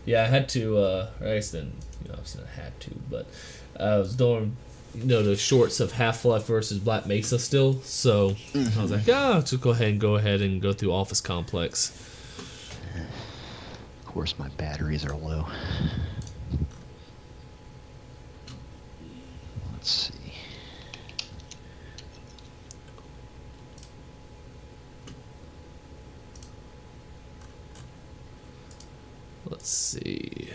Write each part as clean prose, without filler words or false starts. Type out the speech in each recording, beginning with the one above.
Yeah, I had to. I guess then, obviously not had to, but I was doing, the shorts of Half-Life versus Black Mesa still. So I was like, I'll just go ahead and go through Office Complex. Of course, my batteries are low. Let's see. Let's see.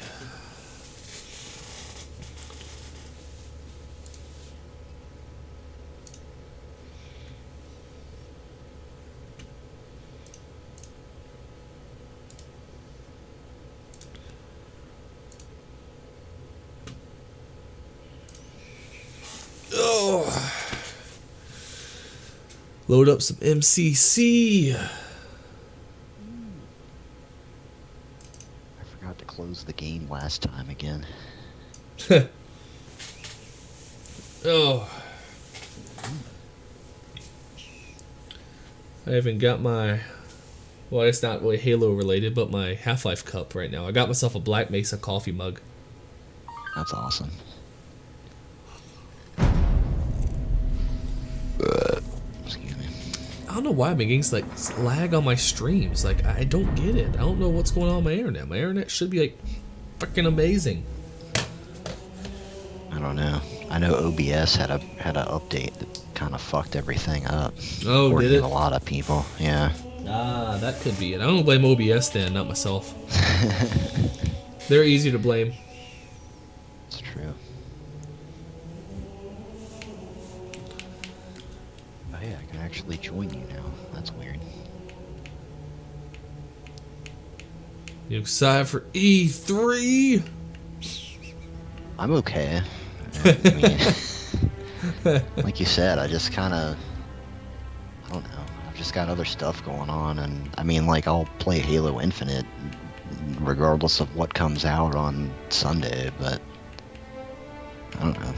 Oh. Load up some MCC. I forgot to close the game last time again. Oh. I haven't got my, well, it's not really Halo related, but my Half-Life cup right now. I got myself a Black Mesa coffee mug. That's awesome. Excuse me. I don't know why I'm getting like lag on my streams. Like, I don't get it. I don't know what's going on with my internet. My internet should be like fucking amazing. I don't know. I know OBS had a update that kind of fucked everything up. Oh, According did it? to a lot of people, yeah. Ah, that could be it. I don't blame OBS then, not myself. They're easy to blame. It's true. Oh yeah, I can actually join you now. That's weird. You excited for E3? I'm okay. I mean, like you said, I just kind of, I don't know. I've just got other stuff going on, and I mean, like, I'll play Halo Infinite regardless of what comes out on Sunday, but I don't know.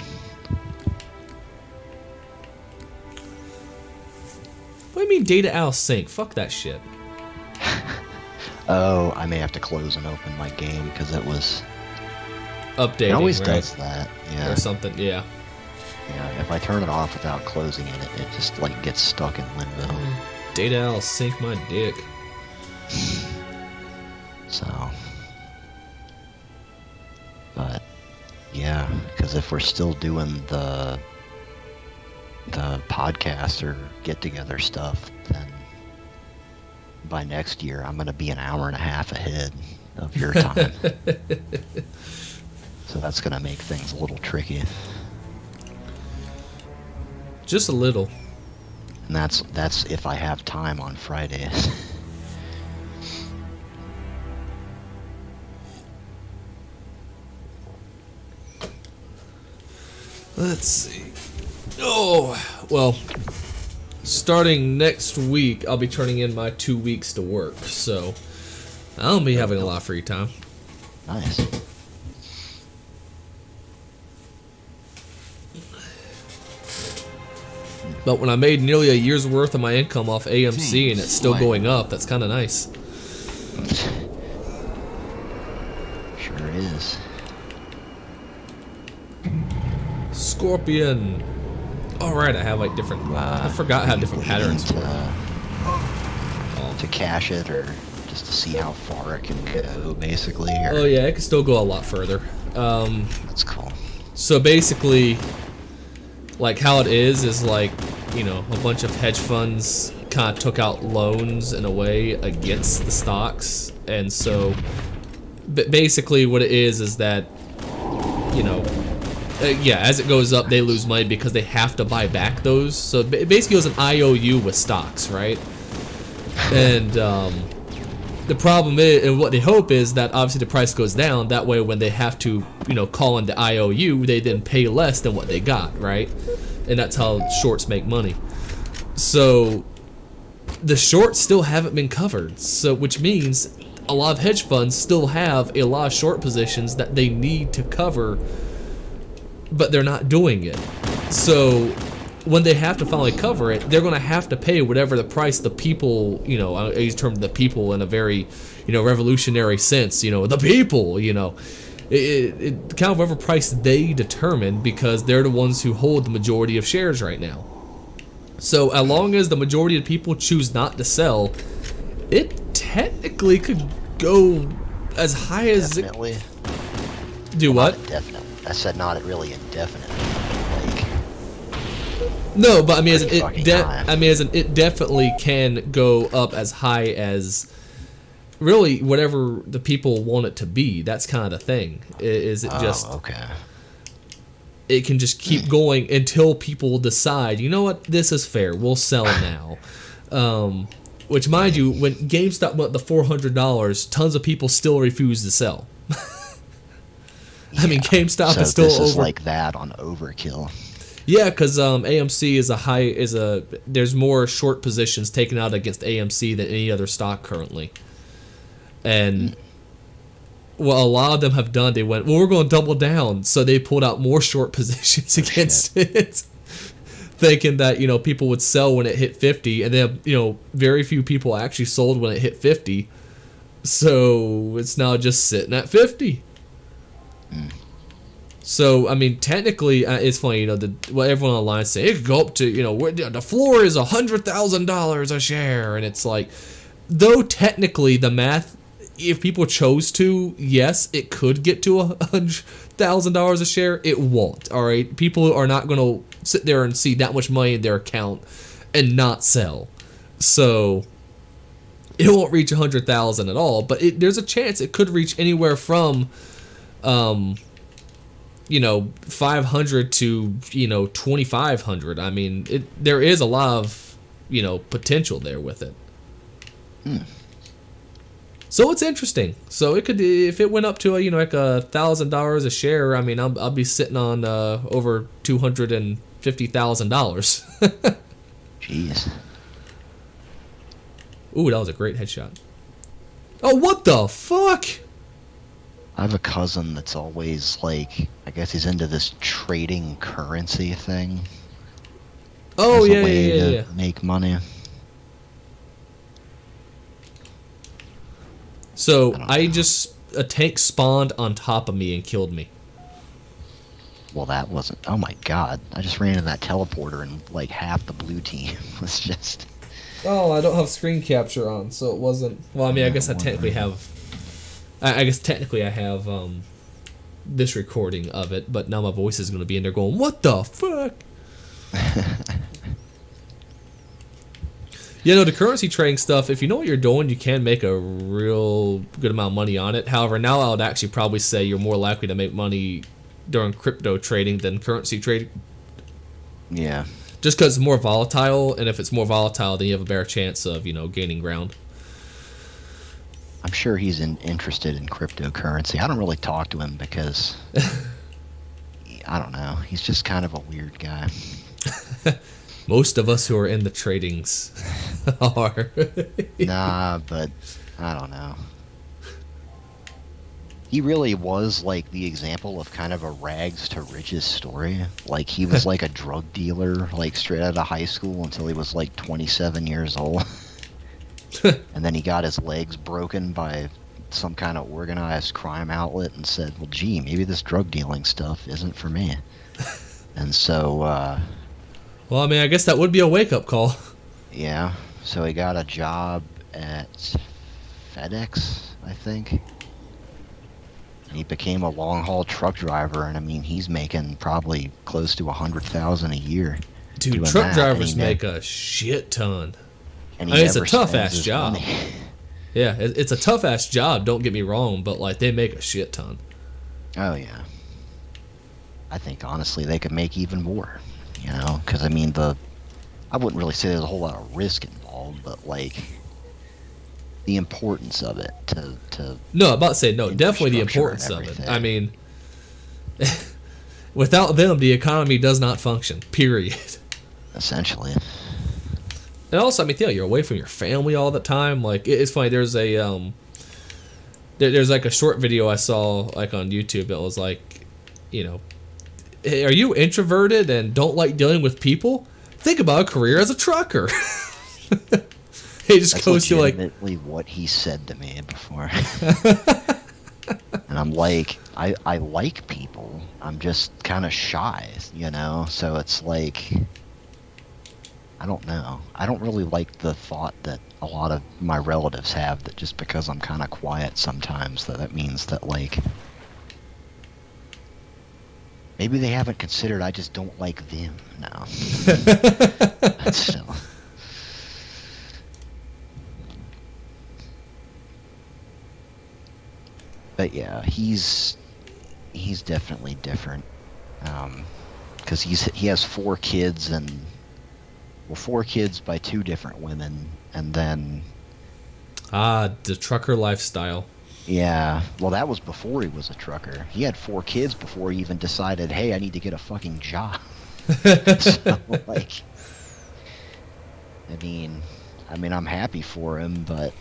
What do you mean data out of sync? Fuck that shit. Oh, I may have to close and open my game because it was Updating, it always right? does that. Yeah. Or something, yeah. Yeah, if I turn it off without closing it, it just like gets stuck in limbo. Data out of sync my dick. So, but yeah, because if we're still doing the podcast or get together stuff, then by next year I'm gonna be an hour and a half ahead of your time. So that's gonna make things a little tricky. Just a little. And that's if I have time on Fridays. Let's see. Oh, well, starting next week, I'll be turning in my 2 weeks to work, so I'll be having a lot of free time. Nice. But when I made nearly a year's worth of my income off AMC and it's still going up, that's kind of nice. Sure is. Scorpion. Alright, I have like different. I forgot how different patterns work. To cache it or just to see how far it can go, basically. Or... Oh, yeah, it can still go a lot further. That's cool. So basically, like how it is like, a bunch of hedge funds kind of took out loans in a way against the stocks. And so basically what it is that, yeah, as it goes up, they lose money because they have to buy back those. So it basically was an IOU with stocks, right? And the problem is, and what they hope is that obviously the price goes down. That way, when they have to, call in the IOU, they then pay less than what they got, right? And that's how shorts make money. So the shorts still haven't been covered. So which means a lot of hedge funds still have a lot of short positions that they need to cover, but they're not doing it. So when they have to finally cover it, they're going to have to pay whatever the price the people, you know, I use the term the people in a very, you know, revolutionary sense, you know, the people, you know, it kind of whatever price they determine, because they're the ones who hold the majority of shares right now. So as long as the majority of people choose not to sell, it technically could go as high as Definitely. Do what? Not indefinitely. I said not really indefinitely. Like, No, but I mean, pretty fucking high. it definitely can go up as high as really whatever the people want it to be. That's kind of the thing. Is it just okay. it can just keep going until people decide, you know what, this is fair, we'll sell now. Which, mind you, when GameStop went to $400, tons of people still refuse to sell. I mean, GameStop So is still this is over. like that on overkill. Yeah, because AMC there's more short positions taken out against AMC than any other stock currently. And what a lot of them have done, they went, well, we're going to double down, so they pulled out more short positions against it, thinking that, you know, people would sell when it hit 50, and then, you know, very few people actually sold when it hit 50, so it's now just sitting at 50. So, I mean, technically, it's funny, you know, what everyone online say, it could go up to, you know, the floor is $100,000 a share, and it's like, though technically the math, if people chose to, yes, it could get to $100,000 a share. It won't. All right, people are not going to sit there and see that much money in their account and not sell. So it won't reach 100,000 at all. But there's a chance it could reach anywhere from, you know, 500 to, you know, 2,500. I mean, there is a lot of, you know, potential there with it. So it's interesting. So it could, if it went up to, you know, like $1,000 a share, I mean, I'll be sitting on over $250,000. Jeez. Ooh, that was a great headshot. Oh, what the fuck? I have a cousin that's always like, I guess he's into this trading currency thing. Oh, as yeah, a way yeah. to make money. So a tank spawned on top of me and killed me. Well, that wasn't. Oh my god! I just ran into that teleporter and like half the blue team was just. Oh, I don't have screen capture on, so it wasn't. Well, I mean, I guess I technically have. I guess technically I have this recording of it, but now my voice is going to be in there going, "What the fuck?" Yeah, no, the currency trading stuff, if you know what you're doing, you can make a real good amount of money on it. However, now I would actually probably say you're more likely to make money during crypto trading than currency trading. Yeah. Just because it's more volatile, and if it's more volatile, then you have a better chance of, you know, gaining ground. I'm sure he's interested in cryptocurrency. I don't really talk to him because I don't know. He's just kind of a weird guy. Most of us who are in the tradings are. Nah, but I don't know. He really was like the example of kind of a rags to riches story. Like he was like a drug dealer, like straight out of high school until he was like 27 years old. And then he got his legs broken by some kind of organized crime outlet and said, well, gee, maybe this drug dealing stuff isn't for me. And so, well, I mean, I guess that would be a wake-up call. yeah, so he got a job at FedEx, I think. And he became a long-haul truck driver, and I mean, he's making probably close to $100,000 a year. Dude, truck drivers make a shit ton. And I mean, it's a never tough-ass spends his job. money. Yeah, it's a tough-ass job, don't get me wrong, but, like, they make a shit ton. Oh, yeah. I think, honestly, they could make even more, you know? Because, I mean, I wouldn't really say there's a whole lot of risk involved, but, like, the importance of it to No, I'm about to say, no, definitely the importance of it. I mean, without them, the economy does not function, period. Essentially. And also, I mean, yeah, you're away from your family all the time. Like, it's funny. There's a there's like a short video I saw like on YouTube that was like, you know, hey, are you introverted and don't like dealing with people? Think about a career as a trucker. He just That's goes to like, legitimately what he said to me before. And I'm like, I like people. I'm just kind of shy, you know? So it's like, I don't know. I don't really like the thought that a lot of my relatives have that just because I'm kind of quiet sometimes, that means that, like, maybe they haven't considered I just don't like them now. But still. But yeah, he's definitely different. Because he has 4 kids and, well, 4 kids by 2 different women, and then the trucker lifestyle. yeah, well, that was before he was a trucker. He had 4 kids before he even decided, hey, I need to get a fucking job. So, like, I mean, I'm happy for him, but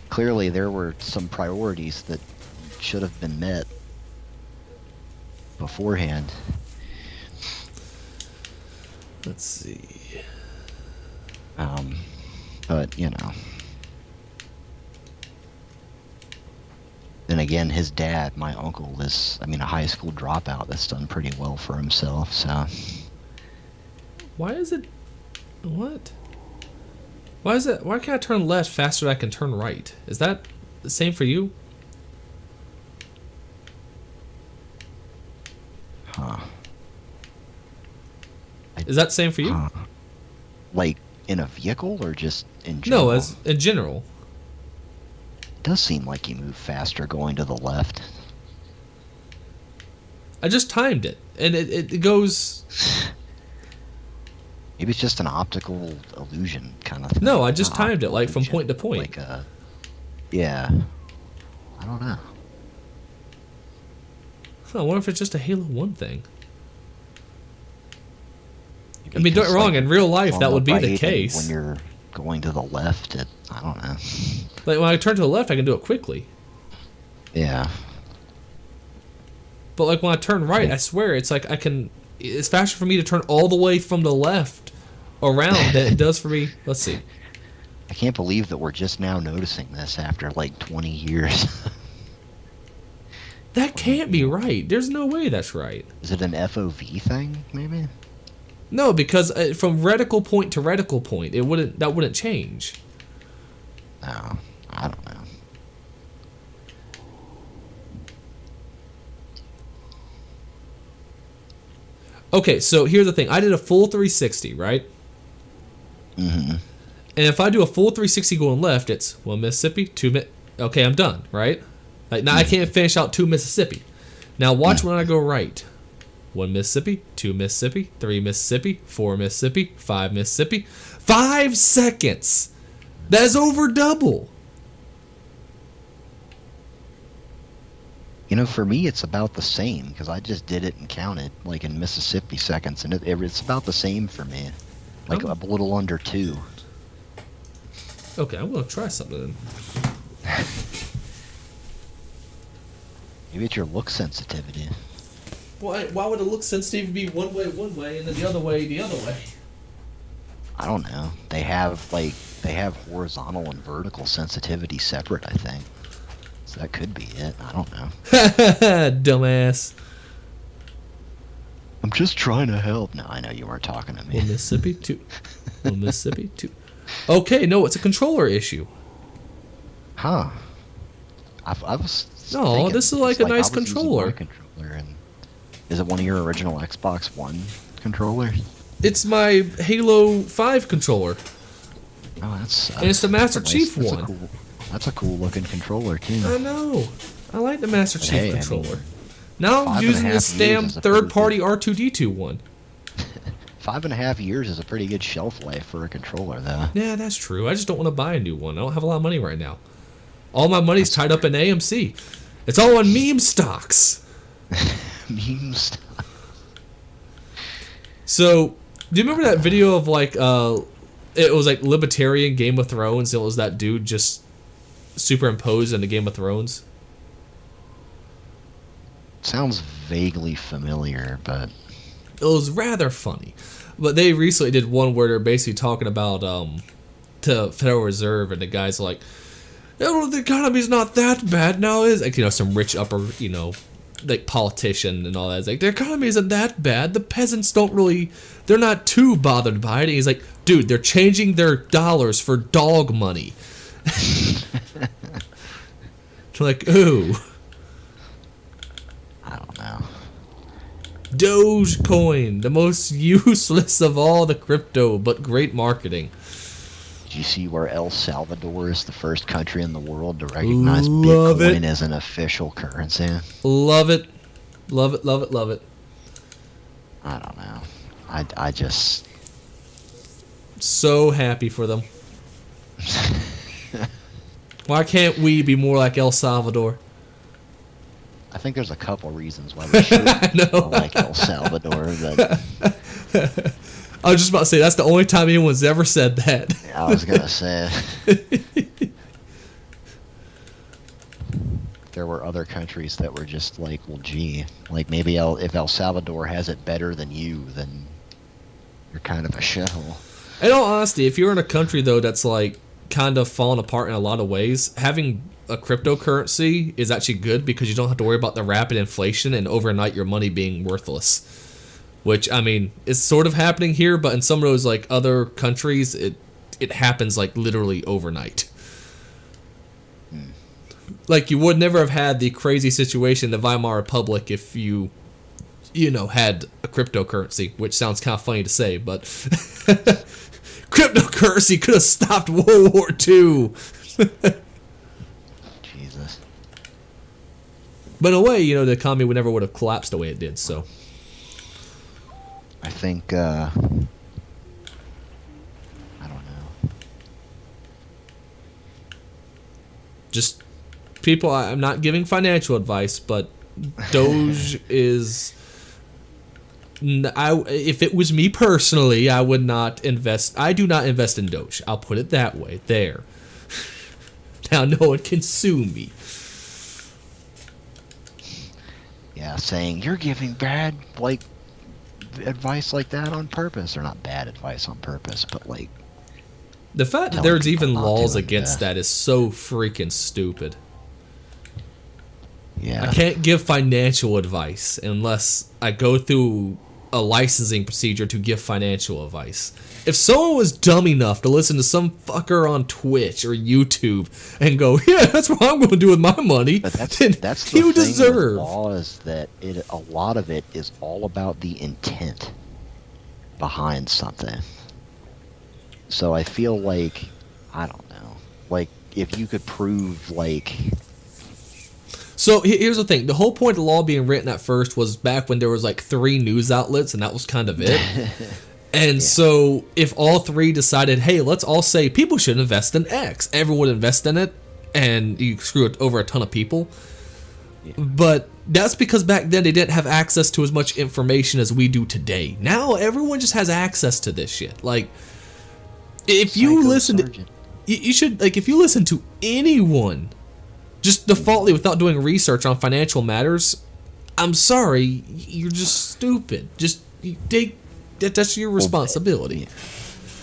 clearly there were some priorities that should have been met beforehand. Let's see. But, you know. Then again, his dad, my uncle, is, a high school dropout that's done pretty well for himself, so. Why is it... What? Why is it... Why can't I turn left faster than I can turn right? Is that the same for you? Huh. Is that the same for you? Huh. Like, in a vehicle, or just in general? No, as in general. It does seem like you move faster going to the left. I just timed it, and it goes... Maybe it's just an optical illusion kind of thing. No, I just Not timed it, optical like, from illusion, point to point. Like yeah. I don't know. I wonder if it's just a Halo 1 thing. Maybe I mean, don't get because, me wrong, like, in real life, on that would be right the and case. when you're going to the left, I don't know. Like, when I turn to the left, I can do it quickly. Yeah. But, like, when I turn right, I swear, it's like I can... It's faster for me to turn all the way from the left around than it does for me... Let's see. I can't believe that we're just now noticing this after, like, 20 years. That can't be right. There's no way that's right. Is it an FOV thing, maybe? No, because from reticle point to reticle point, that wouldn't change. No, I don't know. Okay, so here's the thing. I did a full 360, right? Mm-hmm. And if I do a full 360 going left, it's 1 Mississippi, 2 Okay, I'm done, right? Like, now I can't finish out 2 Mississippi. Now watch when I go right. 1 Mississippi, 2 Mississippi, 3 Mississippi, 4 Mississippi, 5 Mississippi. 5 seconds! That is over double. You know, for me, it's about the same, because I just did it and counted, like, in Mississippi seconds, and it's about the same for me. Like, a little under 2. Okay, I'm going to try something then. Maybe it's your look sensitivity. Why would it look sensitive be one way, and then the other way, the other way? I don't know. They have horizontal and vertical sensitivity separate, I think. So that could be it. I don't know. Dumbass. I'm just trying to help. No, I know you weren't talking to me. 1 Mississippi, 2. 1 Mississippi, 2. Okay, no, it's a controller issue. Huh. I was No, thinking, this is like a nice I was using controller. my controller, and is it one of your original Xbox One controllers? It's my Halo 5 controller. Oh, that's And it's the Master Chief that's one. That's a cool looking controller too. I know. I like the Master But Chief hey, controller. I mean, Now I'm using 5.5 this years damn is a pretty third-party R2-D2 one. 5.5 years is a pretty good shelf life for a controller, though. Yeah, that's true. I just don't want to buy a new one. I don't have a lot of money right now. All my money's tied up in AMC. It's all on meme stocks. Memes. So, do you remember that video of like, it was like Libertarian Game of Thrones, and it was that dude just superimposed into Game of Thrones? Sounds vaguely familiar, but It was rather funny. But they recently did one where they're basically talking about the Federal Reserve, and the guy's like, "Oh, the economy's not that bad now, is like, some rich upper, like politician and all that. It's like, the economy isn't that bad. The peasants they're not too bothered by it." And he's like, "Dude, they're changing their dollars for dog money." Like, ooh. I don't know. Dogecoin, the most useless of all the crypto, but great marketing. Did you see where El Salvador is the first country in the world to recognize Love Bitcoin it. as an official currency? Love it. Love it, love it, love it. I don't know. I just... So happy for them. Why can't we be more like El Salvador? I think there's a couple reasons why we should like El Salvador, but I was just about to say, that's the only time anyone's ever said that. I was gonna say there were other countries that were just like, well, gee, like maybe if El Salvador has it better than you, then you're kind of a shithole. In all honesty, if you're in a country, though, that's like kind of falling apart in a lot of ways, having a cryptocurrency is actually good because you don't have to worry about the rapid inflation and overnight your money being worthless. Which, I mean, is sort of happening here, but in some of those like other countries, it happens like literally overnight. Like, you would never have had the crazy situation in the Weimar Republic if you had a cryptocurrency, which sounds kind of funny to say, but cryptocurrency could have stopped World War II. Jesus. But in a way, the economy would never would have collapsed the way it did, so. I think, I don't know. Just, people, I'm not giving financial advice, but Doge is... if it was me personally, I would not invest. I do not invest in Doge. I'll put it that way. There. Now no one can sue me. Yeah, saying you're giving bad, like, advice like that on purpose, or not bad advice on purpose, but like The fact that telling there's people even not laws to against invest. that is so freaking stupid. Yeah. I can't give financial advice unless I go through a licensing procedure to give financial advice. If someone was dumb enough to listen to some fucker on Twitch or YouTube and go, "Yeah, that's what I'm going to do with my money," But that's then the thing you with deserve. law, is that a lot of it is all about the intent behind something. So I feel like, I don't know, like if you could prove like... So here's the thing. The whole point of the law being written at first was back when there was like 3 news outlets, and that was kind of it. And so if all 3 decided, hey, let's all say people should invest in X, everyone would invest in it, and you screw it over a ton of people. Yeah. But that's because back then they didn't have access to as much information as we do today. Now everyone just has access to this shit. Like, if you listen to... You should, like, if you listen to anyone just defaultly without doing research on financial matters, I'm sorry, you're just stupid. Just that's your responsibility.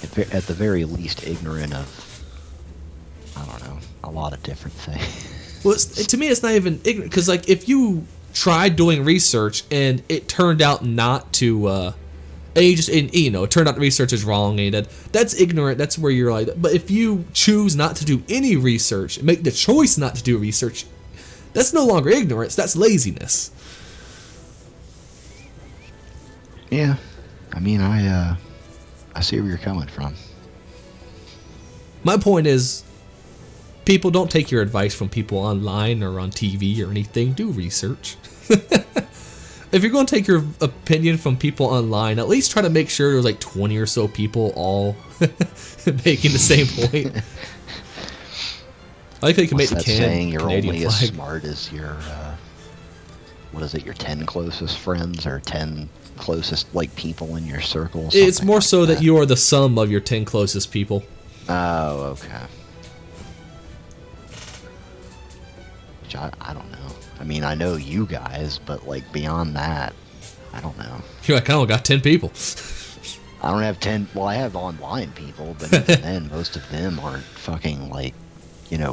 At the very least, ignorant of, I don't know, a lot of different things. Well, to me, it's not even ignorant, because like if you tried doing research and it turned out not to, and it turned out the research is wrong, and that's ignorant. That's where you're like. But if you choose not to do any research, make the choice not to do research, that's no longer ignorance. That's laziness. Yeah, I mean, I see where you're coming from. My point is, people don't take your advice from people online or on TV or anything. Do research. If you're going to take your opinion from people online, at least try to make sure there's like 20 or so people all making the same point. I like how you can What's make the that saying? You're Canadian only flag. as smart as your, what is it, your 10 closest friends, or 10 closest, like, people in your circle? It's something more like so that you are the sum of your 10 closest people. Oh, okay. Which I don't know. I mean, I know you guys, but, like, beyond that, I don't know. You're like, I only got 10 people. I don't have 10. Well, I have online people, but even then, most of them aren't fucking like,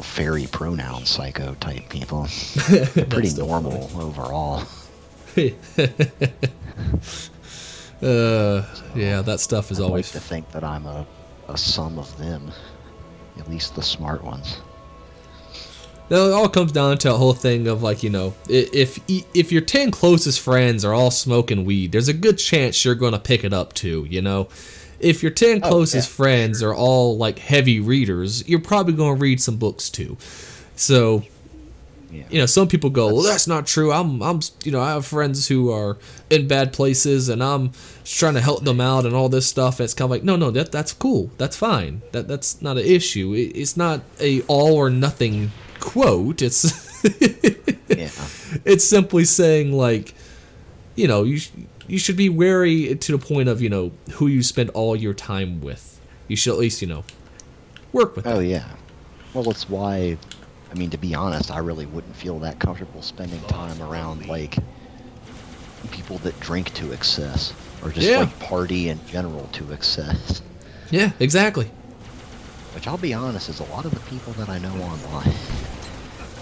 fairy pronoun psycho type people. They're pretty normal overall. Yeah, that stuff is I'd always. like to think that I'm a sum of them, at least the smart ones. No, it all comes down to a whole thing of like, if your 10 closest friends are all smoking weed, there's a good chance you're gonna pick it up too. If your 10 closest friends are all like heavy readers, you're probably gonna read some books too. So, some people go, well, that's not true. I have friends who are in bad places, and I'm just trying to help them out and all this stuff. And it's kind of like, no, that's cool. That's fine. That's not an issue. It's not a all or nothing quote. It's it's simply saying like, you should be wary to the point of who you spend all your time with. You should at least work with them. Oh yeah. Well, it's why. I mean, to be honest, I really wouldn't feel that comfortable spending time around like people that drink to excess or just like party in general to excess. Yeah, exactly. Which I'll be honest is a lot of the people that I know online.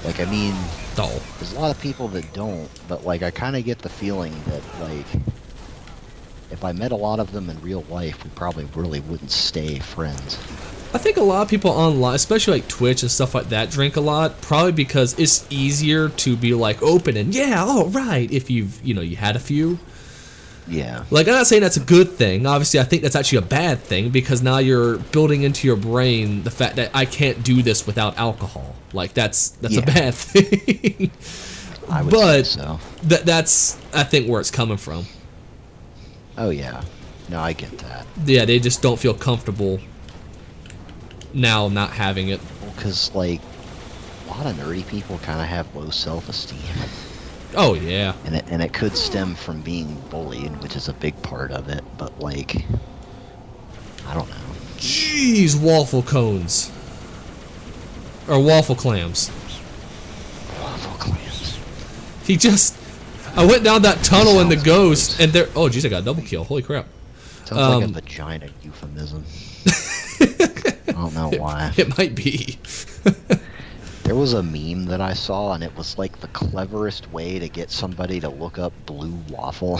Like, I mean, there's a lot of people that don't, but like I kind of get the feeling that like if I met a lot of them in real life, we probably really wouldn't stay friends. I think a lot of people online, especially like Twitch and stuff like that, drink a lot, probably because it's easier to be like open and right, if you had a few. Yeah. Like, I'm not saying that's a good thing. Obviously, I think that's actually a bad thing because now you're building into your brain the fact that I can't do this without alcohol. Like, that's a bad thing. I would say so. That's, I think, where it's coming from. Oh, yeah. No, I get that. Yeah, they just don't feel comfortable now not having it. Well, because, like, a lot of nerdy people kind of have low self-esteem. Oh, yeah. And it could stem from being bullied, which is a big part of it, but, like, I don't know. Jeez, waffle cones. Or waffle clams. Waffle clams. I went down that tunnel in the Ghost, and there... Oh, jeez, I got a double kill. Holy crap. Sounds like a vagina euphemism. I don't know why. It might be. There was a meme that I saw, and it was like the cleverest way to get somebody to look up blue waffle.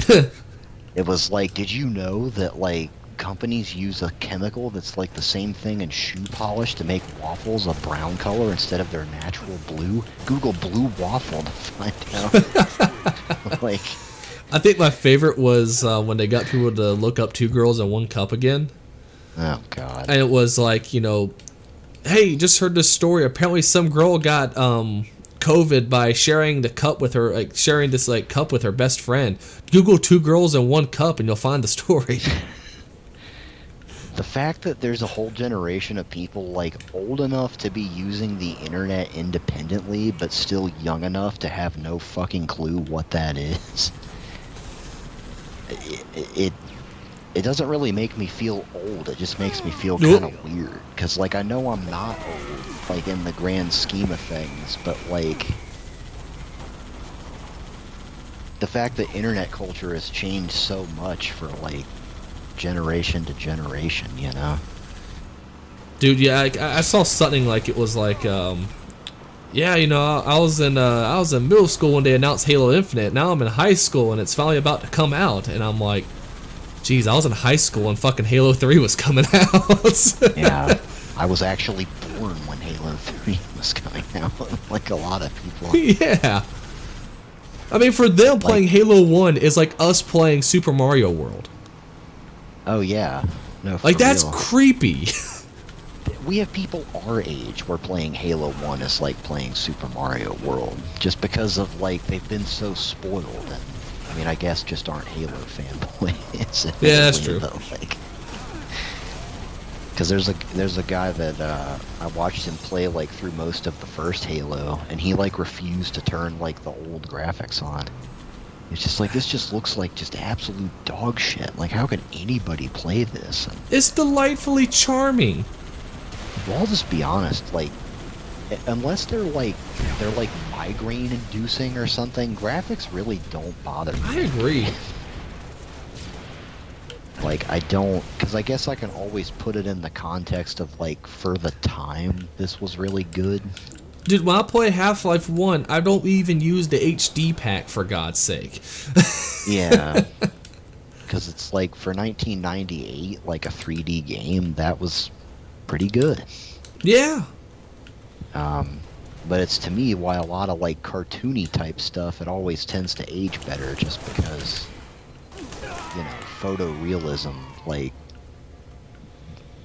It was like, did you know that like companies use a chemical that's like the same thing in shoe polish to make waffles a brown color instead of their natural blue? Google blue waffle to find out. Like, I think my favorite was when they got people to look up 2 girls in 1 cup again. oh god. And it was like, hey, just heard this story. Apparently some girl got COVID by sharing the cup with her, like sharing this like cup with her best friend. Google 2 girls in 1 cup and you'll find the story. The fact that there's a whole generation of people like old enough to be using the internet independently but still young enough to have no fucking clue what that is. It doesn't really make me feel old. It just makes me feel kind of weird. Because, like, I know I'm not old, like, in the grand scheme of things, but, like, the fact that internet culture has changed so much for, like, generation to generation, Dude, yeah, I saw something like it was like, I was in middle school when they announced Halo Infinite. Now I'm in high school and it's finally about to come out, and I'm like, geez, I was in high school and fucking Halo 3 was coming out. Yeah, I was actually born when Halo 3 was coming out, like a lot of people. Yeah. I mean, for them, playing Halo 1 is like us playing Super Mario World. Oh, yeah. No, for like, that's real. creepy. We have people our age where playing Halo 1 is like playing Super Mario World, just because of, like, they've been so spoiled, and, I mean, I guess just aren't Halo fanboys. Yeah, that's true. Though, like, because there's a guy that I watched him play, like, through most of the first Halo, and he, like, refused to turn, like, the old graphics on. It's just like, this just looks like just absolute dog shit. Like, how could anybody play this? And, It's delightfully charming. well, I'll just be honest, like, unless they're like migraine inducing or something, graphics really don't bother me. I agree. Like, I don't, because I guess I can always put it in the context of, like, for the time, this was really good. Dude, when I play Half-Life 1, I don't even use the HD pack, for God's sake. Yeah. Because it's like, for 1998, like a 3D game, that was pretty good. Yeah. But it's, to me, why a lot of, like, cartoony type stuff, it always tends to age better, just because, you know, photorealism, like,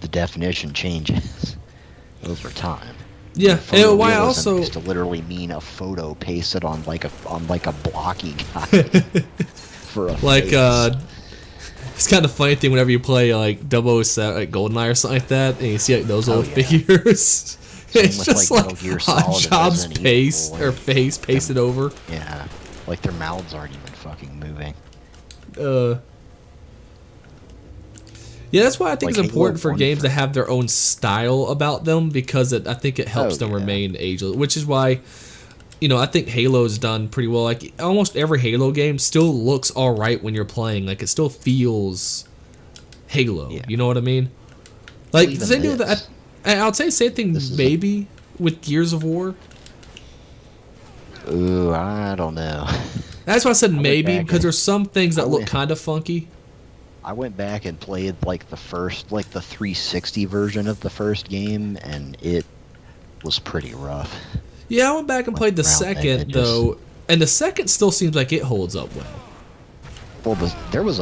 the definition changes over time. Yeah, and why Photorealism also used to literally mean a photo pasted on like a blocky guy for a like face. it's kind of funny thing whenever you play like 007, like GoldenEye or something like that, and you see like those old yeah. figures. It's with, just like, like Metal Gear Hot Solid and Job's Resident face Evil, or like, face pasted over. Yeah, like their mouths aren't even fucking moving. Yeah, that's why I think Like it's important Halo for 1 games to have their own style about them, because I think it helps them yeah. remain ageless. Which is why, you know, I think Halo's done pretty well. Like almost every Halo game still looks all right when you're playing. Like it still feels Halo. Yeah. You know what I mean? Like Even same thing with this. I would say same thing This is maybe with Gears of War. Ooh, I don't know. That's why I said went maybe, back because and- there's some things that I look went- kind of funky. I went back and played like the 360 version of the first game, and it was pretty rough. Yeah, I went back and played the Around second images. though, and the second still seems like it holds up well. Well, there was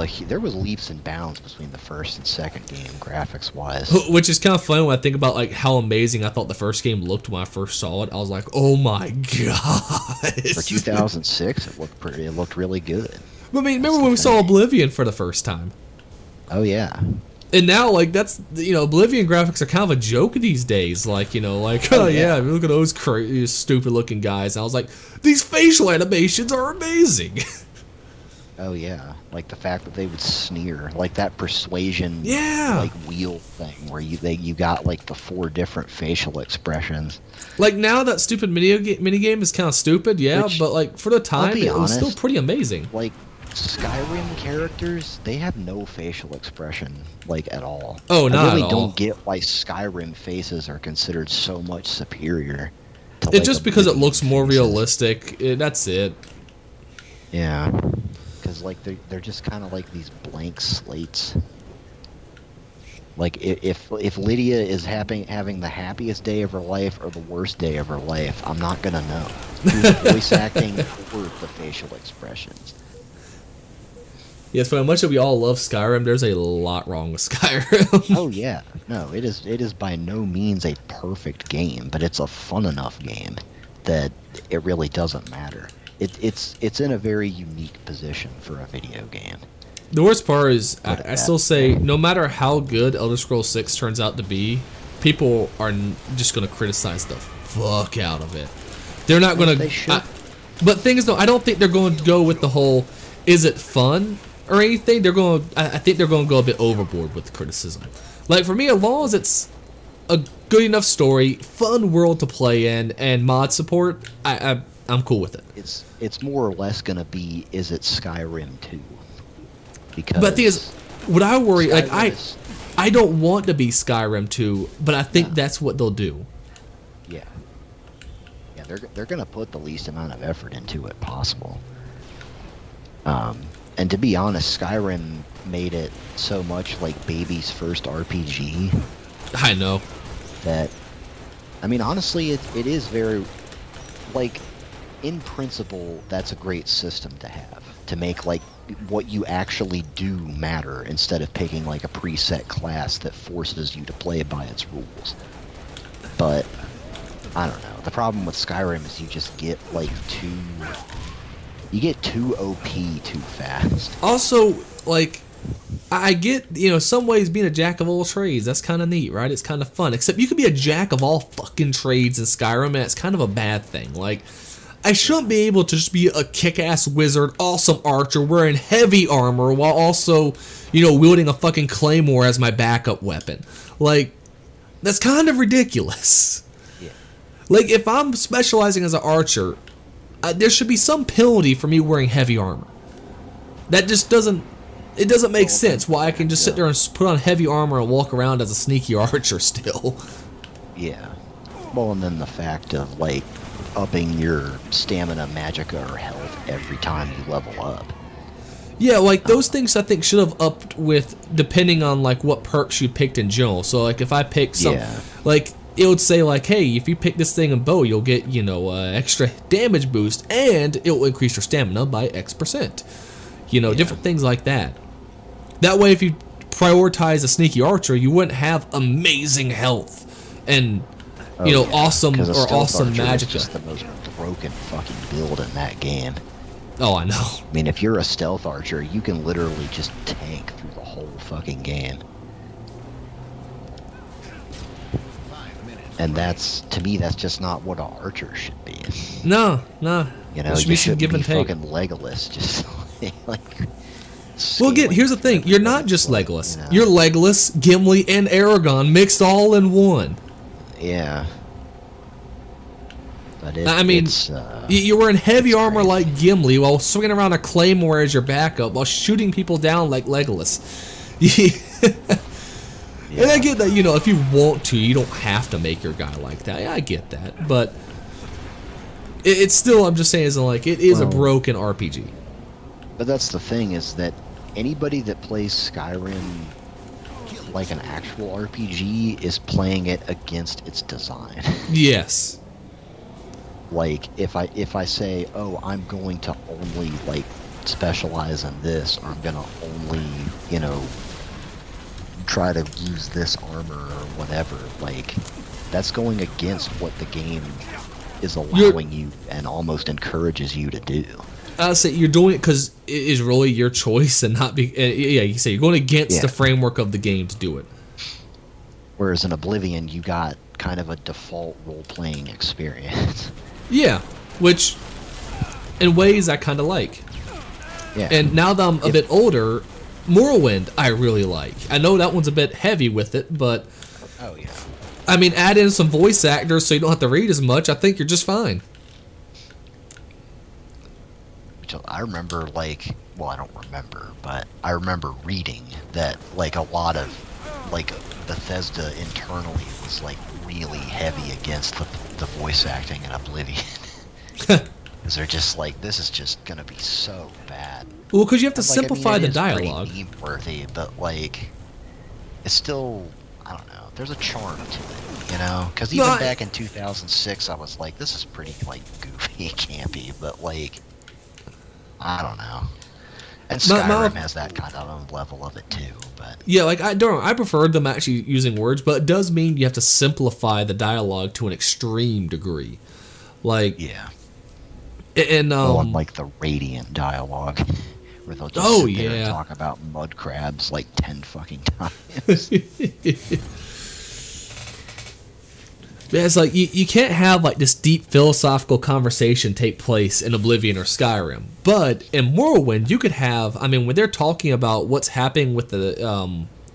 leaps and bounds between the first and second game, graphics wise. Which is kind of funny when I think about like how amazing I thought the first game looked when I first saw it. I was like, "Oh my god!" For 2006, it looked really good. I mean, remember when we saw Oblivion for the first time? Oh yeah, And now, like that's Oblivion graphics are kind of a joke these days. Like oh yeah, look at those crazy, stupid-looking guys. And I was like, these facial animations are amazing. oh yeah. Like the fact that they would sneer, like that persuasion, Yeah. like wheel thing where you got like the 4 different facial expressions. Like now that stupid mini game is kind of stupid, yeah, Which, but like for the time, be it was still honest, pretty amazing. Like Skyrim characters, they have no facial expression, like, at all. Oh, not I really at all. don't get why Skyrim faces are considered so much superior to, It's like, just because it Oblivion looks more faces. realistic. That's it. Yeah, because like they're just kind of like these blank slates. Like if Lydia is having the happiest day of her life or the worst day of her life, I'm not gonna know. Through the voice acting or the facial expressions. Yes, for how much that we all love Skyrim, there's a lot wrong with Skyrim. Oh yeah, no, it is by no means a perfect game, but it's a fun enough game that it really doesn't matter. It's in a very unique position for a video game. The worst part is, Put it I that still say, no matter how good Elder Scrolls 6 turns out to be, people are just going to criticize the fuck out of it. They're not going They to... should. But thing is, though, I don't think they're going to go with the whole, is it fun or anything? They're going. I think they're going to go a bit overboard with the criticism. Like, for me, as long as it's a good enough story, fun world to play in, and mod support, I'm cool with it. It's more or less gonna be, is it Skyrim 2? Because But the thing is, what I worry, like Skyrim is- I don't want to be Skyrim 2, but I think that's what they'll do. yeah, they're gonna put the least amount of effort into it possible. And to be honest, Skyrim made it so much like baby's first RPG I know. that, I mean, honestly, it is very, like, in principle, that's a great system to have, to make, like, what you actually do matter instead of picking, like, a preset class that forces you to play by its rules. But, I don't know. The problem with Skyrim is you just get, like, you get too OP too fast. Also, like, I get, some ways being a jack of all trades, that's kind of neat, right? It's kind of fun. Except you could be a jack of all fucking trades in Skyrim, and it's kind of a bad thing. Like, I shouldn't be able to just be a kick-ass wizard, awesome archer, wearing heavy armor, while also, wielding a fucking claymore as my backup weapon. Like, that's kind of ridiculous. Yeah. Like, if I'm specializing as an archer, there should be some penalty for me wearing heavy armor. That just doesn't It doesn't make Well, sense why I can just sit yeah. there and put on heavy armor and walk around as a sneaky archer still. Yeah. Well, and then the fact of, like, upping your stamina, magicka, or health every time you level up. Yeah, like those things I think should have upped with depending on like what perks you picked in general. So like if I pick some, Yeah. like it would say like, hey, if you pick this thing in bow, you'll get, you know, extra damage boost and it will increase your stamina by X%. You know, Yeah. different things like that. That way, if you prioritize a sneaky archer, you wouldn't have amazing health and you know, Oh, yeah. awesome 'Cause a or stealth awesome archer is magic. just the most broken fucking build in that game. Oh, I know. I mean, if you're a stealth archer, you can literally just tank through the whole fucking game. And that's, to me, that's just not what an archer should be. No. You know, There should you be some shouldn't give be and take. fucking Legolas, just like. Well, again, scaling here's the thing. through You're not everything, just like, Legolas. you know. You're Legolas, Gimli, and Aragon mixed all in one. Yeah. But I mean, it's, You're wearing heavy it's armor crazy. like Gimli while swinging around a claymore as your backup while shooting people down like Legolas. And I get that, you know, if you want to, you don't have to make your guy like that. Yeah, I get that. But it's still, I'm just saying, is like, it is a Well- broken RPG. But that's the thing, is that anybody that plays Skyrim like an actual RPG is playing it against its design. Yes. Like, if I say, oh, I'm going to only, like, specialize in this, or I'm gonna only, you know, try to use this armor or whatever, like, that's going against what the game is allowing you and almost encourages you to do. I say you're doing it because it is really your choice and not be. Yeah, you say you're going against Yeah. the framework of the game to do it. Whereas in Oblivion, you got kind of a default role-playing experience. Yeah, which in ways I kind of like. Yeah. And now that I'm a bit older, Morrowind I really like. I know that one's a bit heavy with it, but oh yeah. I mean, add in some voice actors so you don't have to read as much. I think you're just fine. I remember, like, well, I don't remember, but I remember reading that, like, a lot of, like, Bethesda internally was, like, really heavy against the voice acting in Oblivion. Because they're just like, this is just gonna be so bad. Well, because you have to And, like, I mean, simplify it the is pretty dialogue. meme-worthy, but, like, it's still, I don't know, there's a charm to it, you know? Because No, even I- back in 2006, I was like, this is pretty, like, goofy, campy, but, like, I don't know. And My- Skyrim has that kind of level of it too, but Yeah, like I preferred them actually using words, but it does mean you have to simplify the dialogue to an extreme degree. Like, yeah. and Well, like the Radiant dialogue, where they'll just Oh, sit there yeah. and talk about mud crabs like 10 fucking times. Yeah, it's like you can't have like this deep philosophical conversation take place in Oblivion or Skyrim, but in Morrowind you could have. I mean, when they're talking about what's happening with the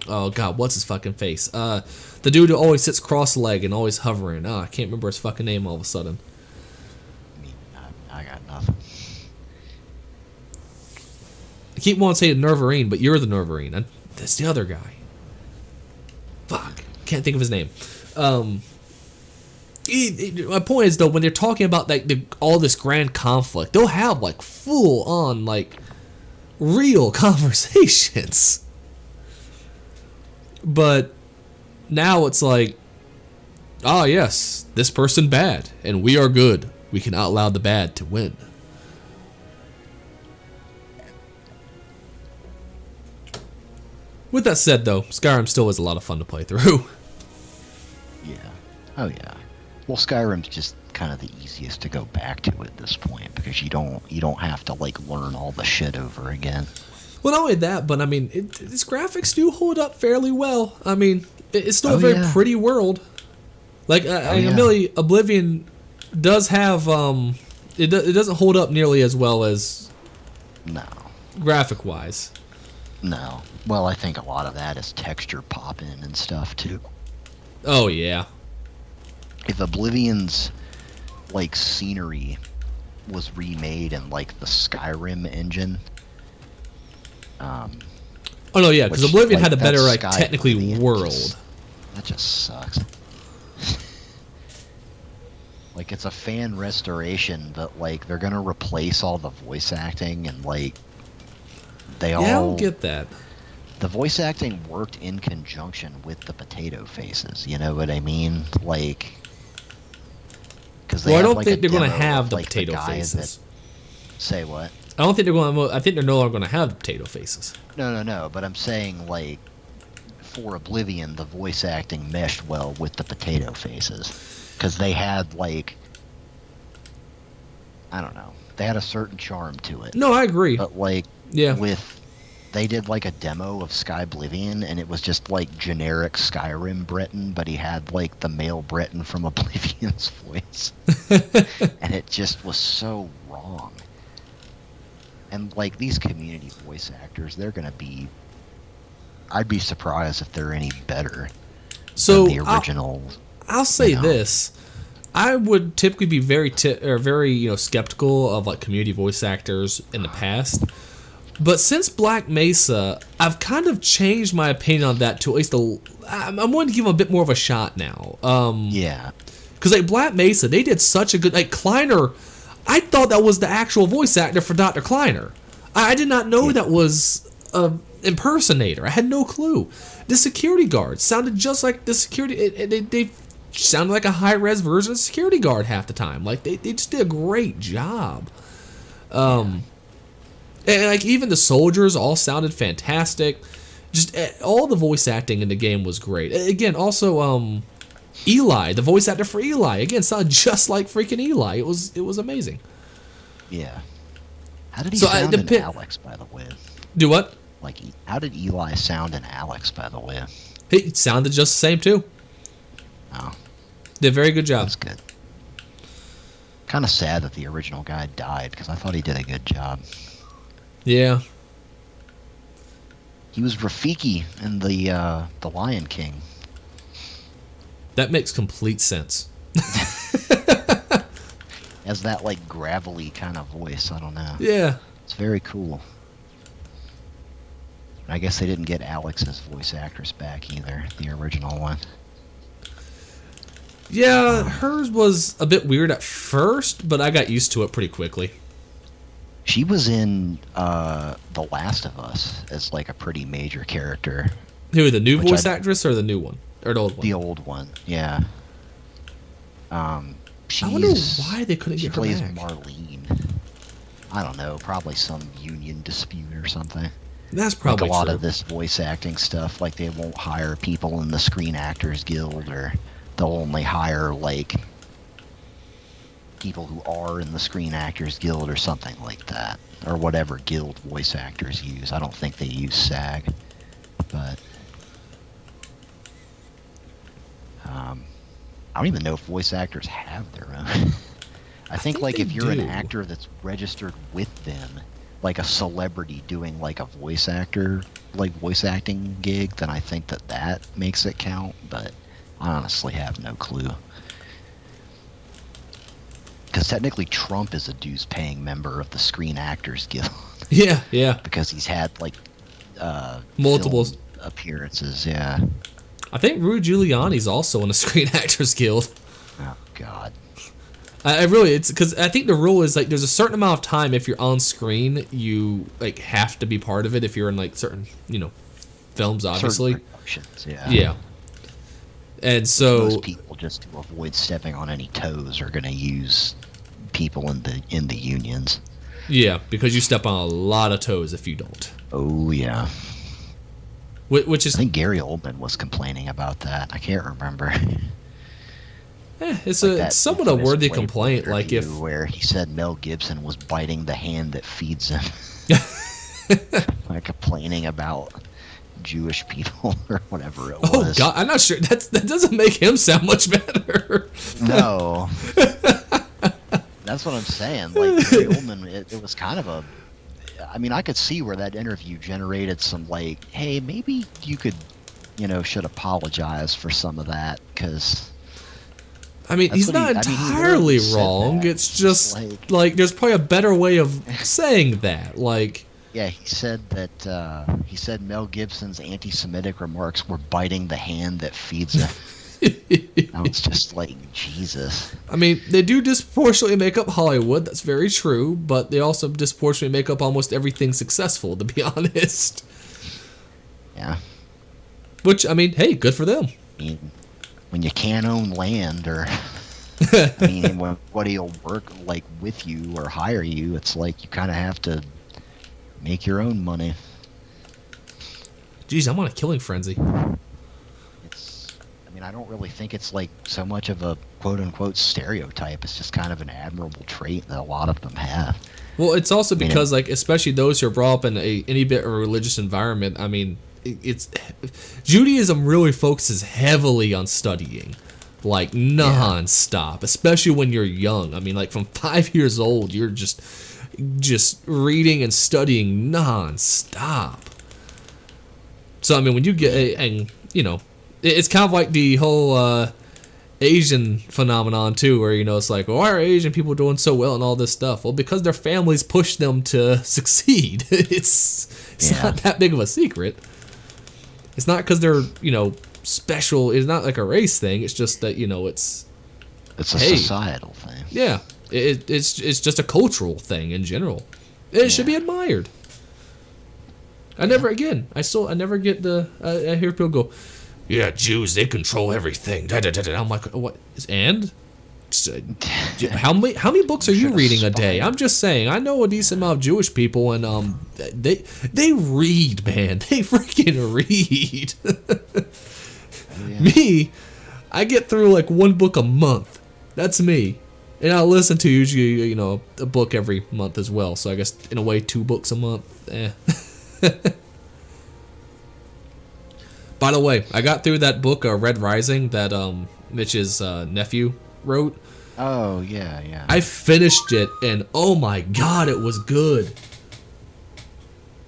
oh god, what's his fucking face? The dude who always sits cross-legged and always hovering. Oh, I can't remember his fucking name all of a sudden. I mean, I got nothing. I keep wanting to say Nervarine, but you're the Nervarine. That's the other guy. Fuck, can't think of his name. My point is though, when they're talking about like all this grand conflict, they'll have like full on like real conversations. But now it's like, ah yes, this person bad and we are good. We can allow the bad to win. With that said though, Skyrim still is a lot of fun to play through. Yeah. Oh yeah. Well, Skyrim's just kind of the easiest to go back to at this point because you don't have to like learn all the shit over again. Well, not only that, but I mean, its graphics do hold up fairly well. I mean, it's still Oh, a very yeah. pretty world. Like, yeah. Admittedly, Oblivion does have it doesn't hold up nearly as well as No. graphic wise. No. Well, I think a lot of that is texture popping and stuff too. Oh yeah, If Oblivion's like scenery was remade in like the Skyrim engine, Oh no, yeah, because Which, Oblivion like, had a better, that's like, Sky technically Oblivion world. that just sucks. Like, it's a fan restoration, but like they're gonna replace all the voice acting and like they Yeah, all. I don't get that. The voice acting worked in conjunction with the potato faces. You know what I mean? Like, because Well, I don't think they're going to have the potato faces. Say what? I don't think they're going to. I think they're no longer going to have the potato faces. No. But I'm saying, like, for Oblivion, the voice acting meshed well with the potato faces. Because they had, like, I don't know. They had a certain charm to it. No, I agree. But, like, Yeah. they did, like, a demo of Sky Oblivion, and it was just, like, generic Skyrim Breton, but he had, like, the male Breton from Oblivion's voice. And it just was so wrong. And, like, these community voice actors, they're going to be... I'd be surprised if they're any better So than the original. I'll say know. this: I would typically be very skeptical of like community voice actors in the past, but since Black Mesa, I've kind of changed my opinion on that to at least I'm willing to give them a bit more of a shot now. Yeah. Because like Black Mesa, they did such a good Kleiner. I thought that was the actual voice actor for Dr. Kleiner. I did not know that was a impersonator. I had no clue. The security guard sounded just like the security. They sounded like a high-res version of security guard half the time. Like they just did a great job. And like even the soldiers all sounded fantastic. Just all the voice acting in the game was great. Again, also Eli, the voice actor for Eli, again sounded just like freaking Eli. It was amazing. Yeah. How did he sound in Alex, by the way? Do what? Like, how did Eli sound in Alex, by the way? He sounded just the same too. Oh, Did a very good job. that's good. Kind of sad that the original guy died, because I thought he did a good job. Yeah. He was Rafiki in the Lion King. That makes complete sense. Has that, like, gravelly kind of voice. I don't know. Yeah. It's very cool. And I guess they didn't get Alex's voice actress back either, the original one. Yeah, hers was a bit weird at first, but I got used to it pretty quickly. She was in The Last of Us as, like, a pretty major character. Who, the new voice actress or the new one? Or the old one? The old one, yeah. I wonder why they couldn't get her plays back. Marlene. I don't know, probably some union dispute or something. That's probably like a lot true. of this voice acting stuff, like they won't hire people in the Screen Actors Guild, or they'll only hire like people who are in the Screen Actors Guild or something like that, or whatever guild voice actors use. I don't think they use SAG, but I don't even know if voice actors have their own. I think like they if you're do. an actor that's registered with them, like a celebrity doing like a voice acting gig, then I think that makes it count, but I honestly have no clue. Because technically Trump is a dues-paying member of the Screen Actors Guild. Yeah, yeah. Because he's had like Multiple film appearances, yeah. I think Rudy Giuliani's also in the Screen Actors Guild. Oh God. I really, it's because I think the rule is like there's a certain amount of time if you're on screen, you like have to be part of it if you're in like certain films, obviously. Certain productions, yeah. Yeah. And so Most people, just to avoid stepping on any toes, are going to use people in the unions. yeah, because you step on a lot of toes if you don't. Oh yeah. Which is I think Gary Oldman was complaining about that. I can't remember. it's Like a that it's somewhat a infamous worthy Playboy complaint. Like if interview where he said Mel Gibson was biting the hand that feeds him, like complaining about Jewish people or whatever it was. oh God, I'm not sure that doesn't make him sound much better. No. That's what I'm saying. Like Gary Oldman, it was kind of a. I mean, I could see where that interview generated some like, hey, maybe you could, should apologize for some of that, because. I mean, That's he's what not he entirely literally said wrong. that. It's just Like there's probably a better way of saying that. Like, Yeah, he said Mel Gibson's anti-Semitic remarks were biting the hand that feeds him. I was just like, Jesus. I mean, they do disproportionately make up Hollywood. That's very true, but they also disproportionately make up almost everything successful, to be honest. Yeah. Which, I mean, hey, good for them. I mean, when you can't own land, or I mean, when anybody will work like with you or hire you, it's like you kind of have to make your own money. Jeez, I'm on a killing frenzy. I mean, I don't really think it's like so much of a quote-unquote stereotype. It's just kind of an admirable trait that a lot of them have. Well, it's also because, like, especially those who are brought up in any bit of a religious environment, I mean, it's Judaism really focuses heavily on studying, like, non-stop, especially when you're young. I mean, like, from 5 years old, you're just reading and studying non-stop. So, I mean, when you get, and, you know, it's kind of like the whole Asian phenomenon too, where, you know, it's like, well, why are Asian people doing so well and all this stuff? Well, because their families push them to succeed. It's not that big of a secret. It's not because they're, you know, special. It's not like a race thing. It's just that, you know, it's a societal thing. Yeah, it's just a cultural thing in general. It should be admired. I never get I hear people go, yeah, Jews, they control everything. Da, da, da, da. I'm like, what? And? How many books are you reading a day? I'm just saying, I know a decent amount of Jewish people, and they read, man. They freaking read. Me, I get through like one book a month. That's me. And I'll listen to usually, you know, a book every month as well. So I guess in a way 2 books a month. By the way, I got through that book, Red Rising, that Mitch's nephew wrote. Oh, yeah. I finished it, and oh my god, it was good.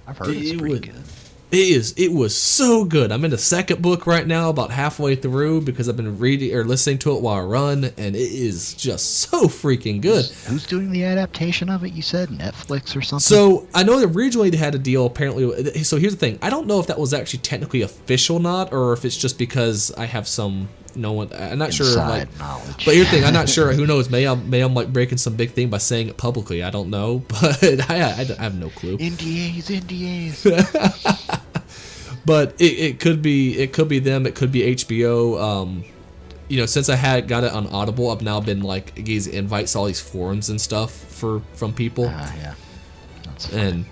I've heard it's pretty good. It was so good. I'm in the second book right now, about halfway through, because I've been reading or listening to it while I run, and it is just so freaking good. Who's doing the adaptation of it? You said Netflix or something? So I know that originally they had a deal. Apparently, so here's the thing. I don't know if that was actually technically official or not, or if it's just because I have some. No one. I'm not sure. Like, knowledge. But here's the thing. I'm not sure. Who knows? Maybe I'm like breaking some big thing by saying it publicly. I don't know, but I have no clue. NDAs. But it could be them. It could be HBO. You know, since I got it on Audible, I've now been like getting invites to all these forums and stuff from people. Yeah. That's and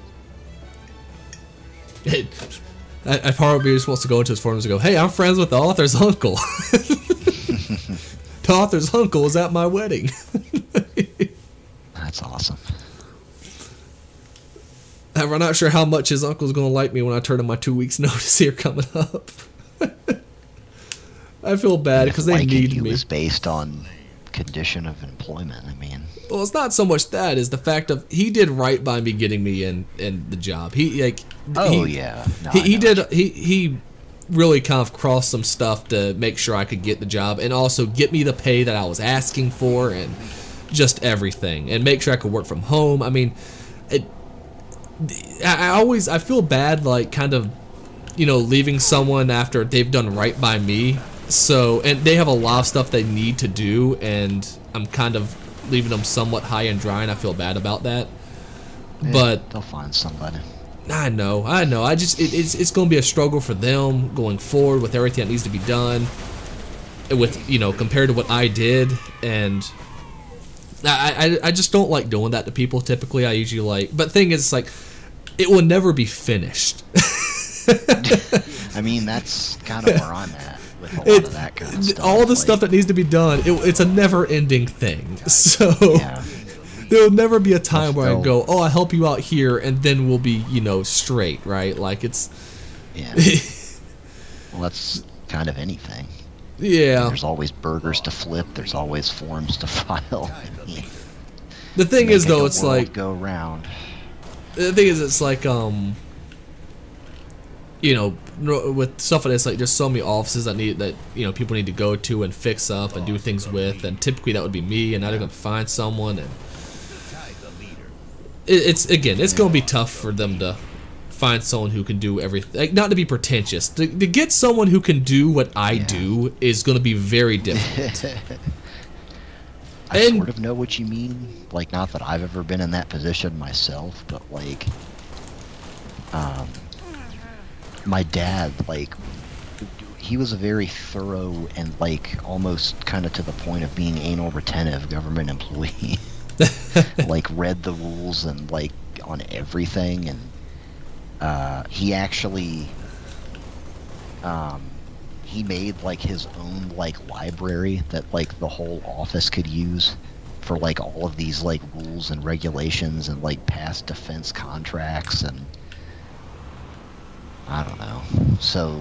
I probably just wants to go into his forums and go, hey, I'm friends with the author's uncle. The author's uncle was at my wedding. That's awesome. I'm not sure how much his uncle's going to like me when I turn in my 2 weeks notice here coming up. I feel bad because they need me. It was based on condition of employment. I mean, well, it's not so much that is the fact of he did right by me getting me in the job. He really kind of crossed some stuff to make sure I could get the job and also get me the pay that I was asking for and just everything and make sure I could work from home. I mean, I feel bad, like, kind of, you know, leaving someone after they've done right by me. So, and they have a lot of stuff they need to do, and I'm kind of leaving them somewhat high and dry, and I feel bad about that. Yeah, but they'll find somebody. I know. I just it's going to be a struggle for them going forward with everything that needs to be done. With, you know, compared to what I did, and I just don't like doing that to people. Typically, I usually like, but thing is, it's like it will never be finished. I mean, that's kind of where I'm at with a lot of that kind of stuff. All the stuff that needs to be done, it's a never-ending thing. So there'll never be a time where I go, oh, I'll help you out here, and then we'll be, you know, straight, right? Like, it's... Yeah. Well, that's kind of anything. Yeah. There's always burgers to flip. There's always forms to file. The thing is, though, it's like... go round. The thing is, it's like, you know, with stuff like this, like, there's so many offices that you know, people need to go to and fix up and do things with, and typically that would be me, and now they're gonna find someone, and it's gonna be tough for them to find someone who can do everything. Like, not to be pretentious, to get someone who can do what I do is gonna be very difficult. I sort of know what you mean. Like, not that I've ever been in that position myself, but like, my dad, like, he was a very thorough and like almost kind of to the point of being anal retentive government employee. Like, read the rules and like on everything, and he actually he made like his own like library that like the whole office could use for like all of these like rules and regulations and like past defense contracts, and I don't know. So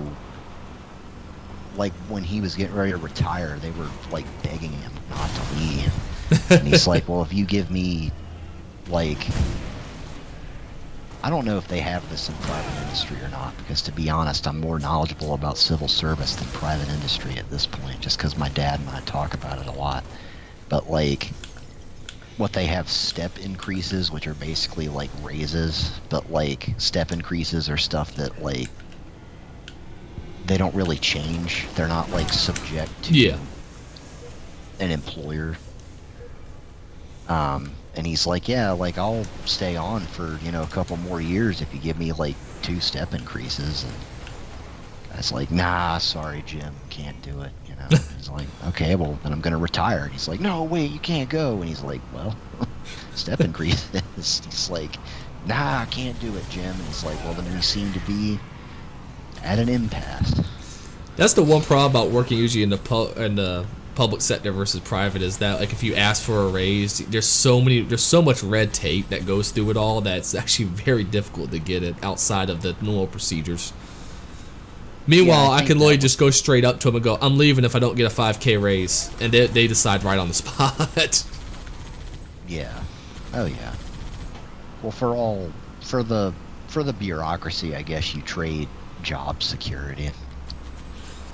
like when he was getting ready to retire, they were like begging him not to leave. And he's like, well, if you give me, like, I don't know if they have this in private industry or not, because to be honest, I'm more knowledgeable about civil service than private industry at this point, just because my dad and I talk about it a lot. But like, what they have step increases, which are basically like raises, but like step increases are stuff that like they don't really change. They're not like subject to an employer. And he's like, yeah, like I'll stay on for, you know, a couple more years if you give me like 2 step increases. And I was like, nah, sorry, Jim, can't do it. You know, he's like, okay, well then I'm gonna retire. And he's like, no, wait, you can't go. And he's like, well, step increases. He's like, nah, I can't do it, Jim. And he's like, well, then we seem to be at an impasse. That's the one problem about working usually in the public sector versus private, is that like if you ask for a raise, there's so much red tape that goes through it all that it's actually very difficult to get it outside of the normal procedures. Meanwhile, I can literally just go straight up to them and go, I'm leaving if I don't get a 5K raise, and they decide right on the spot. Yeah. Oh yeah. Well, for the bureaucracy, I guess you trade job security.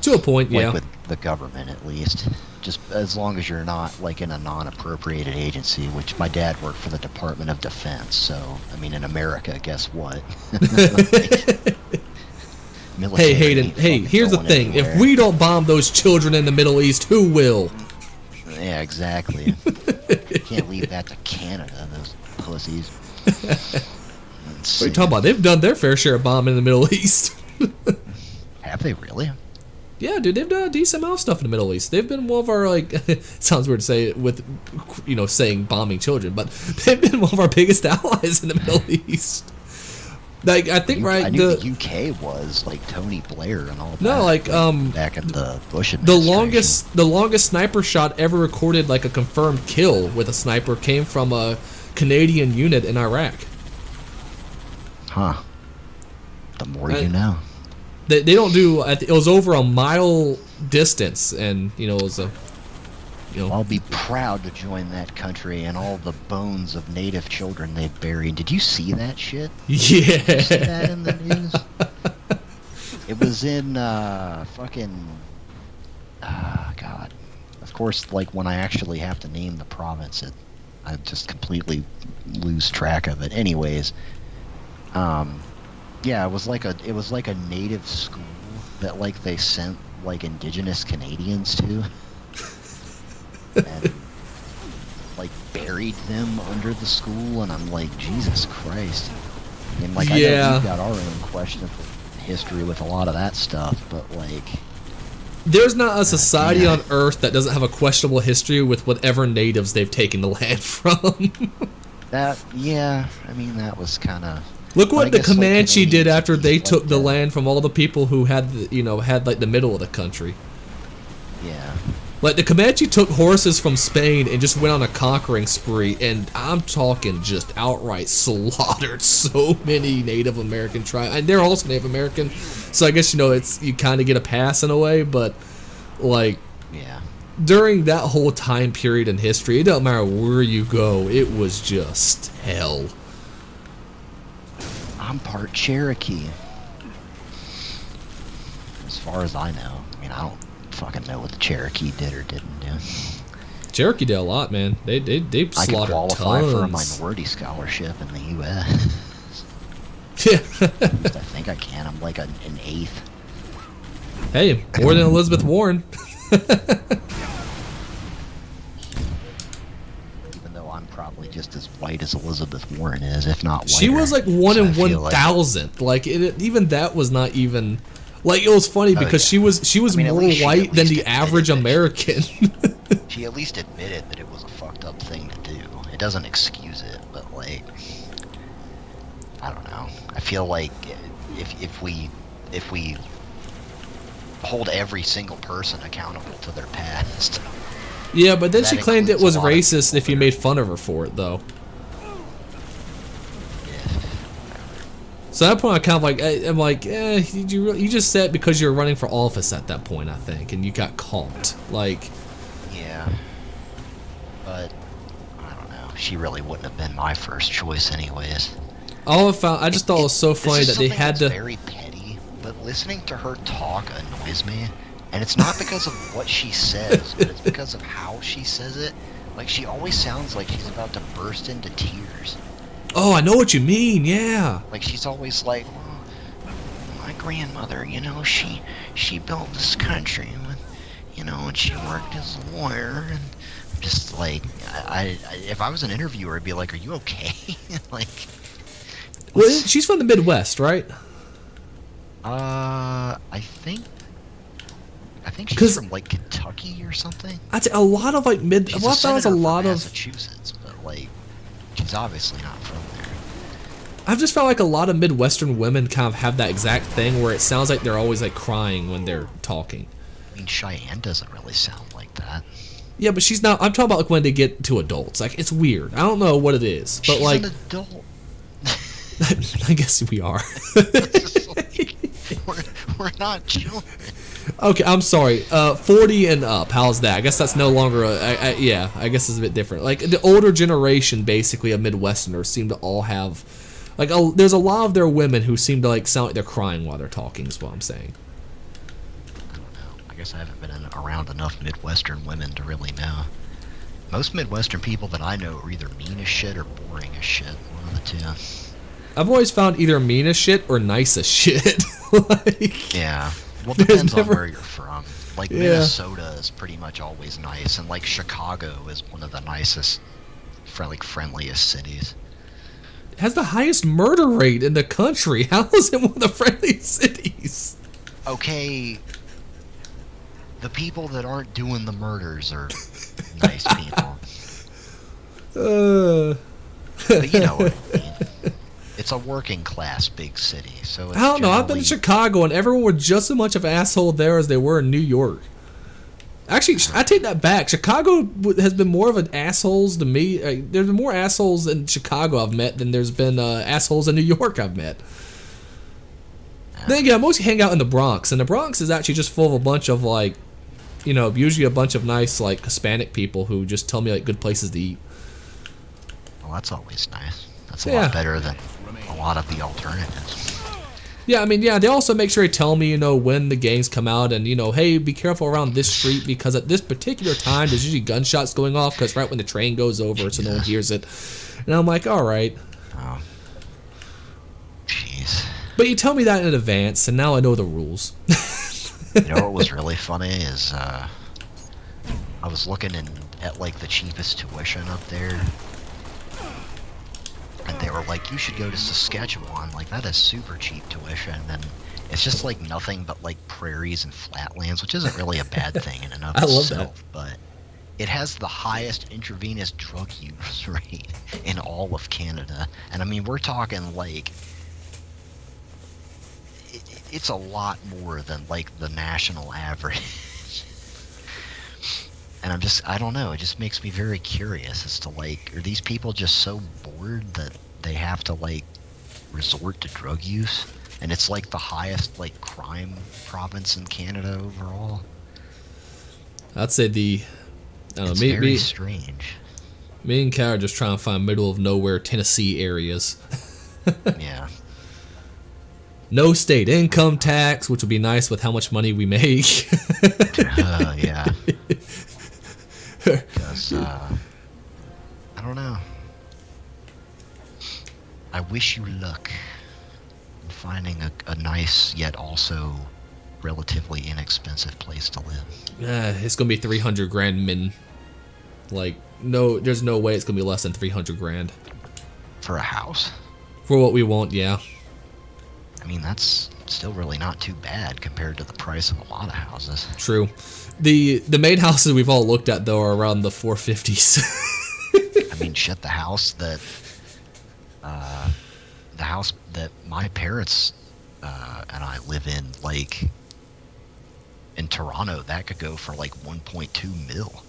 To a point, like yeah. With the government, at least. Just as long as you're not like in a non-appropriated agency, which my dad worked for the Department of Defense, so I mean, in America, guess what? Hey Hayden, hey, here's the thing. Anywhere. If we don't bomb those children in the Middle East, who will? Yeah, exactly. Can't leave that to Canada, those pussies. What are you talking about? They've done their fair share of bombing in the Middle East. Have they really? Yeah, dude, they've done a decent amount of stuff in the Middle East. They've been one of our, like, it sounds weird to say it with, you know, saying bombing children, but they've been one of our biggest allies in the Middle East. Like, I think, right, I knew the UK was, like, Tony Blair and all that. No, like, back in the Bush administration. The longest sniper shot ever recorded, like, a confirmed kill with a sniper came from a Canadian unit in Iraq. Huh. The more you know. They don't do. It was over a mile distance, and you know it was a. You know. I'll be proud to join that country and all the bones of native children they've buried. Did you see that shit? Yeah. Did you see that in the news? It was in fucking. God. Of course, like when I actually have to name the province, I just completely lose track of it. Anyways. Yeah, it was like a native school that like they sent like indigenous Canadians to, and like buried them under the school, and I'm like, Jesus Christ. I mean, like, I know we've got our own questionable history with a lot of that stuff, but like, there's not a society on Earth that doesn't have a questionable history with whatever natives they've taken the land from. I mean, that was kind of. Look what the Comanche did after they took the land from all the people who had, had like the middle of the country. Yeah. Like the Comanche took horses from Spain and just went on a conquering spree, and I'm talking just outright slaughtered so many Native American tribes. And they're also Native American, so I guess you kind of get a pass in a way, but like during that whole time period in history, it doesn't matter where you go, it was just hell. I'm part Cherokee. As far as I know. I mean, I don't fucking know what the Cherokee did or didn't do. Cherokee did a lot, man. They I could slaughtered qualify tons. for a minority scholarship in the U.S. Yeah. I think I can. I'm like an eighth. Hey, more than Elizabeth Warren. Even though I'm probably just as white as Elizabeth Warren is, if not whiter. She was like 1 So in I feel 1,000. Like even that was not even. Like it was funny because yeah. she was I mean, at more least she white at than least the admitted average that American. She at least admitted that it was a fucked up thing to do. It doesn't excuse it, but like, I don't know. I feel like if we hold every single person accountable to their past. Yeah, but then That she claimed it includes was a lot of racist people if you that are- made fun of her for it, though. Yeah. So at that point, I kind of like, I'm like, you just said it because you were running for office at that point, I think, and you got caught. Like, Yeah. But I don't know. She really wouldn't have been my first choice, anyways. I just thought it was so funny This is that they something had that's to. very petty, but listening to her talk annoys me. And it's not because of what she says, but it's because of how she says it. Like, she always sounds like she's about to burst into tears. Oh, I know what you mean. Yeah. Like, she's always like, well, my grandmother, you know, she built this country, and she worked as a lawyer, and just like, I if I was an interviewer, I'd be like, are you okay? Like, Well, she's from the Midwest, right? I think she's 'Cause- from like Kentucky or something. I'd say a lot of like She's well, a I thought it was a senator lot from of. Massachusetts, but like, she's obviously not from there. I've just felt like a lot of Midwestern women kind of have that exact thing where it sounds like they're always like crying when they're talking. I mean, Cheyenne doesn't really sound like that. Yeah, but she's not. I'm talking about like when they get to adults. Like it's weird. I don't know what it is, but She's like an adult. I guess we are. It's just like, we're not children. Okay, I'm sorry. 40 and up. How's that? I guess that's no longer yeah, I guess it's a bit different. Like the older generation, basically, of Midwesterners seem to all have, like, there's a lot of their women who seem to like sound like they're crying while they're talking. Is what I'm saying. I don't know. I guess I haven't been around enough Midwestern women to really know. Most Midwestern people that I know are either mean as shit or boring as shit. One of the two. I've always found either mean as shit or nice as shit. Like, Yeah. Well, There's depends never- on where you're from. Like, Yeah. Minnesota is pretty much always nice, and like Chicago is one of the nicest, friendliest cities. it has the highest murder rate in the country. How is it one of the friendliest cities? Okay, the people that aren't doing the murders are nice people. But you know what I mean. It's a working class big city, so it's I don't know. I've been to generally- Chicago, and everyone were just as much of an asshole there as they were in New York. Actually, I take that back. Chicago has been more of an assholes to me. There's been more assholes in Chicago I've met than there's been assholes in New York I've met. Then again, I mostly hang out in the Bronx, and the Bronx is actually just full of a bunch of like, usually a bunch of nice like Hispanic people who just tell me like good places to eat. Well, that's always nice. That's a Yeah. lot better than a lot of the alternatives. Yeah, I mean, yeah, they also make sure to tell me, when the gangs come out and, hey, be careful around this street because at this particular time there's usually gunshots going off because right when the train goes over so no one hears it. And I'm like, all right. Oh. Jeez. But you tell me that in advance and now I know the rules. You know what was really funny is I was looking at like the cheapest tuition up there. And they were like, you should go to Saskatchewan. Like, that is super cheap tuition. And it's just like nothing but like prairies and flatlands, which isn't really a bad thing in and of I love itself. But it has the highest intravenous drug use rate in all of Canada. And I mean, we're talking like, it's a lot more than like the national average. And I don't know, it just makes me very curious as to like, are these people just so bored that they have to like resort to drug use? And it's like the highest like crime province in Canada overall. I'd say It's very strange. me and Kat are just trying to find middle of nowhere Tennessee areas. Yeah. No state income tax, which would be nice with how much money we make. Yeah. 'Cause don't know. I wish you luck in finding a nice yet also relatively inexpensive place to live. It's gonna be 300 grand min. Like, no, there's no way it's gonna be less than 300 grand For a house? for what we want. Yeah, I mean, that's still really not too bad compared to the price of a lot of houses. true. The main houses we've all looked at though are around the 450s. I mean, shit, the house that my parents and I live in, like, in Toronto, that could go for like 1.2 mil.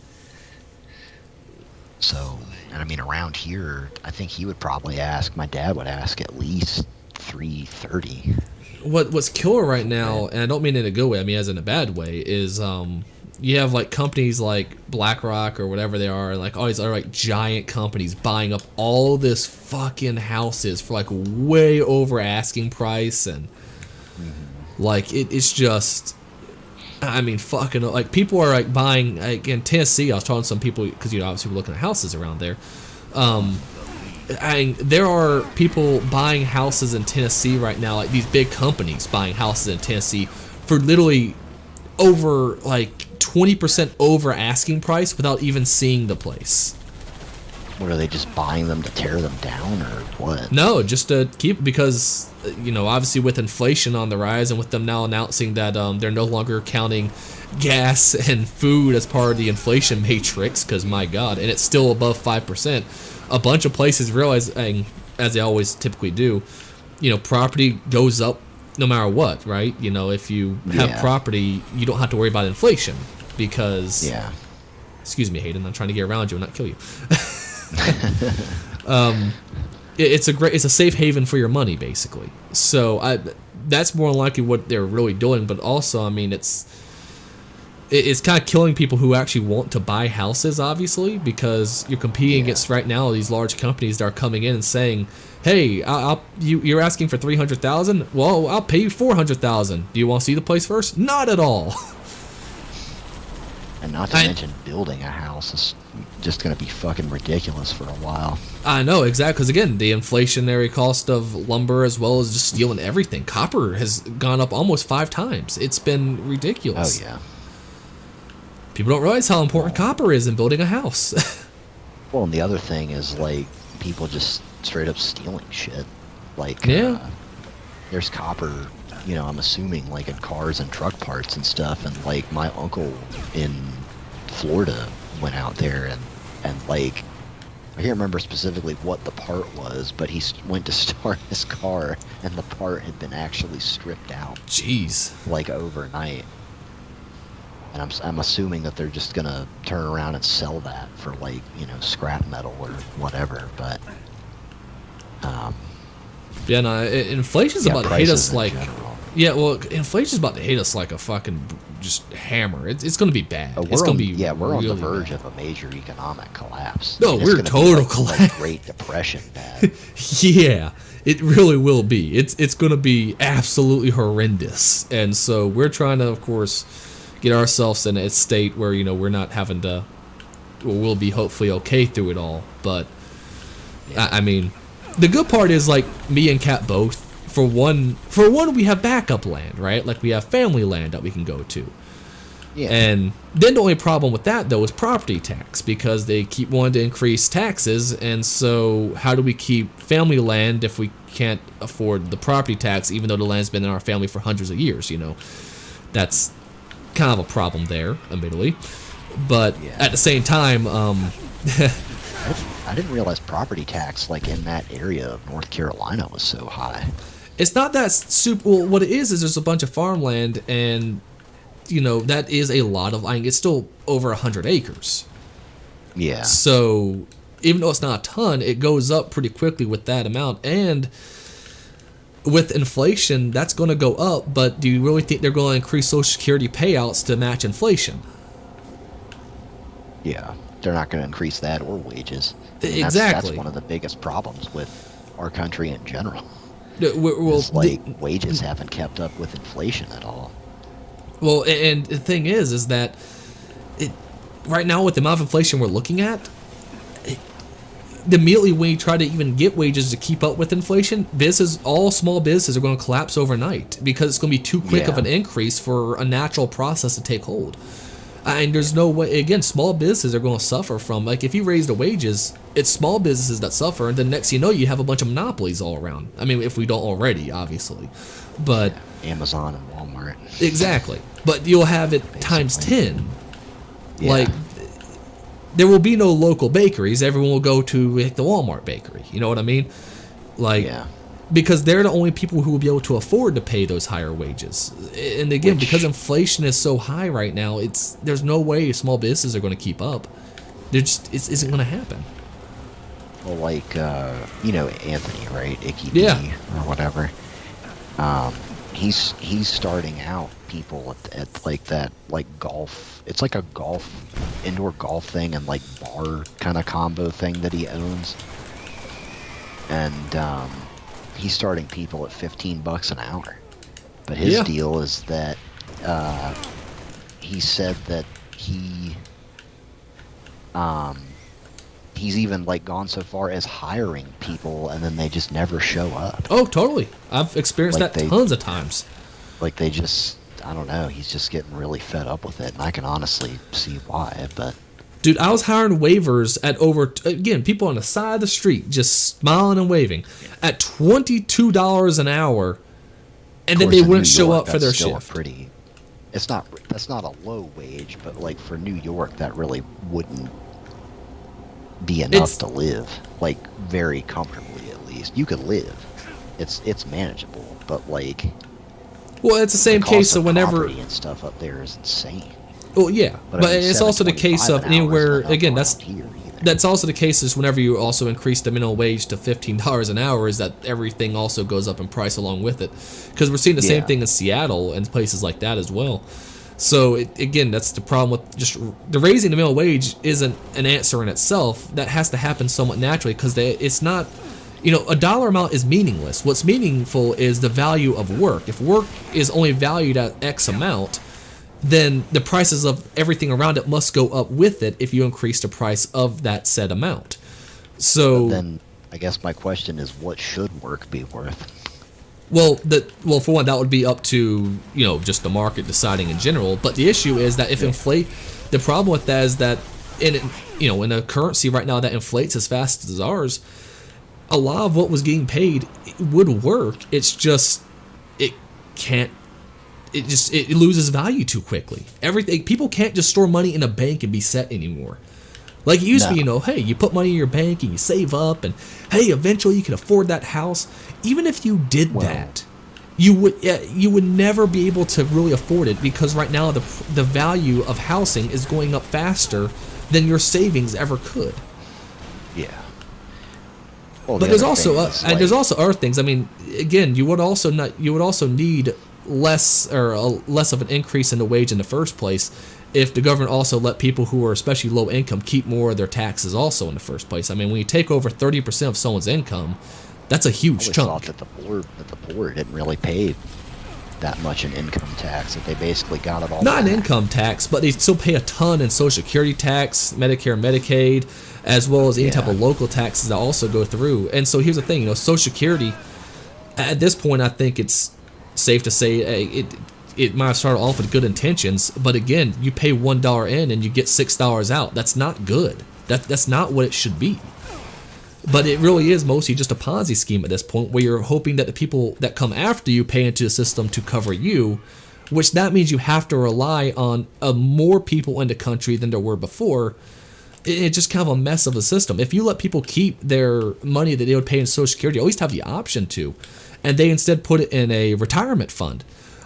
So, and I mean, around here, I think my dad would ask at least 330. What's killer right now, and I don't mean in a good way, I mean as in a bad way, is you have like companies like BlackRock or whatever they are, like all these other like giant companies buying up all this fucking houses for like way over asking price, and like it's just, I mean, fucking, like, people are like buying, like in Tennessee. I was talking to some people because, you know, obviously we're looking at houses around there. There are people buying houses in Tennessee right now, like these big companies buying houses in Tennessee for literally over like 20% over asking price without even seeing the place. What, are they just buying them to tear them down, or what? No, just to keep, because, you know, obviously with inflation on the rise and with them now announcing that they're no longer counting gas and food as part of the inflation matrix, because my God, and it's still above 5%, a bunch of places realizing, as they always typically do, you know, property goes up no matter what, right? You know, if you have property, you don't have to worry about inflation, because... Yeah. Excuse me, Hayden, I'm trying to get around you and not kill you. It's a safe haven for your money, basically. So that's more likely what they're really doing. But also, I mean, it's kind of killing people who actually want to buy houses, obviously, because you're competing against right now these large companies that are coming in and saying, "Hey, you're asking for $300,000. Well, I'll pay you $400,000. Do you want to see the place first?" Not at all. And not to mention, building a house is just going to be fucking ridiculous for a while. I know, exactly, because again, the inflationary cost of lumber as well as just steel and everything. Copper has gone up almost 5 times. It's been ridiculous. Oh, yeah. People don't realize how important copper is in building a house. Well, and the other thing is, like, people just straight up stealing shit. Like, there's copper, you know, I'm assuming, like, in cars and truck parts and stuff, and, like, my uncle in Florida went out there and like, I can't remember specifically what the part was, but he went to start his car and the part had been actually stripped out. Jeez. Like, overnight. And I'm assuming that they're just gonna turn around and sell that for, like, you know, scrap metal or whatever, but yeah, no, inflation's about to hit us like, general. yeah, well, inflation's about to hit us like a fucking just hammer. It's going to be bad. It's going to be we're really on the verge bad. of a major economic collapse. No, we're total collapse. Like Great Depression bad. Yeah, it really will be. It's going to be absolutely horrendous, and so we're trying to, of course, get ourselves in a state where, you know, we're not having to. Well, we'll be hopefully okay through it all, but I mean, the good part is, like, me and Kat both. For one, we have backup land, right? Like, we have family land that we can go to. Yeah. And then the only problem with that, though, is property tax, because they keep wanting to increase taxes, and so how do we keep family land if we can't afford the property tax, even though the land's been in our family for hundreds of years, you know? That's kind of a problem there, admittedly. But at the same time, I didn't realize property tax, like, in that area of North Carolina was so high. It's not that super. Well, what it is there's a bunch of farmland, and, you know, that is a lot of. I mean, it's still over 100 acres. Yeah. So even though it's not a ton, it goes up pretty quickly with that amount, and with inflation, that's going to go up. But do you really think they're going to increase Social Security payouts to match inflation? Yeah, they're not going to increase that or wages. And Exactly. That's one of the biggest problems with our country in general. Well, It's like wages haven't kept up with inflation at all. Well, and the thing is that right now with the amount of inflation we're looking at, immediately when you try to even get wages to keep up with inflation, all small businesses are going to collapse overnight because it's going to be too quick of an increase for a natural process to take hold. And there's no way, again, small businesses are going to suffer from, like, if you raise the wages, it's small businesses that suffer, and then next thing you know, you have a bunch of monopolies all around. I mean, if we don't already, obviously. But Amazon and Walmart. exactly. But you'll have it times 10. Yeah. Like, there will be no local bakeries. Everyone will go to like, the Walmart bakery. You know what I mean? Like, Yeah. because they're the only people who will be able to afford to pay those higher wages. And again, because inflation is so high right now, there's no way small businesses are going to keep up. It isn't going to happen. Well, like, Anthony, right? Icky Yeah. D or whatever. He's starting out people at like that, like golf. It's like a indoor golf thing and like bar kind of combo thing that he owns. And, he's starting people at $15 an hour. But his deal is that, he said that he's even like gone so far as hiring people and then they just never show up. Oh, totally. I've experienced Like that tons of times. Like they just, I don't know, he's just getting really fed up with it, and I can honestly see why, but... Dude, I was hiring waivers at again, people on the side of the street just smiling and waving at $22 an hour, and then they wouldn't show up for their shift. That's not a low wage, but like for New York, that really wouldn't be enough to live, like very comfortably at least. You could live. It's manageable, but like... Well, it's the same case of whenever... property and stuff up there is insane. Well, yeah, but I mean, it's also the case of anywhere. Again, that's that's also the case is whenever you also increase the minimum wage to $15 an hour, is that everything also goes up in price along with it, because we're seeing the same thing in Seattle and places like that as well. So again, that's the problem with just the raising the minimum wage isn't an answer in itself. That has to happen somewhat naturally because it's not. A dollar amount is meaningless. What's meaningful is the value of work. If work is only valued at X amount, then the prices of everything around it must go up with it if you increase the price of that said amount. So then I guess my question is, what should work be worth? Well, for one, that would be up to just the market deciding in general. But the issue is that if the problem with that is that in a currency right now that inflates as fast as ours, a lot of what was getting paid would work. It's just it loses value too quickly. People can't just store money in a bank and be set anymore. Like it used to be, hey, you put money in your bank and you save up, and hey, eventually you can afford that house. Even if you did that, you would never be able to really afford it, because right now the value of housing is going up faster than your savings ever could. Yeah. Well, but there's also other things. I mean, again, you would also need less of an increase in the wage in the first place if the government also let people who are especially low income keep more of their taxes also in the first place. I mean, when you take over 30% of someone's income, that's a huge chunk. I thought that the poor didn't really pay that much in income tax, that they basically got it all Not back. an income tax, but they still pay a ton in Social Security tax, Medicare, Medicaid, as well as any type of local taxes that also go through. And so here's the thing, Social Security, at this point, I think it's safe to say it might have started off with good intentions, but again, you pay $1 in and you get $6 out. That's not good. That's not what it should be. But it really is mostly just a Ponzi scheme at this point, where you're hoping that the people that come after you pay into the system to cover you, which that means you have to rely on more people in the country than there were before. It's just kind of a mess of a system. If you let people keep their money that they would pay in Social Security, you always have the option to, and they instead put it in a retirement fund,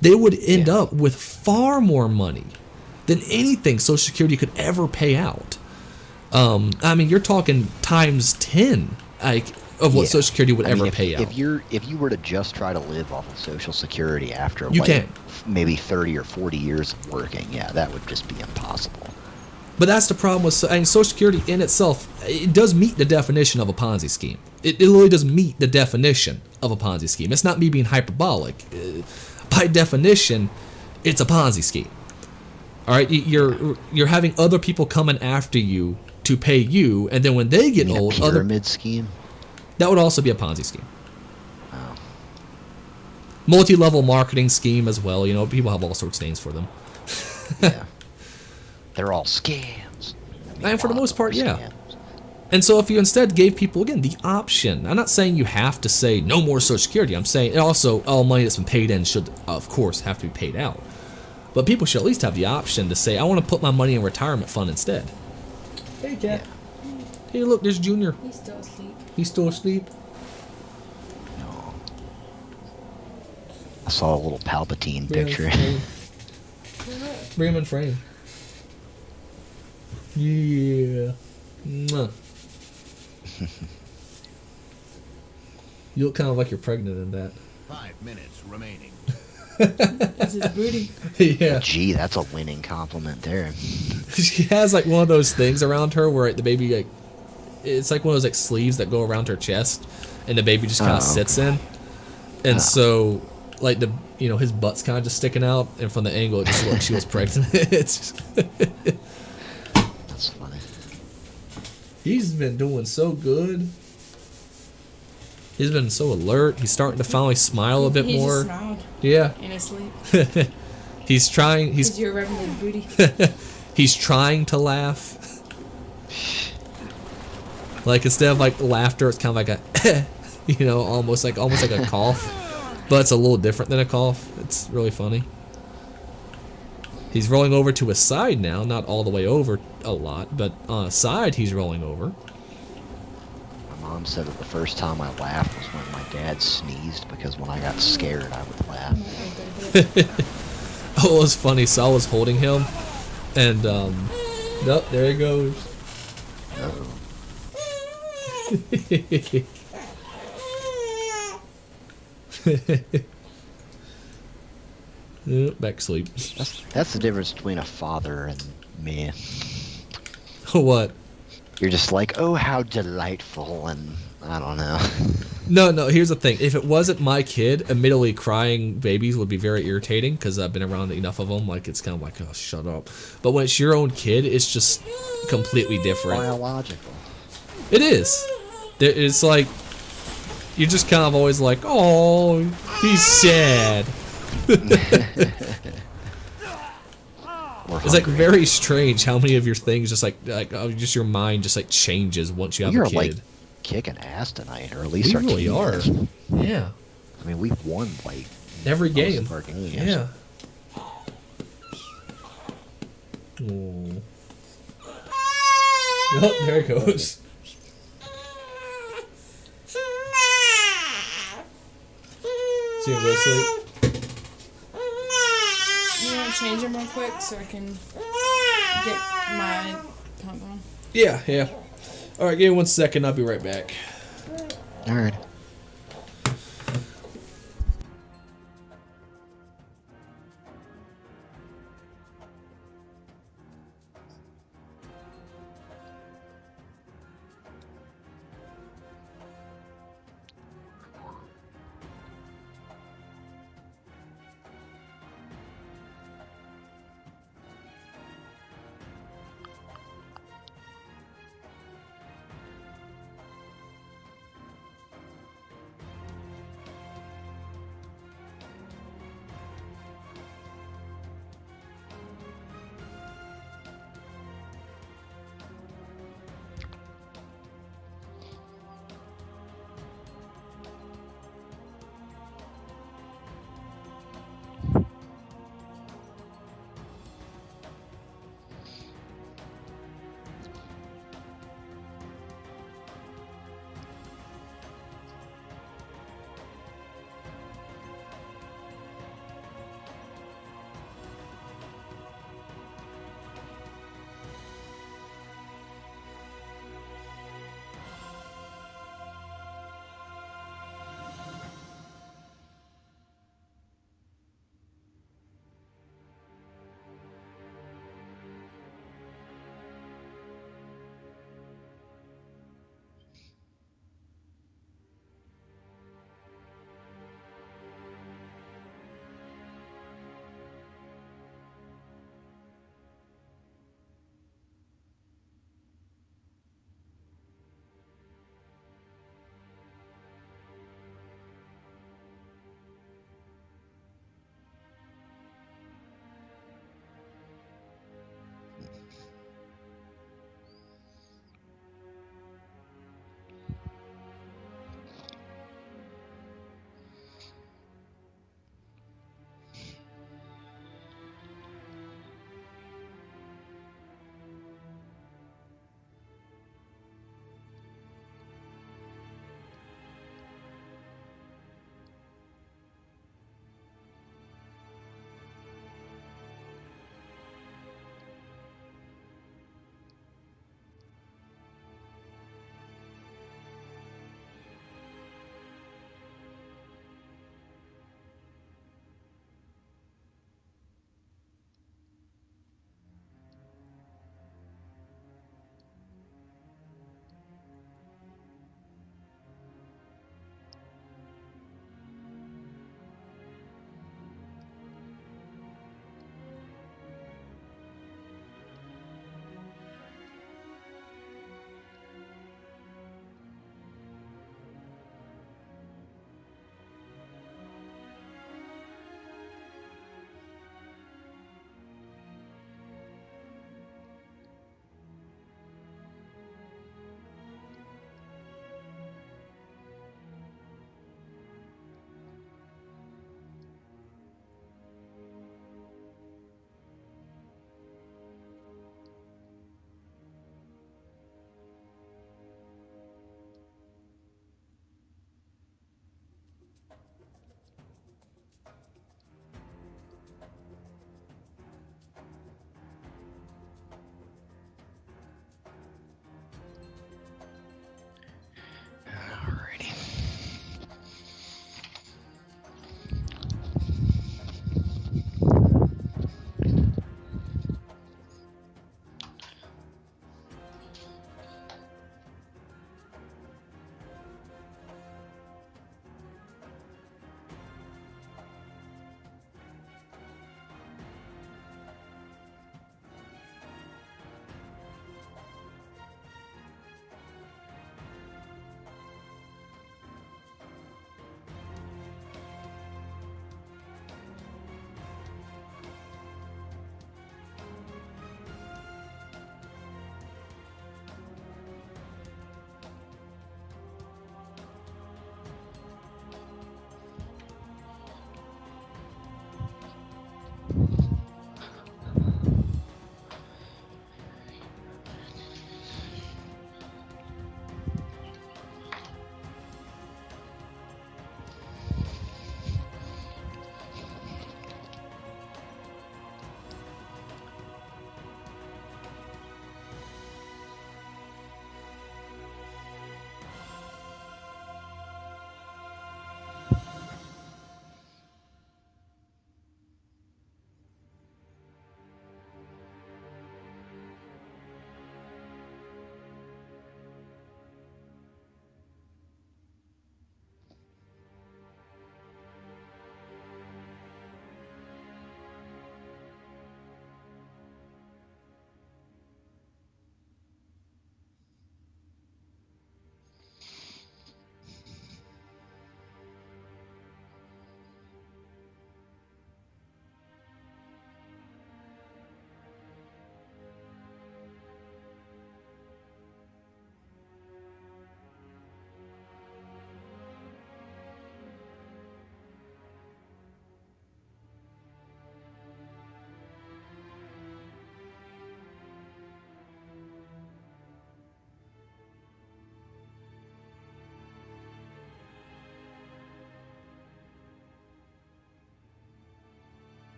they would end up with far more money than anything Social Security could ever pay out. I mean, you're talking times 10 of what Social Security would ever pay out. If you were to just try to live off of Social Security after maybe 30 or 40 years of working, that would just be impossible. But that's the problem with Social Security in itself. It does meet the definition of a Ponzi scheme. It really does meet the definition of a Ponzi scheme. It's not me being hyperbolic. By definition, it's a Ponzi scheme. All right, you're having other people coming after you to pay you, and then when they get You mean old, a pyramid scheme? that would also be a Ponzi scheme. Oh. Multi-level marketing scheme as well. You know, people have all sorts of names for them. Yeah. They're all scams. I mean, And for a the lot most of part, them are yeah. scams. And so if you instead gave people, again, the option, I'm not saying you have to say no more Social Security. I'm saying also all money that's been paid in should, of course, have to be paid out. But people should at least have the option to say, I want to put my money in a retirement fund instead. Hey, cat. Hey, look, there's Junior. He's still asleep. He's still asleep. No. I saw a little Palpatine picture. Bring him in frame. Yeah. Mwah. You look kind of like you're pregnant in that. 5 minutes remaining. That's his booty. Yeah. Gee, that's a winning compliment there. She has like one of those things around her where the baby like, it's like one of those like sleeves that go around her chest, and the baby just kind of sits in, and so like the his butt's kind of just sticking out, and from the angle it just looked she was pregnant. It's just That's funny. he's been doing so good. He's been so alert. He's starting to finally smile a bit He more. just smiled Yeah. in his sleep. He's trying. Because you're rubbing his booty. He's trying to laugh. Like instead of like laughter, it's kind of like a, almost like a cough, but it's a little different than a cough. It's really funny. He's rolling over to his side now, not all the way over a lot, but on a side he's rolling over. My mom said that the first time I laughed was when my dad sneezed, because when I got scared, I would laugh. Oh, it was funny. So I was holding him, and nope, there he goes. Uh-oh. Back to sleep. That's the difference between a father and me. What? You're just like, oh, how delightful, and I don't know. No, here's the thing. If it wasn't my kid, admittedly crying babies would be very irritating because I've been around enough of them. Like, it's kind of like, oh, shut up. But when it's your own kid, it's just completely different. Biological. It is. It's like, you're just kind of always like, oh, he's sad. It's like very strange how many of your things just just your mind just like changes once you have You're a kid. like kicking ass tonight, or at least We our really team are. is. Yeah. I mean, we've won like Every most game. of our games. Yeah. Oh. Oh, there it goes. See him go to sleep. You want to change him real quick so I can get my pump on? Yeah. Alright, give me 1 second, I'll be right back. All right.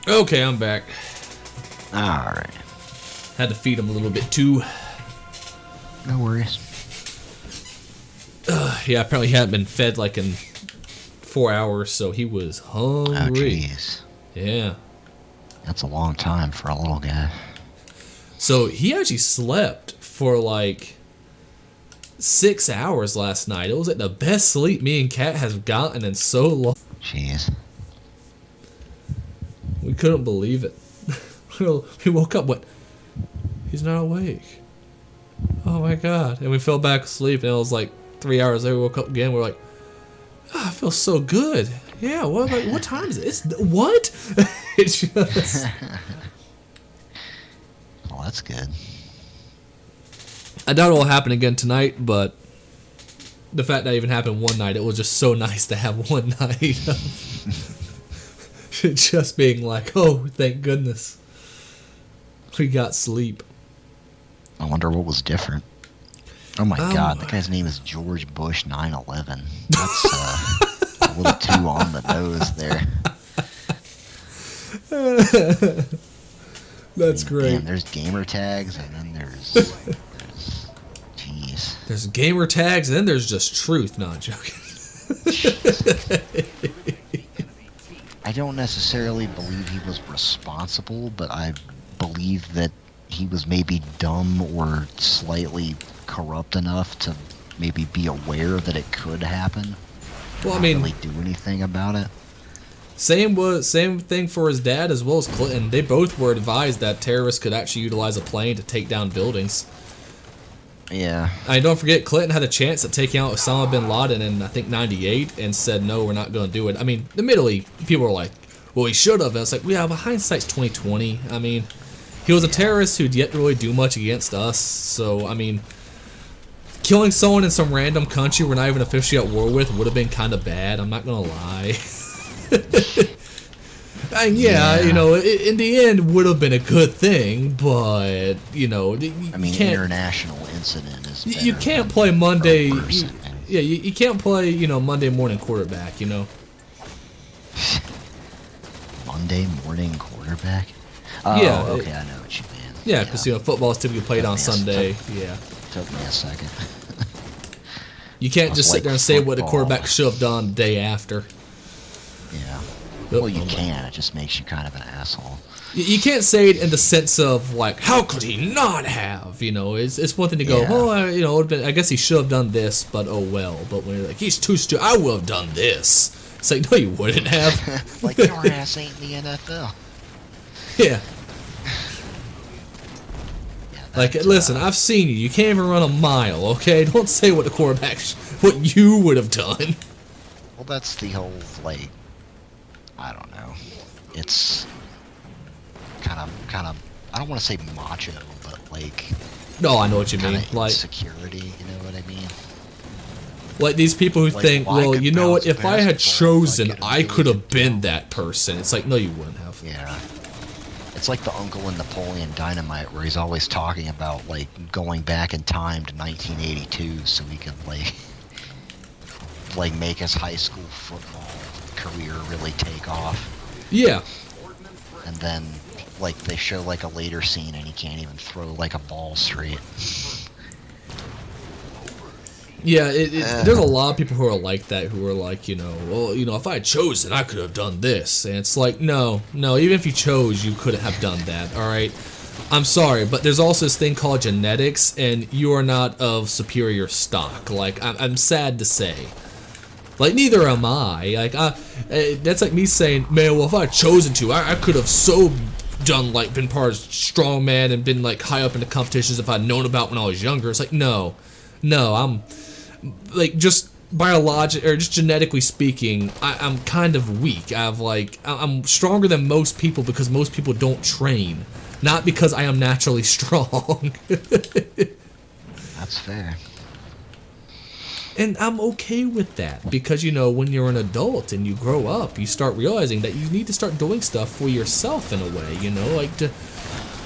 Okay, I'm back. Alright. Had to feed him a little bit too. No worries. Yeah, apparently he hadn't been fed like in 4 hours, so he was Oh, hungry. jeez. Yeah. That's a long time for a little guy. So he actually slept for like 6 hours last night. It was like the best sleep me and Kat has gotten in so long. Jeez. We couldn't believe it. We woke up, went, he's not awake. Oh my god. And we fell back asleep, and it was like 3 hours later we woke up again. We're like, oh, I feel so good. Yeah, what time is it? It's what? It's just... Well, that's good. I doubt it will happen again tonight, but the fact that it even happened one night, it was just so nice to have one night of just being like, oh, thank goodness. We got sleep. I wonder what was different. Oh my god, that guy's name is George Bush 9/11. That's a little too on the nose there. That's great. Damn, there's gamer tags, and then there's jeez. There's gamer tags, and then there's just truth. No, I'm joking. I don't necessarily believe he was responsible, but I believe that he was maybe dumb or slightly corrupt enough to maybe be aware that it could happen. Well, I Not mean, really do anything about it. same thing for his dad as well as Clinton. They both were advised that terrorists could actually utilize a plane to take down buildings. Yeah. I don't forget, Clinton had a chance at taking out Osama bin Laden in, I think, 98 and said, no, we're not going to do it. I mean, admittedly, people were like, well, he should have. And it's like, yeah, but hindsight's 2020. I mean, he was a terrorist who'd yet to really do much against us. So, I mean, killing someone in some random country we're not even officially at war with would have been kind of bad. I'm not going to lie. And yeah, you know, in the end, would have been a good thing, but you know, I mean, international incident is. You can't play Monday. person. You can't play, you know, Monday morning quarterback. You know. Monday morning quarterback. Oh, Yeah, okay, I know what you mean. Yeah, because you know, football is typically played on Sunday. Yeah. Took me a second. You can't Much just sit like there and say what the football. quarterback should have done the day after. Yeah. Yep. Well, you can. It just makes you kind of an asshole. You can't say it in the sense of like, how could he not have? You know, it's one thing to go, Yeah. oh, you know, I guess he should have done this, but oh well. But when you're like, he's too stupid, I would have done this. It's like, no, you wouldn't have. Like, your ass ain't in the NFL. Yeah. Yeah, Like, that's, listen, I've seen you. You can't even run a mile, okay? Don't say what the quarterback, what you would have done. Well, that's the whole, like, I don't know. It's kind of, I don't want to say macho, but like, No, I know what you kind mean. of Like, insecurity, you know what I mean? like these people who Like, think, well, I well, could you know what? bounce If I had basketball if I chosen, get a I could really have been that person. It's like, no, you wouldn't have. Yeah. It's like the uncle in Napoleon Dynamite where he's always talking about, like, going back in time to 1982 so he could, like make his high school football career really take off. Yeah. And then, like, they show, like, a later scene and he can't even throw, like, a ball straight. Yeah, there's a lot of people who are like that, who are like, you know, well, you know, if I had chosen, I could have done this. And it's like, no, even if you chose, you couldn't have done that, all right? I'm sorry, but there's also this thing called genetics, and you are not of superior stock. Like, I'm sad to say. Like, neither am I. Like, that's like me saying, man, well, if I had chosen to, I could have so done, like, been part of strongman and been, like, high up in the competitions if I'd known about when I was younger. It's like, no, I'm... like, just biologic or just genetically speaking, I'm kind of weak. I'm stronger than most people because most people don't train, not because I am naturally strong. That's fair. And I'm okay with that because, you know, when you're an adult and you grow up, you start realizing that you need to start doing stuff for yourself in a way, you know, like to,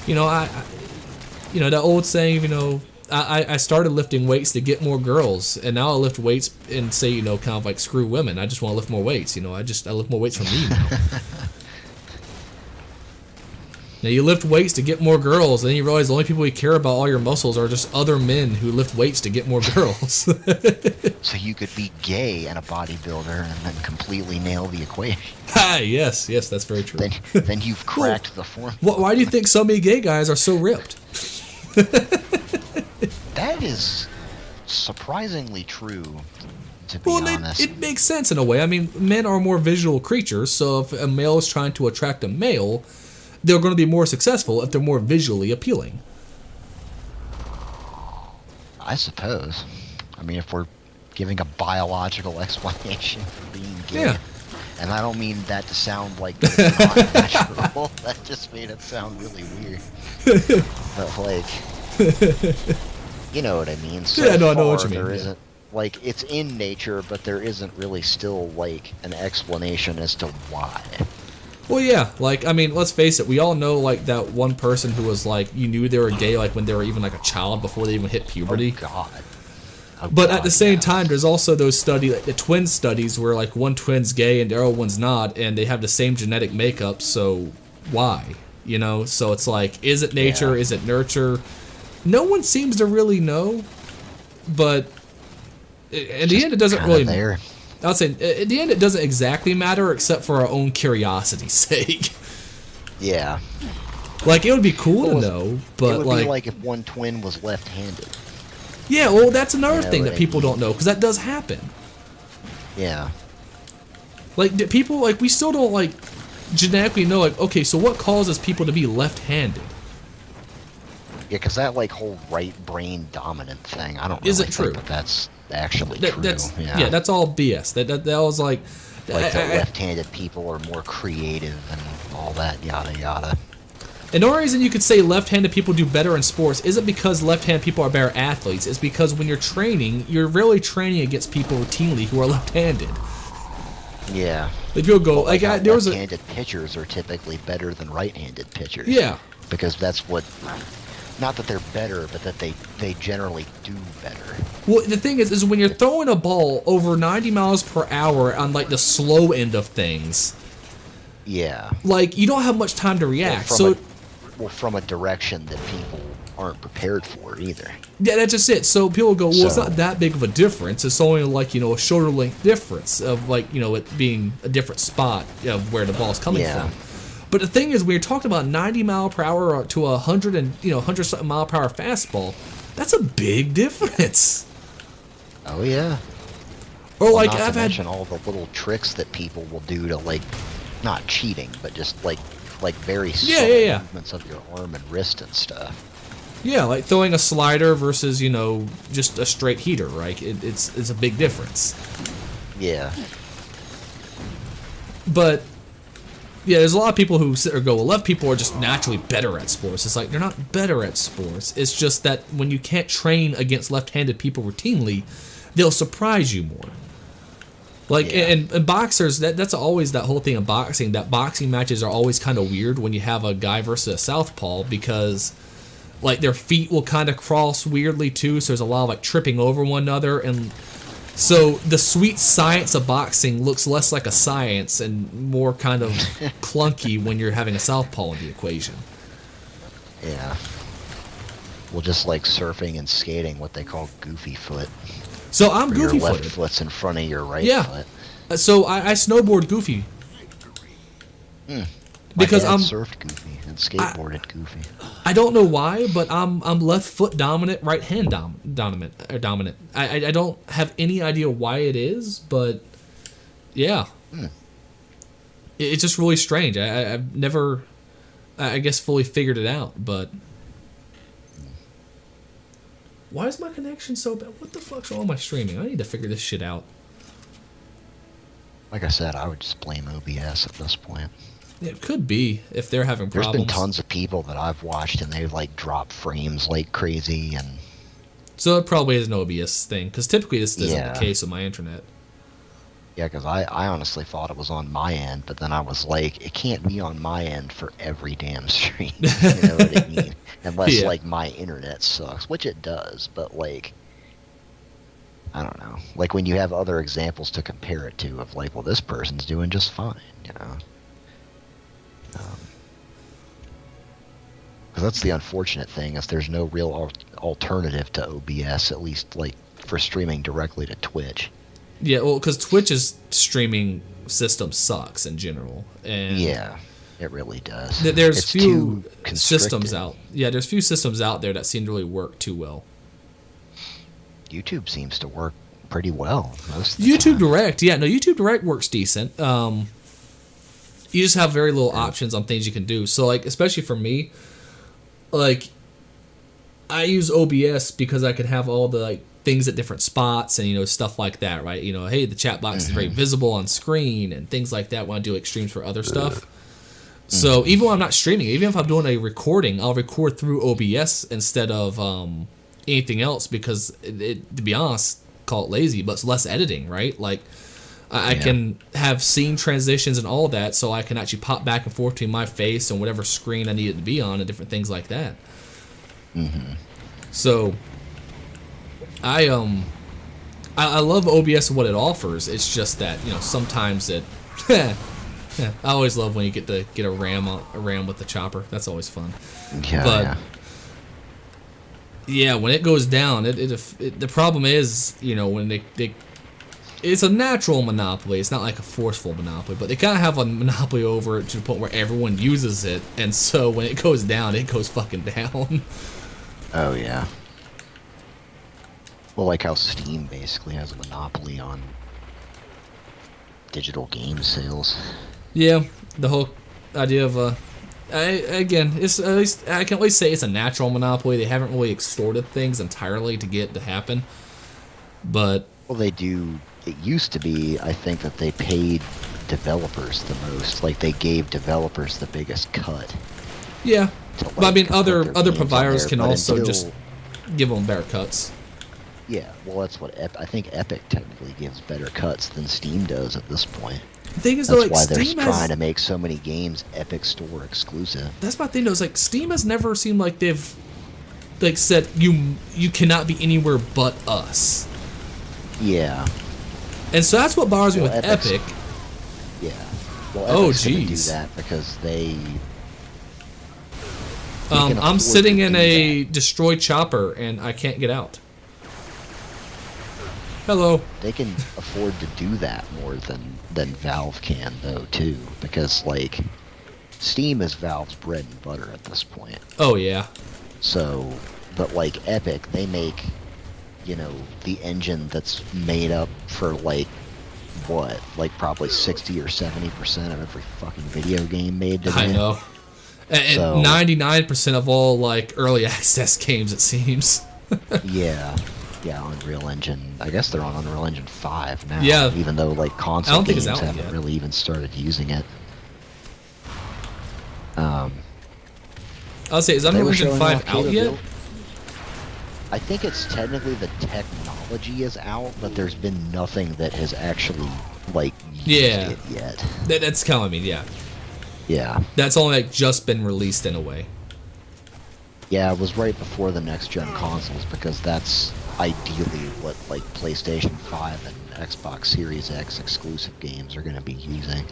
you know, you know, that old saying, you know, I started lifting weights to get more girls, and now I lift weights and say, you know, kind of like, screw women. I just want to lift more weights, you know. I lift more weights for me now. Now you lift weights to get more girls, and then you realize the only people you care about all your muscles are just other men who lift weights to get more girls. So you could be gay and a bodybuilder and then completely nail the equation. Ah, yes, that's very true. Then you've cracked the formula. Why do you think so many gay guys are so ripped? That is surprisingly true, to be Well, honest. it makes sense in a way. I mean, men are more visual creatures, so if a male is trying to attract a male, they're going to be more successful if they're more visually appealing. I suppose. I mean, if we're giving a biological explanation for being gay. Yeah. And I don't mean that to sound like it's not natural. That just made it sound really weird. But, like, you know what I mean. So Yeah, no, I know what far, you mean, There yeah. isn't, like, it's in nature, but there isn't really still, like, an explanation as to why. Well, yeah, like, I mean, let's face it, we all know, like, that one person who was, like, you knew they were gay, like, when they were even, like, a child before they even hit puberty. Oh, God. Oh, But at God, the same yeah. time, there's also those like the twin studies where like one twin's gay and the other one's not, and they have the same genetic makeup. So why? You know? So it's like, is it nature? Yeah. Is it nurture? No one seems to really know. But in the end, it doesn't Kinda really. there. I would say in the end, it doesn't exactly matter, except for our own curiosity's sake. Yeah. Like it would be cool to Well, know, It but would be like if one twin was left-handed. yeah, well, that's another You know thing what that I people mean? don't know because that does happen. Yeah. Like people, like we still don't like genetically know. Like, okay, so what causes people to be left-handed? Yeah, because that, like, whole right brain dominant thing, I don't really Isn't true. think that that's actually true. That's yeah. that's all BS. That was like, like that I- left-handed people are more creative and all that, yada yada. and the only reason you could say left-handed people do better in sports isn't because left-handed people are better athletes. It's because when you're training, you're really training against people routinely who are left-handed. Yeah. Like you'll go, Like how there was a left-handed pitchers are typically better than right-handed pitchers. yeah. Because that's what, not that they're better, but that they generally do better. Well, the thing is when you're throwing a ball over 90 miles per hour on like the slow end of things, Yeah. like you don't have much time to react. Well, So from a direction that people aren't prepared for either. yeah, that's just it. So people go, well, it's So- not that big of a difference. It's only like, a shoulder length difference of like, it being a different spot of where the ball's coming Yeah. from. But the thing is, when you're talking about 90 mile per hour to 100 and 100 something mile per hour fastball, that's a big difference. Oh yeah. Or Well, like not I've to had mention all the little tricks that people will do to, like, not cheating, but just like very subtle yeah. movements of your arm and wrist and stuff. yeah, like throwing a slider versus just a straight heater, right? It's a big difference. Yeah. But yeah, there's a lot of people who sit or go, well, left people are just naturally better at sports. It's like they're not better at sports. It's just that when you can't train against left-handed people routinely, they'll surprise you more. Like Yeah. and boxers, that's always that whole thing of boxing. That boxing matches are always kind of weird when you have a guy versus a southpaw because like their feet will kind of cross weirdly too. So there's a lot of like tripping over one another and. So the sweet science of boxing looks less like a science and more kind of clunky when you're having a southpaw in the equation. Yeah. Well, just like surfing and skating, what they call goofy foot. So I'm Where your goofy left footed. foot's in front of your right Yeah. foot. So I snowboard goofy. Because My dad I'm surfed goofy and skateboarded goofy. I don't know why, but I'm left foot dominant, right hand dominant. I don't have any idea why it is, but yeah. It's just really strange. I've never, I guess, fully figured it out, but. Why is my connection so bad? What the fuck's wrong with my streaming? I need to figure this shit out. Like I said, I would just blame OBS at this point. It could be if they're having There's problems. been tons of people that I've watched and they've like dropped frames like crazy and So it probably is an OBS thing, because typically this isn't Yeah. the case with my internet. yeah, because I honestly thought it was on my end, but then I was like, it can't be on my end for every damn stream. You know what I mean? Unless Yeah. like my internet sucks, which it does, but like, I don't know. Like when you have other examples to compare it to of like, well, this person's doing just fine, you know? Because that's the unfortunate thing is there's no real alternative to OBS, at least like for streaming directly to Twitch. Yeah, well, because Twitch's streaming system sucks in general, and Yeah, it really does. there's It's few too systems constricted. out. Yeah, there's few systems out there that seem to really work too well. YouTube seems to work pretty well most of the YouTube time. Direct, yeah, no, YouTube Direct works decent. You just have very little options on things you can do. So, like, especially for me, like, I use OBS because I can have all the like things at different spots and stuff like that, right? Hey, the chat box is very visible on screen and things like that when I do like streams for other stuff. So even when I'm not streaming, even if I'm doing a recording, I'll record through OBS instead of anything else because, to be honest, call it lazy, but it's less editing, right? Like, I can have scene transitions and all that, so I can actually pop back and forth between my face and whatever screen I need it to be on and different things like that. So, I love OBS and what it offers. It's just that sometimes it. I always love when you get to get a ram with the chopper. That's always fun. Yeah, But yeah. yeah, when it goes down, the problem is when they it's a natural monopoly. It's not like a forceful monopoly, but they kind of have a monopoly over it to the point where everyone uses it, and so when it goes down, it goes fucking down. Oh yeah. Well, like how Steam basically has a monopoly on digital game sales. Yeah, the whole idea of it's at least I can at least say it's a natural monopoly. They haven't really extorted things entirely to get it to happen, but Well, they do. It used to be, I think, that they paid developers the most. Like they gave developers the biggest cut. yeah. To, But I mean, to put other their games on providers there, can but also until- just give them better cuts. Yeah, well, that's what I think Epic technically gives better cuts than Steam does at this point. The thing is, though, That's like why they're Steam trying has. to make so many games Epic Store exclusive. That's my thing, though. Is like Steam has never seemed like they've like said you cannot be anywhere but us. Yeah, And so that's what bothers me Well, with Epic's- Epic. yeah. Well, Oh, Epic's gonna do jeez. that because they can I'm afford sitting to in do a destroyed chopper and I can't get out. Hello. they can afford to do that more than Valve can though too, because like Steam is Valve's bread and butter at this point. Oh yeah. So, but like Epic, they make, the engine that's made up for like what, like probably 60 or 70% of every fucking video game made today. I know. And So- 99% of all like early access games, it seems. Yeah. Yeah, Unreal Engine. I guess they're on Unreal Engine 5 now. Yeah. Even though like console I don't think games it's out haven't yet. really even started using it. I'll say, is They Unreal were Engine showing 5 off out yet? capability- I think it's technically the technology is out, but there's been nothing that has actually like used Yeah. it yet. That's kind of I mean, yeah. Yeah. That's only like just been released in a way. Yeah, it was right before the next gen consoles because that's ideally what like PlayStation 5 and Xbox Series X exclusive games are going to be using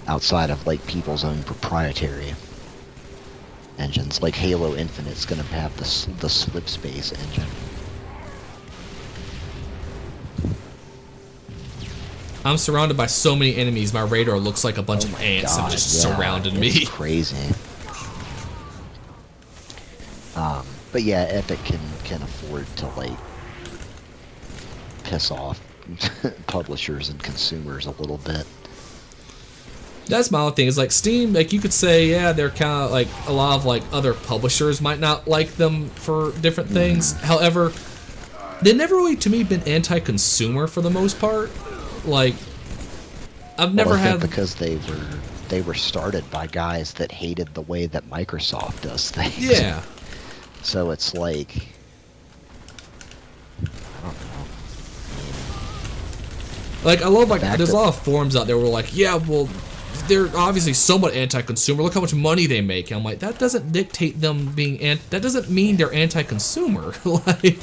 outside of like people's own proprietary engines. Like Halo Infinite's going to have the slip space engine. I'm surrounded by so many enemies. My radar looks like a bunch of ants have God, just yeah, surrounded it's me. crazy. But yeah, Epic can afford to like piss off publishers and consumers a little bit. That's my other thing. Is like Steam, like you could say, yeah, they're kind of like a lot of like other publishers might not like them for different things. However, they never really to me been anti-consumer for the most part. Like I've never Well, I had. think because they were started by guys that hated the way that Microsoft does things. Yeah. So it's like, I don't know. Like I love like Back there's to- a lot of forums out there where like, yeah, well, they're obviously somewhat anti-consumer. Look how much money they make. And I'm like, that doesn't dictate them being that doesn't mean they're anti-consumer. Like And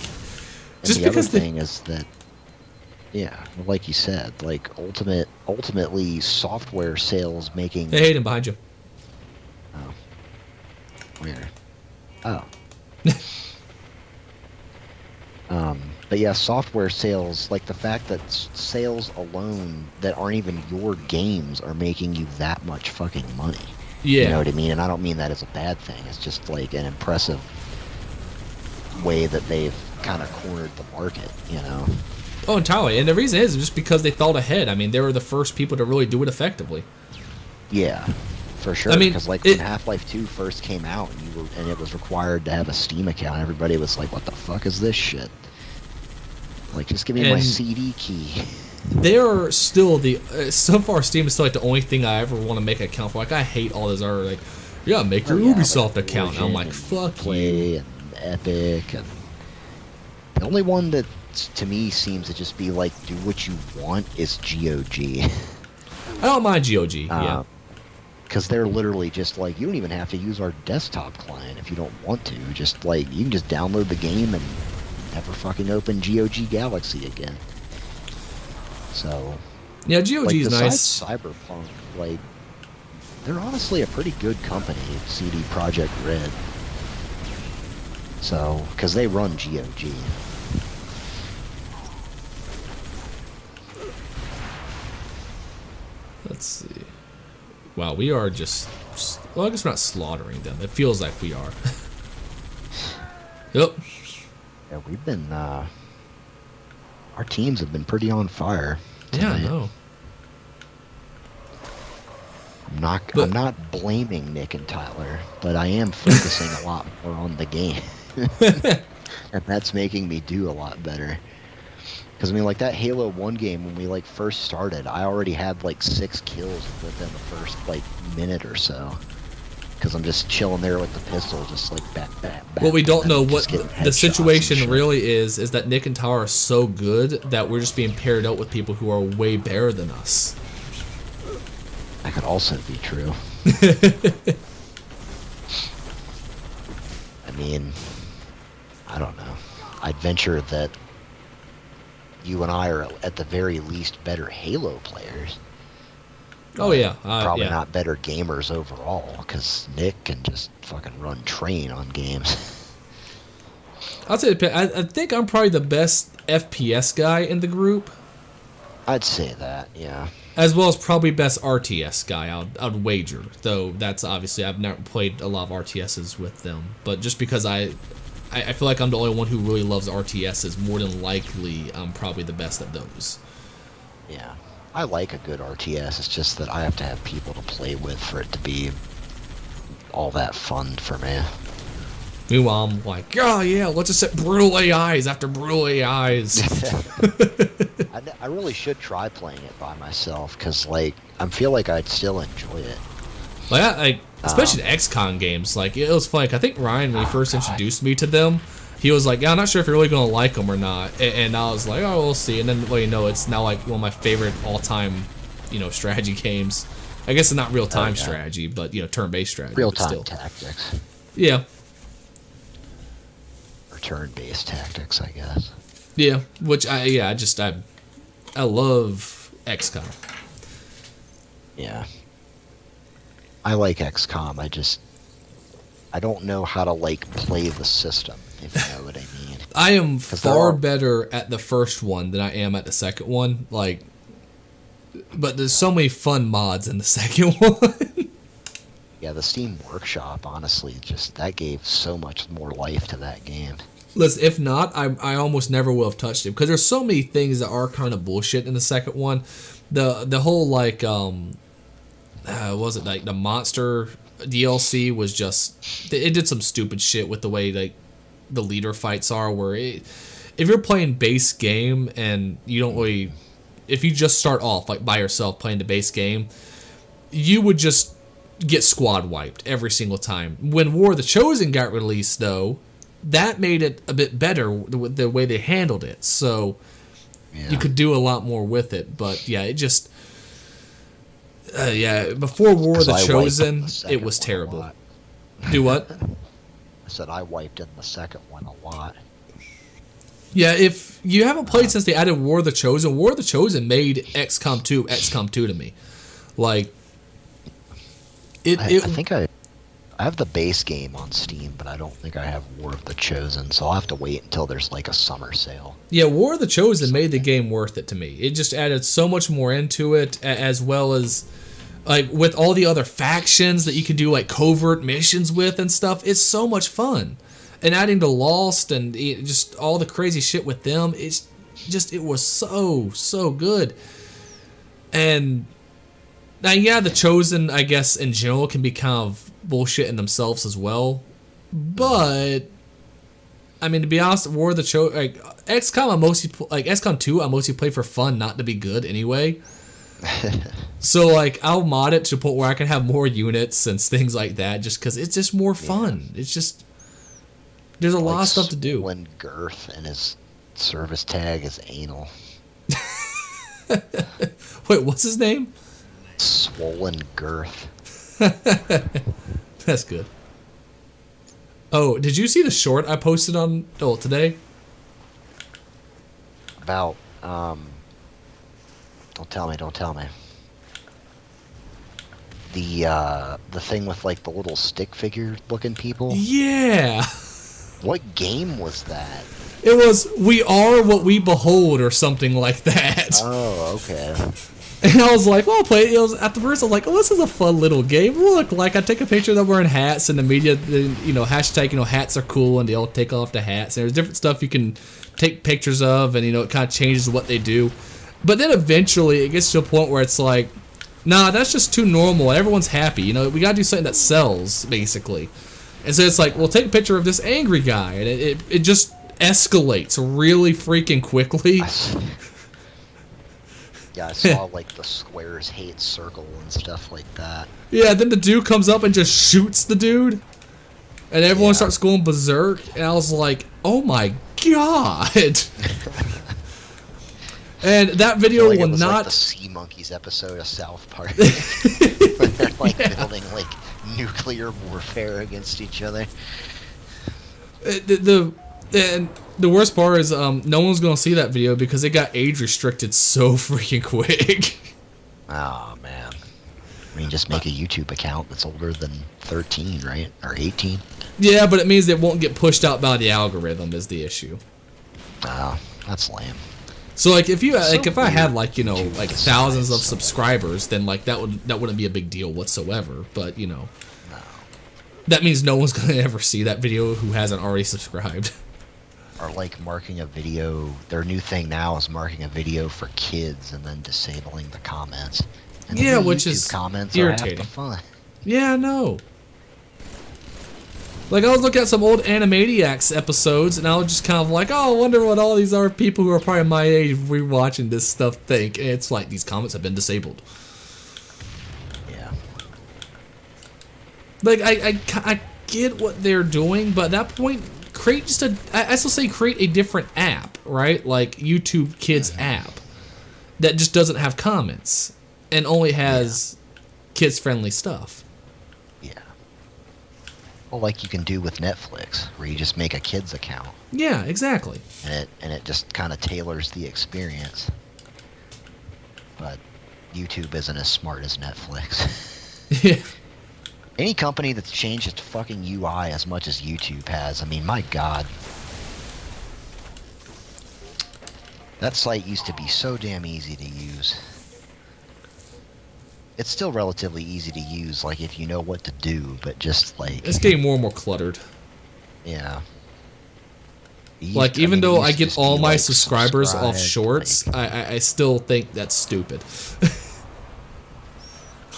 just the because other they thing is that, yeah, like you said, like ultimately software sales making. Hey, Hayden, behind you. Where? Oh. But yeah, software sales, like the fact that sales alone that aren't even your games are making you that much fucking money. Yeah. You know what I mean? And I don't mean that as a bad thing. It's just like an impressive way that they've kind of cornered the market, you know? Oh, entirely. And the reason is just because they thought ahead. I mean, they were the first people to really do it effectively. Yeah, for sure. I mean, because like when Half-Life 2 first came out and it was required to have a Steam account, everybody was like, what the fuck is this shit? Like, just give me my CD key. They are still the so far Steam is still like the only thing I ever want to make an account for. Like, I hate all this other like, yeah, make your Ubisoft like account. And I'm like, fuck Play you. And Epic, and the only one that to me seems to just be like do what you want is GOG. I don't mind GOG. Yeah. Because they're literally just like, you don't even have to use our desktop client if you don't want to. Just like, you can just download the game and never fucking open GOG Galaxy again. So, Yeah, GOG like, is besides nice. Cyberpunk, like, they're honestly a pretty good company, CD Projekt Red. So, because they run GOG. Let's see. Wow, we are just well, I guess we're not slaughtering them. It feels like we are. Yep. Yeah, we've been, our teams have been pretty on fire Yeah, I tonight. know. I'm not blaming Nick and Tyler, but I am focusing a lot more on the game. And that's making me do a lot better. Because, I mean, like, that Halo 1 game, when we, like, first started, I already had, like, 6 kills within the first, like, minute or so. Because I'm just chilling there with the pistol, just, like, bat. What we don't know just what getting the headshots and situation shit. really is that Nick and Tyler are so good that we're just being paired out with people who are way better than us. That could also be true. I mean, I don't know. I'd venture that you and I are at the very least better Halo players. Oh yeah, Probably yeah. not better gamers overall, because Nick can just fucking run train on games. I'll say I think I'm probably the best FPS guy in the group, I'd say that, yeah. as well as probably best RTS guy. I'd wager, though that's obviously I've never played a lot of RTSs with them, but just because I feel like I'm the only one who really loves RTSs, more than likely I'm probably the best at those. Yeah. I like a good RTS, it's just that I have to have people to play with for it to be all that fun for me. Meanwhile, I'm like, oh yeah, let's just set brutal AIs after brutal AIs. I really should try playing it by myself, because, like, I feel like I'd still enjoy it. Like especially the XCOM games. Like, it was funny. I think Ryan, when he first introduced me to them, he was like, yeah, I'm not sure if you're really going to like them or not. And I was like, oh, we'll see. And then, well, you know, it's now like one of my favorite all-time, you know, strategy games. I guess it's not real-time strategy, but, you know, turn-based strategy. Real-time tactics. Yeah. Or turn-based tactics, I guess. Yeah, which I love XCOM. Yeah. I like XCOM, I don't know how to, like, play the system, if you know what I mean. I am far better at the first one than I am at the second one. Like, but there's so many fun mods in the second one. Yeah, the Steam Workshop, honestly, that gave so much more life to that game. Listen, if not, I almost never will have touched it because there's so many things that are kind of bullshit in the second one. The whole like was it like the monster DLC was just it did some stupid shit with the way like the leader fights are where if you're playing base game and you don't really if you just start off like by yourself playing the base game, you would just get squad wiped every single time. When War of the Chosen got released though, that made it a bit better with the way they handled it. So you could do a lot more with it, but yeah, it just before War of the Chosen, it was terrible. Do what? I said I wiped in the second one a lot. Yeah, if you haven't played since they added War of the Chosen made XCOM 2 to me. Like, I think I I have the base game on Steam, but I don't think I have War of the Chosen, so I'll have to wait until there's like a summer sale. Yeah, War of the Chosen made the game worth it to me. It just added so much more into it, as well as like with all the other factions that you can do like covert missions with and stuff. It's so much fun. And adding to Lost and just all the crazy shit with them, it was so good. And now, yeah, the Chosen, I guess, in general can be kind of bullshit in themselves as well. But I mean, to be honest, War of the Chosen, like XCOM, XCOM 2, I mostly play for fun, not to be good anyway. So like, I'll mod it to a point where I can have more units and things like that, just because it's just more fun. It's just there's a lot of stuff to do. When Girth and his service tag is anal. Wait, what's his name? Swollen Girth. That's good. Oh, did you see the short I posted on today? About don't tell me. The thing with like the little stick figure looking people? Yeah. What game was that? It was We Are What We Behold or something like that. Oh, okay. And I was like, well, I'll play it. It was, at the first, I was like, oh, this is a fun little game. Look, like, I take a picture of them wearing hats, and the media, hashtag, hats are cool, and they all take off the hats. And there's different stuff you can take pictures of, and, it kind of changes what they do. But then eventually, it gets to a point where it's like, nah, that's just too normal. Everyone's happy. We got to do something that sells, basically. And so it's like, well, take a picture of this angry guy, and it just escalates really freaking quickly. Yeah, I saw like the squares hate circle and stuff like that. Yeah, then the dude comes up and just shoots the dude. And everyone starts going berserk. And I was like, oh my god. And that video like will it was not... like the Sea Monkeys episode of South Park. Where they're like building like nuclear warfare against each other. And the worst part is no one's going to see that video because it got age restricted so freaking quick. Oh, man. I mean, just make a YouTube account that's older than 13, right? Or 18. Yeah, but it means it won't get pushed out by the algorithm is the issue. Oh, that's lame. So like if you It's so if I had weird. like like thousands of subscribers, then like that wouldn't be a big deal whatsoever. But No. that means no one's gonna ever see that video who hasn't already subscribed. Or like marking a video, their new thing now is marking a video for kids and then disabling the comments. And Yeah, the which YouTube is comments irritating. Are half the fun. Yeah, I know. Like I was looking at some old Animaniacs episodes, and I was just kind of like, oh, I wonder what all these other people who are probably my age rewatching this stuff think. And it's like these comments have been disabled. Yeah. Like I get what they're doing, but at that point, create just I still say create a different app, right? Like YouTube Kids app that just doesn't have comments and only has kids friendly stuff. Yeah. Well, like you can do with Netflix, where you just make a kids account Yeah, exactly. and it just kind of tailors the experience. But YouTube isn't as smart as Netflix. Yeah. Any company that's changed its fucking UI as much as YouTube has, I mean, my god. That site used to be so damn easy to use. It's still relatively easy to use, like, if you know what to do, but just, like... It's getting more and more cluttered. Yeah. Like, even though I it used to get just all be, my like, subscribers off subscribe, shorts, like- I still think that's stupid.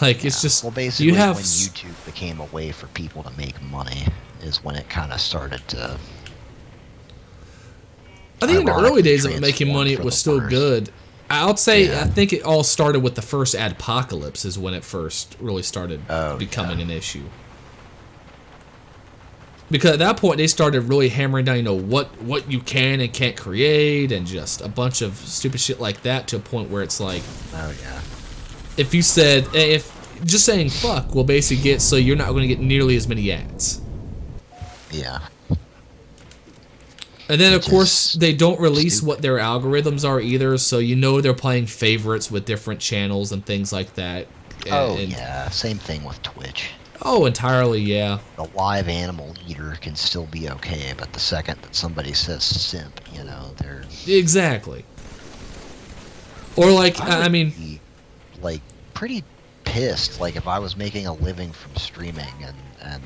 Like, it's just... Well, basically, you have... when YouTube became a way for people to make money, is when it kind of started to... I think in the ironically early days of making transform money, for it was the still worse. good. I would say, Yeah. I think it all started with the first Adpocalypse is when it first really started Oh, becoming yeah. an issue. Because at that point, they started really hammering down, what you can and can't create, and just a bunch of stupid shit like that, to a point where it's like, Oh, yeah. if you said, if just saying fuck will basically get so you're not going to get nearly as many ads. Yeah. And then, of Which course, is they don't release stupid. what their algorithms are either, so they're playing favorites with different channels and things like that. Oh, And- yeah. Same thing with Twitch. Oh, entirely, yeah. A live animal eater can still be okay, but the second that somebody says simp, they're... Exactly. Or like, I would mean, be, like, pretty pissed, like, if I was making a living from streaming and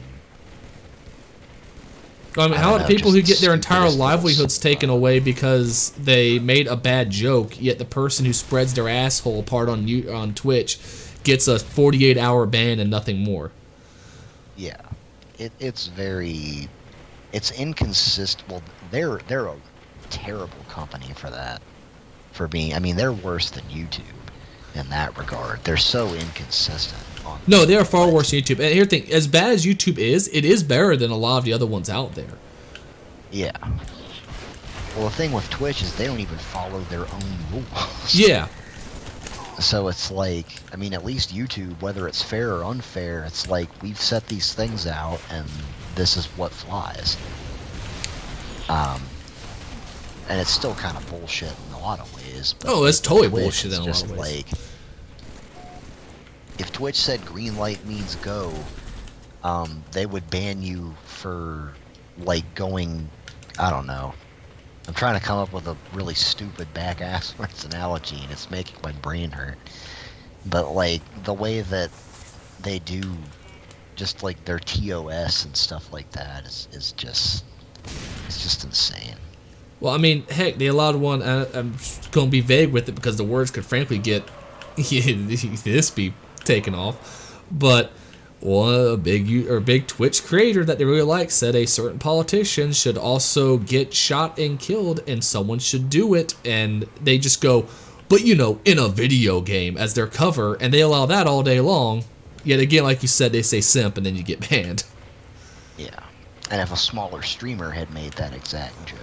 how I don't about know, people who just get their entire stupidest livelihoods little taken stuff. away because they made a bad joke, yet the person who spreads their asshole part on Twitch gets a 48-hour ban and nothing more. Yeah, it's inconsistent. Well, they're a terrible company for that. For being, I mean, they're worse than YouTube in that regard. They're so inconsistent. No, they are far worse than YouTube. And here's the thing, as bad as YouTube is, it is better than a lot of the other ones out there. Yeah. Well, the thing with Twitch is they don't even follow their own rules. Yeah. So it's like, I mean, at least YouTube, whether it's fair or unfair, it's like we've set these things out and this is what flies. And it's still kind of bullshit in a lot of ways. But Oh, it's totally Twitch bullshit is in a lot just of ways. like, if Twitch said green light means go, they would ban you for, like, going, I don't know. I'm trying to come up with a really stupid back-asswards analogy, and it's making my brain hurt. But, like, the way that they do just, like, their TOS and stuff like that is just... It's just insane. Well, I mean, heck, they allowed one, I'm going to be vague with it because the words could frankly get this be taken off, but a big Twitch creator that they really like said a certain politician should also get shot and killed and someone should do it, and they just go, but in a video game as their cover, and they allow that all day long, yet again, like you said, they say simp and then you get banned. Yeah. And if a smaller streamer had made that exact joke...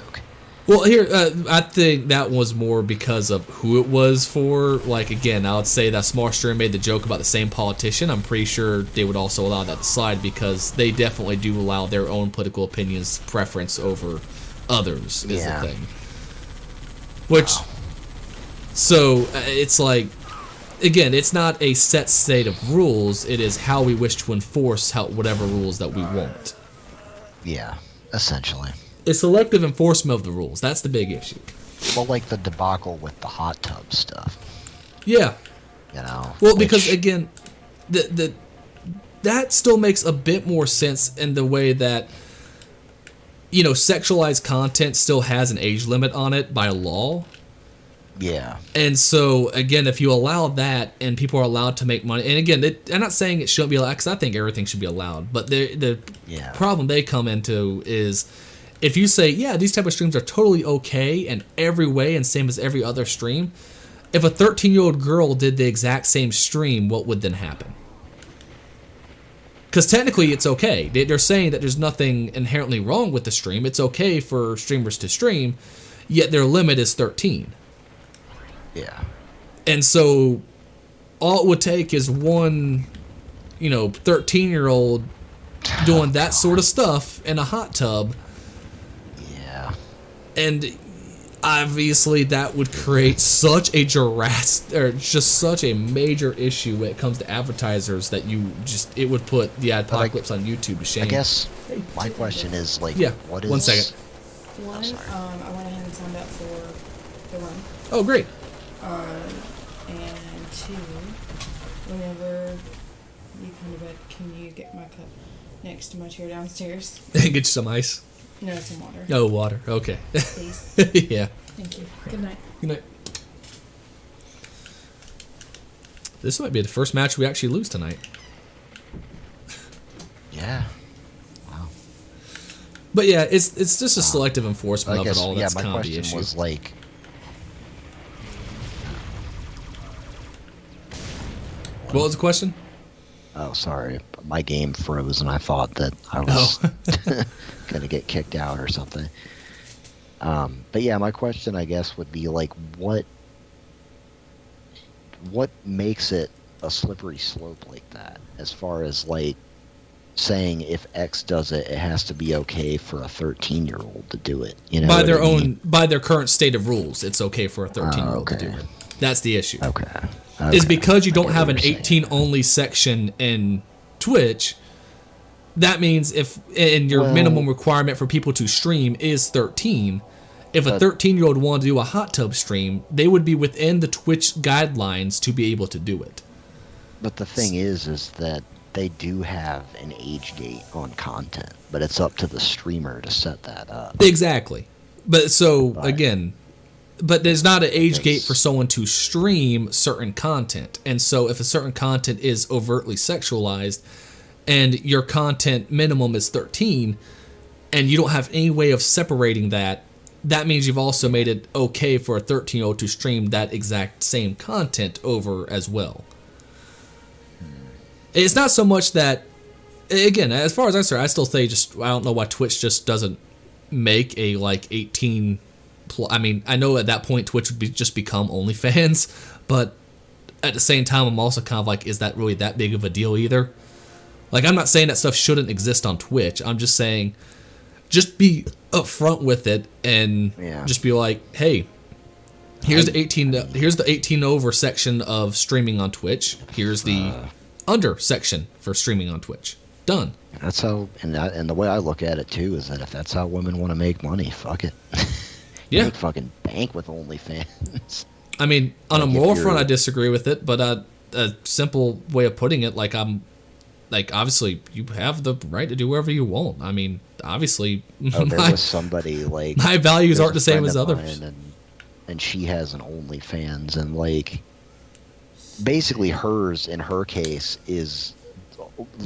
Well, here, I think that was more because of who it was for. Like, again, I would say that small streamer made the joke about the same politician. I'm pretty sure they would also allow that to slide because they definitely do allow their own political opinions preference over others, is Yeah. the thing. Which, so, it's like, again, it's not a set state of rules. It is how we wish to enforce whatever rules that we want. Yeah, essentially. It's selective enforcement of the rules. That's the big issue. Well, like the debacle with the hot tub stuff, Yeah. Well, because which- again, that still makes a bit more sense in the way that sexualized content still has an age limit on it by law. Yeah. And so again, if you allow that and people are allowed to make money, and again, I'm not saying it shouldn't be allowed because I think everything should be allowed, but the Yeah. problem they come into is if you say, yeah, these type of streams are totally okay in every way and same as every other stream, if a 13-year-old girl did the exact same stream, what would then happen? Because technically it's okay. They're saying that there's nothing inherently wrong with the stream. It's okay for streamers to stream, yet their limit is 13. Yeah. And so all it would take is one, 13-year-old doing that sort of stuff in a hot tub. Yeah. And obviously that would create such a such a major issue when it comes to advertisers that it would put the apocalypse on YouTube to shame. I guess my question is, like, Yeah, what is... 1 second. One, sorry. I went ahead and signed up for the run. Oh, great. And two, whenever you come to bed, can you get my cup next to my chair downstairs? Get you some ice. No, some water. No water. Okay. Please. Yeah. Thank you. Good night. Good night. This might be the first match we actually lose tonight. Yeah. Wow. But yeah, it's just a selective enforcement I of guess, it all. That's my kind of the question issue. was, like... What was the question? Oh, sorry. My game froze, and I thought that I was going to get kicked out or something. But yeah, my question, I guess, would be, like, what makes it a slippery slope like that? As far as, like, saying if X does it, it has to be okay for a 13-year-old to do it. You know, By what their I mean? by their current state of rules, it's okay for a 13-year-old to do okay. it. That's the issue. Okay. Is Okay. because you I don't get have what an you're saying. 18 only section in Twitch, that means and your Well- minimum requirement for people to stream is 13. If a 13-year-old wanted to do a hot tub stream, they would be within the Twitch guidelines to be able to do it. But the thing is that they do have an age gate on content, but it's up to the streamer to set that up. Exactly. But so Right. again, but there's not an age gate Yes. for someone to stream certain content. And so if a certain content is overtly sexualized and your content minimum is 13 and you don't have any way of separating that, that means you've also made it okay for a 13-year-old to stream that exact same content over as well. It's not so much that, again, as far as I'm concerned, I still say I don't know why Twitch just doesn't make a like 18 I mean, I know at that point Twitch would just become OnlyFans, but at the same time I'm also kind of like, is that really that big of a deal either? Like, I'm not saying that stuff shouldn't exist on Twitch. I'm just saying just be upfront with it and Yeah. just be like, hey, here's the 18 over section of streaming on Twitch. Here's the under section for streaming on Twitch. Done. That's how, and the way I look at it too is that if that's how women want to make money, fuck it. You Yeah. make fucking bank with OnlyFans. I mean, on a Like, if moral front, you're- I disagree with it, but a simple way of putting it, like, obviously, you have the right to do whatever you want. I mean, obviously, Oh, there my, was somebody like my values there's aren't the a same friend as of others. mine, and she has an OnlyFans, and like basically hers in her case is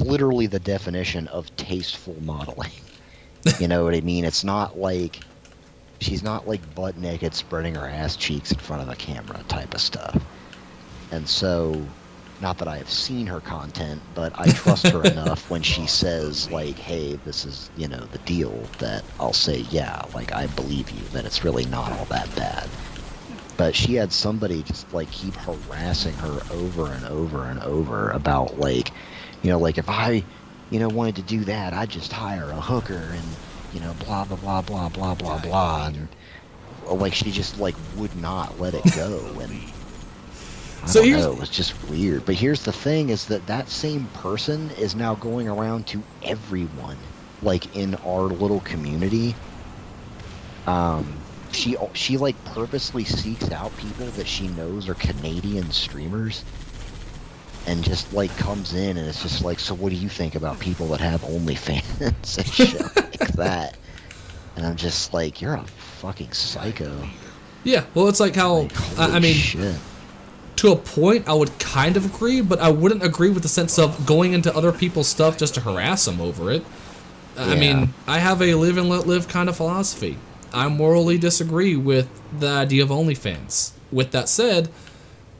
literally the definition of tasteful modeling. You know what I mean? It's not like she's not like butt naked spreading her ass cheeks in front of a camera type of stuff. And so, not that I have seen her content, but I trust her enough when she says like, hey, this is, you know, the deal, that I'll say, yeah, like, I believe you, that it's really not all that bad. But she had somebody just like keep harassing her over and over and over about like, you know, like if I, you know, wanted to do that, I'd just hire a hooker and, you know, blah, blah, blah, blah, blah, blah, blah. And like she just like would not let it go. And I So don't here's- know, it was just weird. But here's the thing is that same person is now going around to everyone, like in our little community. She like purposely seeks out people that she knows are Canadian streamers and just like comes in and it's just like, so what do you think about people that have OnlyFans and shit like that? And I'm just like, you're a fucking psycho. Yeah, well, it's like how, Like, I holy mean, shit. to a point, I would kind of agree, but I wouldn't agree with the sense of going into other people's stuff just to harass them over it. I Yeah. mean, I have a live and let live kind of philosophy. I morally disagree with the idea of OnlyFans. With that said,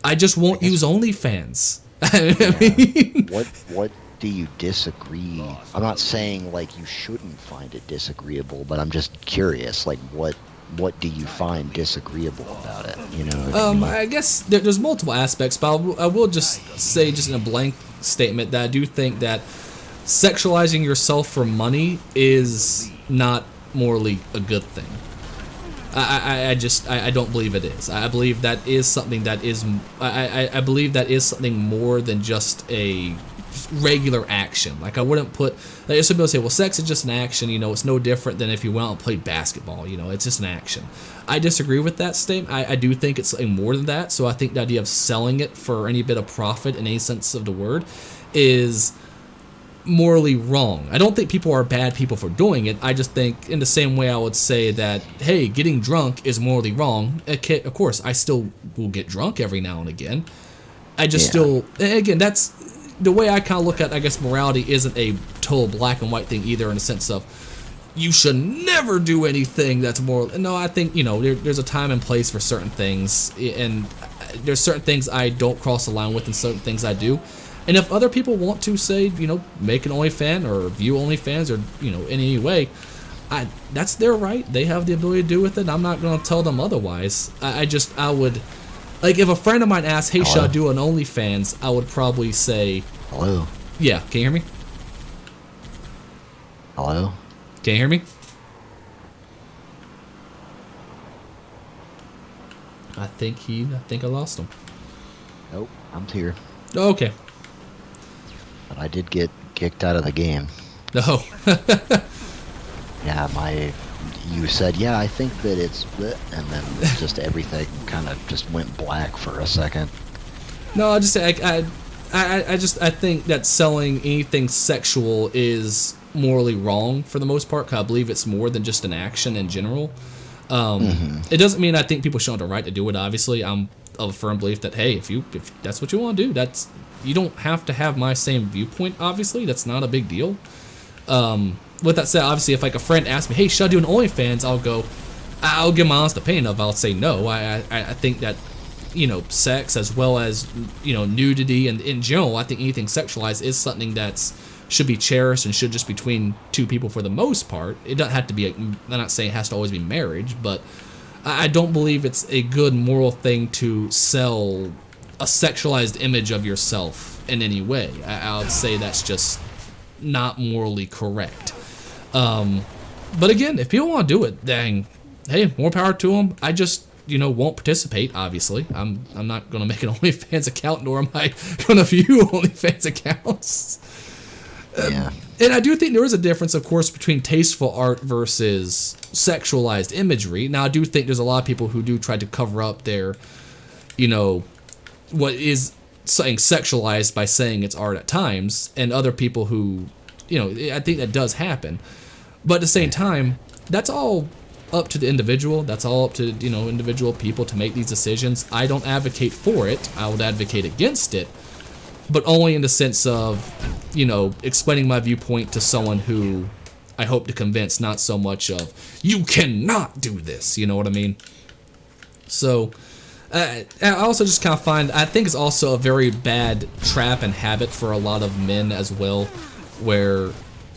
I just won't use OnlyFans. I mean, What do you disagree? I'm not saying like you shouldn't find it disagreeable, but I'm just curious, like what do you find disagreeable about it? You know? what I mean? I guess there's multiple aspects, but I will just say, just in a blank statement, that I do think that sexualizing yourself for money is not morally a good thing. I don't believe it is. I believe that is something that is, I believe that is something more than just a regular action. Like, I wouldn't put, like, some people say, well, sex is just an action, you know, it's no different than if you went out and played basketball, you know, it's just an action. I disagree with that statement. I do think it's something more than that, so I think the idea of selling it for any bit of profit in any sense of the word is morally wrong. I don't think people are bad people for doing it. I just think, in the same way I would say that, hey, getting drunk is morally wrong. Okay, of course, I still will get drunk every now and again. I just Yeah. still, again, that's the way I kind of look at, I guess, morality isn't a total black and white thing either, in the sense of you should never do anything that's moral. No, I think, you know, there's a time and place for certain things, and there's certain things I don't cross the line with and certain things I do. And if other people want to, say, you know, make an OnlyFans or view OnlyFans or, you know, in any way, that's their right. They have the ability to do with it. I'm not going to tell them otherwise. I would, like, if a friend of mine asked, hey, should I do an OnlyFans, I would probably say, Hello? yeah. Can you hear me? Hello? Can you hear me? I think I lost him. Nope, I'm here. Oh, okay. But I did get kicked out of the game. No. Yeah, you said, yeah, I think that it's, and then just everything kind of just went black for a second. No, I just say I think that selling anything sexual is morally wrong for the most part. 'Cause I believe it's more than just an action in general. It doesn't mean I think people should have the right to do it. Obviously, I'm of a firm belief that hey, if that's what you want to do, you don't have to have my same viewpoint. Obviously, that's not a big deal. With that said, obviously, if like a friend asks me, hey, should I do an OnlyFans? I'll give my honest opinion of. I'll say no. I think that, you know, sex as well as, you know, nudity and in general, I think anything sexualized is something that's should be cherished and should just be between two people for the most part. It doesn't have to be. I'm not saying it has to always be marriage, but I don't believe it's a good moral thing to sell a sexualized image of yourself in any way. I would say that's just not morally correct. But again, if people want to do it, then hey, more power to them. I just, you know, won't participate. Obviously, I'm not gonna make an OnlyFans account, nor am I gonna view OnlyFans accounts. Yeah. And I do think there is a difference, of course, between tasteful art versus sexualized imagery. Now, I do think there's a lot of people who do try to cover up their, you know, what is saying sexualized by saying it's art at times, and other people who, you know, I think that does happen. But at the same time, that's all up to the individual. That's all up to, you know, individual people to make these decisions. I don't advocate for it. I would advocate against it, but only in the sense of, you know, explaining my viewpoint to someone who I hope to convince, not so much of, you cannot do this, you know what I mean? So, I also just kind of find, I think it's also a very bad trap and habit for a lot of men as well, where,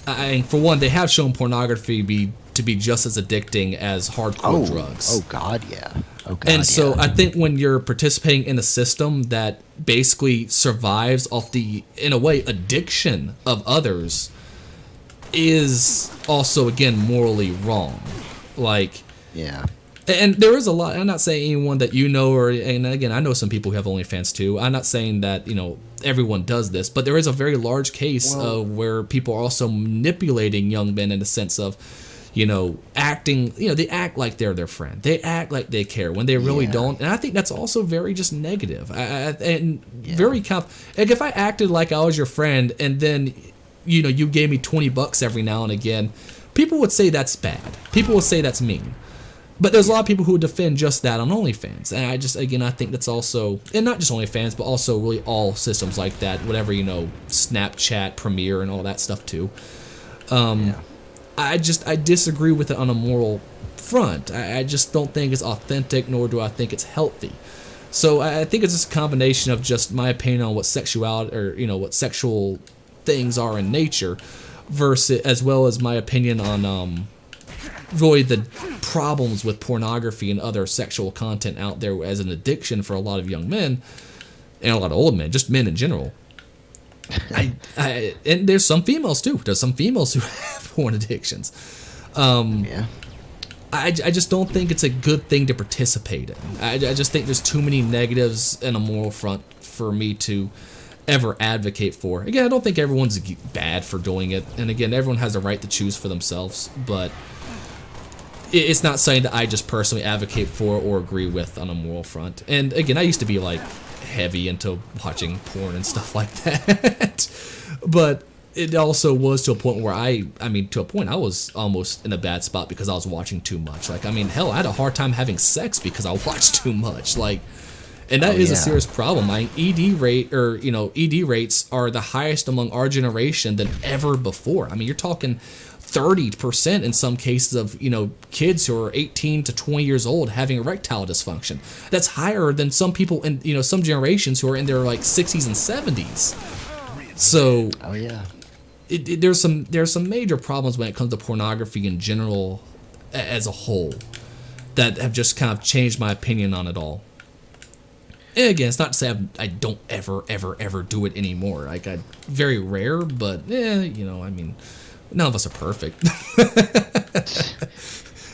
for one, they have shown pornography to be just as addicting as hardcore drugs. Oh God, yeah. Oh God, and so yeah. I think when you're participating in a system that basically survives off the, in a way, addiction of others, is also, again, morally wrong. Like, yeah. and there is a lot. I'm not saying anyone that you know, and again, I know some people who have OnlyFans too. I'm not saying that, you know, everyone does this, but there is a very large case of where people are also manipulating young men in the sense of, you know, acting, you know, they act like they're their friend. They act like they care when they really don't. And I think that's also very just negative. Very like if I acted like I was your friend and then, you know, you gave me $20 every now and again, people would say that's bad. People would say that's mean. But there's a lot of people who would defend just that on OnlyFans. And I just, again, I think that's also, and not just OnlyFans, but also really all systems like that, whatever, you know, Snapchat, Premiere, and all that stuff too. I disagree with it on a moral front. I just don't think it's authentic, nor do I think it's healthy. So I think it's just a combination of just my opinion on what sexuality, or, you know, what sexual things are in nature, versus, as well as my opinion on, really the problems with pornography and other sexual content out there as an addiction for a lot of young men, and a lot of old men, just men in general. And there's some females too. There's some females who have porn addictions. I just don't think it's a good thing to participate in. I just think there's too many negatives in a moral front for me to ever advocate for. Again, I don't think everyone's bad for doing it. And again, everyone has a right to choose for themselves. But it's not something that I just personally advocate for or agree with on a moral front. And again, I used to be like heavy into watching porn and stuff like that. But it also was to a point where I was almost in a bad spot because I was watching too much. Like, I mean, hell, I had a hard time having sex because I watched too much. Like, and that is a serious problem. My ED rates are the highest among our generation than ever before. I mean, you're talking 30% in some cases of, you know, kids who are 18 to 20 years old having erectile dysfunction. That's higher than some people in, you know, some generations who are in their like 60s and 70s. So, there's some major problems when it comes to pornography in general as a whole that have just kind of changed my opinion on it all. And again, it's not to say I don't ever do it anymore. Like, very rare, but you know, I mean, none of us are perfect.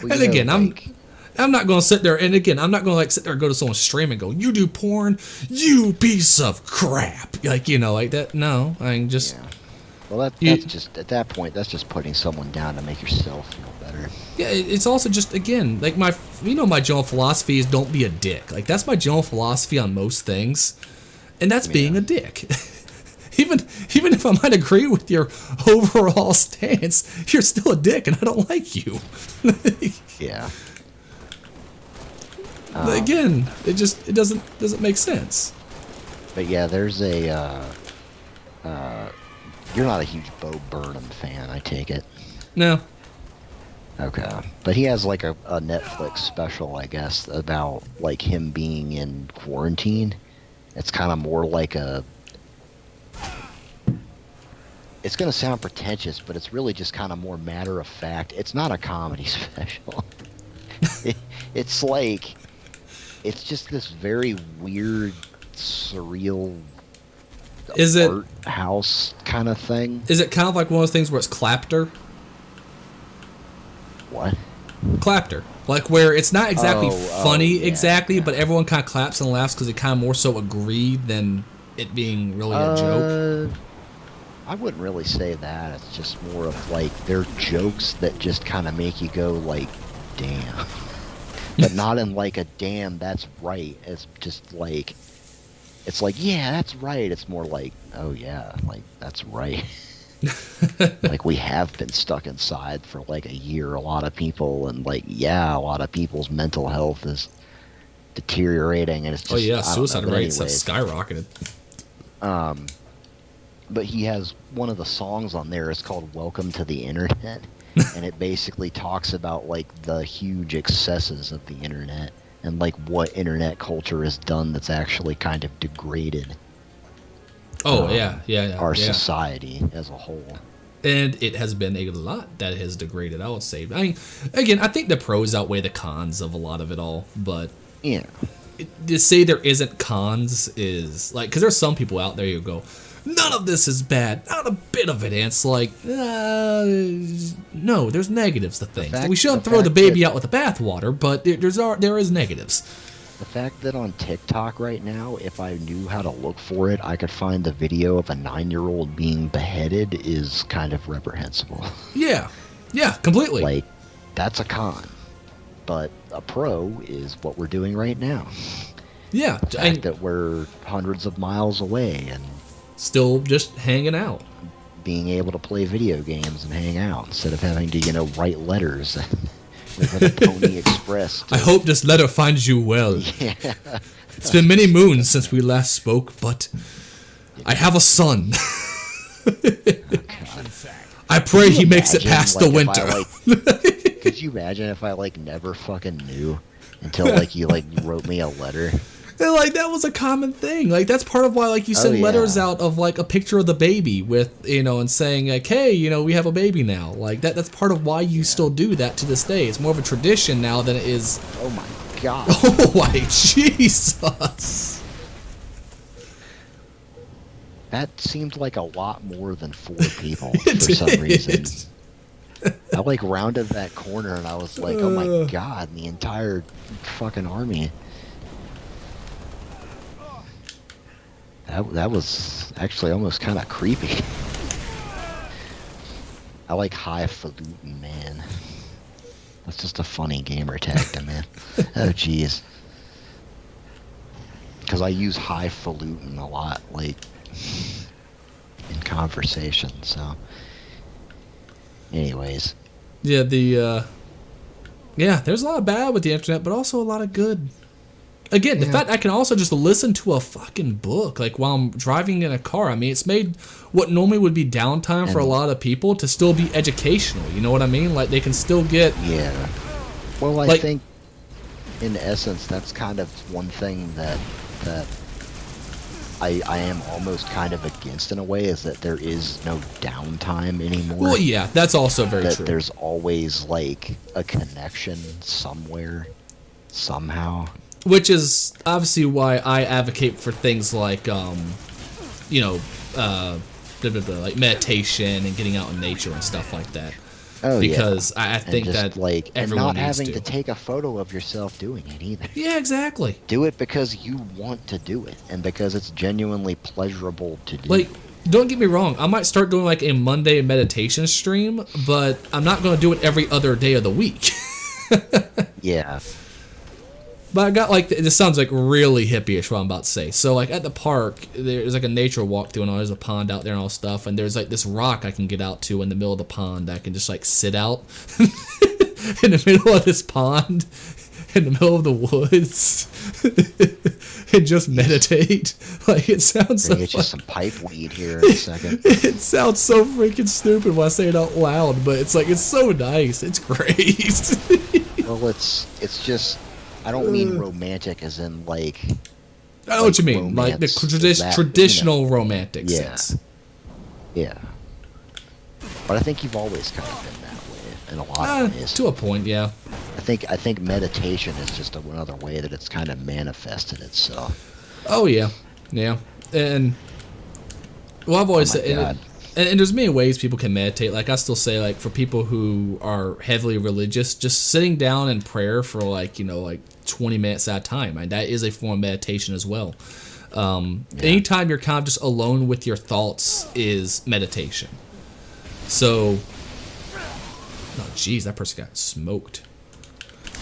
And again, I'm not going to sit there, and again, I'm not going to like sit there and go to someone's stream and go, you do porn, you piece of crap. Like, you know, like that. No, I just, Well, You- that's just at that point. That's just putting someone down to make yourself feel better. Yeah, it's also just, again, like my general philosophy is don't be a dick. Like, that's my general philosophy on most things, and that's being a dick. even if I might agree with your overall stance, you're still a dick, and I don't like you. Yeah. Again, it doesn't make sense. But yeah, there's a. You're not a huge Bo Burnham fan, I take it. No. Okay. But he has like a Netflix special, I guess, about like him being in quarantine. It's kind of more like a. It's gonna sound pretentious, but it's really just kind of more matter of fact. It's not a comedy special. It's like, it's just this very weird, surreal. Is it art house kind of thing? is it kind of like one of those things where it's clapter? What? Clapter. Like where it's not exactly Oh, funny yeah, exactly, yeah. but everyone kind of claps and laughs because they kind of more so agree than it being really a joke. I wouldn't really say that. It's just more of like they're jokes that just kind of make you go like, damn. But not in like a damn that's right. It's just like, it's like, yeah, that's right. It's more like, oh yeah, like that's right. Like we have been stuck inside for like a year, a lot of people, and like, yeah, a lot of people's mental health is deteriorating, and it's just, Oh yeah, I don't know, suicide but rates have anyways. skyrocketed. But he has one of the songs on there is called Welcome to the Internet, and it basically talks about like the huge excesses of the internet and like what internet culture has done that's actually kind of degraded Oh yeah. our yeah. society as a whole. And it has been a lot that has degraded, I would say. I mean, again, I think the pros outweigh the cons of a lot of it all, but Yeah. to say there isn't cons is like, because there's some people out there who go, none of this is bad, not a bit of it. And it's like, no, there's negatives to things. fact- We shouldn't the throw the fact baby that- out with the bathwater, but there is negatives. The fact that on TikTok right now, if I knew how to look for it, I could find the video of a 9-year-old being beheaded is kind of reprehensible. Yeah, completely. Like, that's a con. But a pro is what we're doing right now. Yeah, The fact that we're hundreds of miles away and still just hanging out. being able to play video games and hang out instead of having to, write letters with a Pony Express. I hope this letter finds you well. Yeah. It's been many moons since we last spoke, but I have a son. I pray he makes it Imagine, past the like, if winter. could you imagine if I never fucking knew until you wrote me a letter? And, like, that was a common thing. Like, that's part of why, you send yeah. letters out of, a picture of the baby with, and saying, like, hey, we have a baby now. Like, that's part of why you still do that to this day. It's more of a tradition now than it is, Oh my god. oh my Jesus. That seemed like a lot more than 4 people It for some did. reason. I rounded that corner and I was like, oh my god, and the entire fucking army. That was actually almost kind of creepy. I like highfalutin, man. That's just a funny gamer tag to man. Oh jeez. Because I use highfalutin a lot, in conversation, so. Anyways. Yeah, there's a lot of bad with the internet, but also a lot of good. Again, the fact I can also just listen to a fucking book, while I'm driving in a car. I mean, it's made what normally would be downtime for a lot of people to still be educational. You know what I mean? Like, they can still get... Yeah. Well, I think, in essence, that's kind of one thing that I am almost kind of against in a way, is that there is no downtime anymore. Well, yeah, that's also very that true. There's always, a connection somewhere, somehow. Which is obviously why I advocate for things like, meditation and getting out in nature and stuff like that. Oh, because yeah. I think and just, that and everyone not needs having to. to take a photo of yourself doing it either. Yeah, exactly. Do it because you want to do it, and because it's genuinely pleasurable to do. Like, don't get me wrong, I might start doing like a Monday meditation stream, but I'm not going to do it every other day of the week. Yeah. But I got like, this sounds like really hippie-ish what I'm about to say. So like at the park, there's like a nature walkthrough and there's a pond out there and all stuff. And there's like this rock I can get out to in the middle of the pond. I can just like sit out in the middle of this pond, in the middle of the woods, and just meditate. Like it sounds so Get you some pipe weed here in a second. It sounds so freaking stupid when I say it out loud, but it's like, it's so nice. It's great. Well, it's just, I don't mean romantic as in like. I know what you mean, like the traditional romantic Yeah. sense. Yeah. But I think you've always kind of been that way in a lot of ways. To a point, yeah. I think meditation is just another way that it's kind of manifested itself. Oh yeah, yeah. And well, I've always said, God. and there's many ways people can meditate. Like I still say, like for people who are heavily religious, just sitting down in prayer for like 20 minutes at a time, and that is a form of meditation as well. Anytime you're kind of just alone with your thoughts is meditation. So, oh geez, that person got smoked.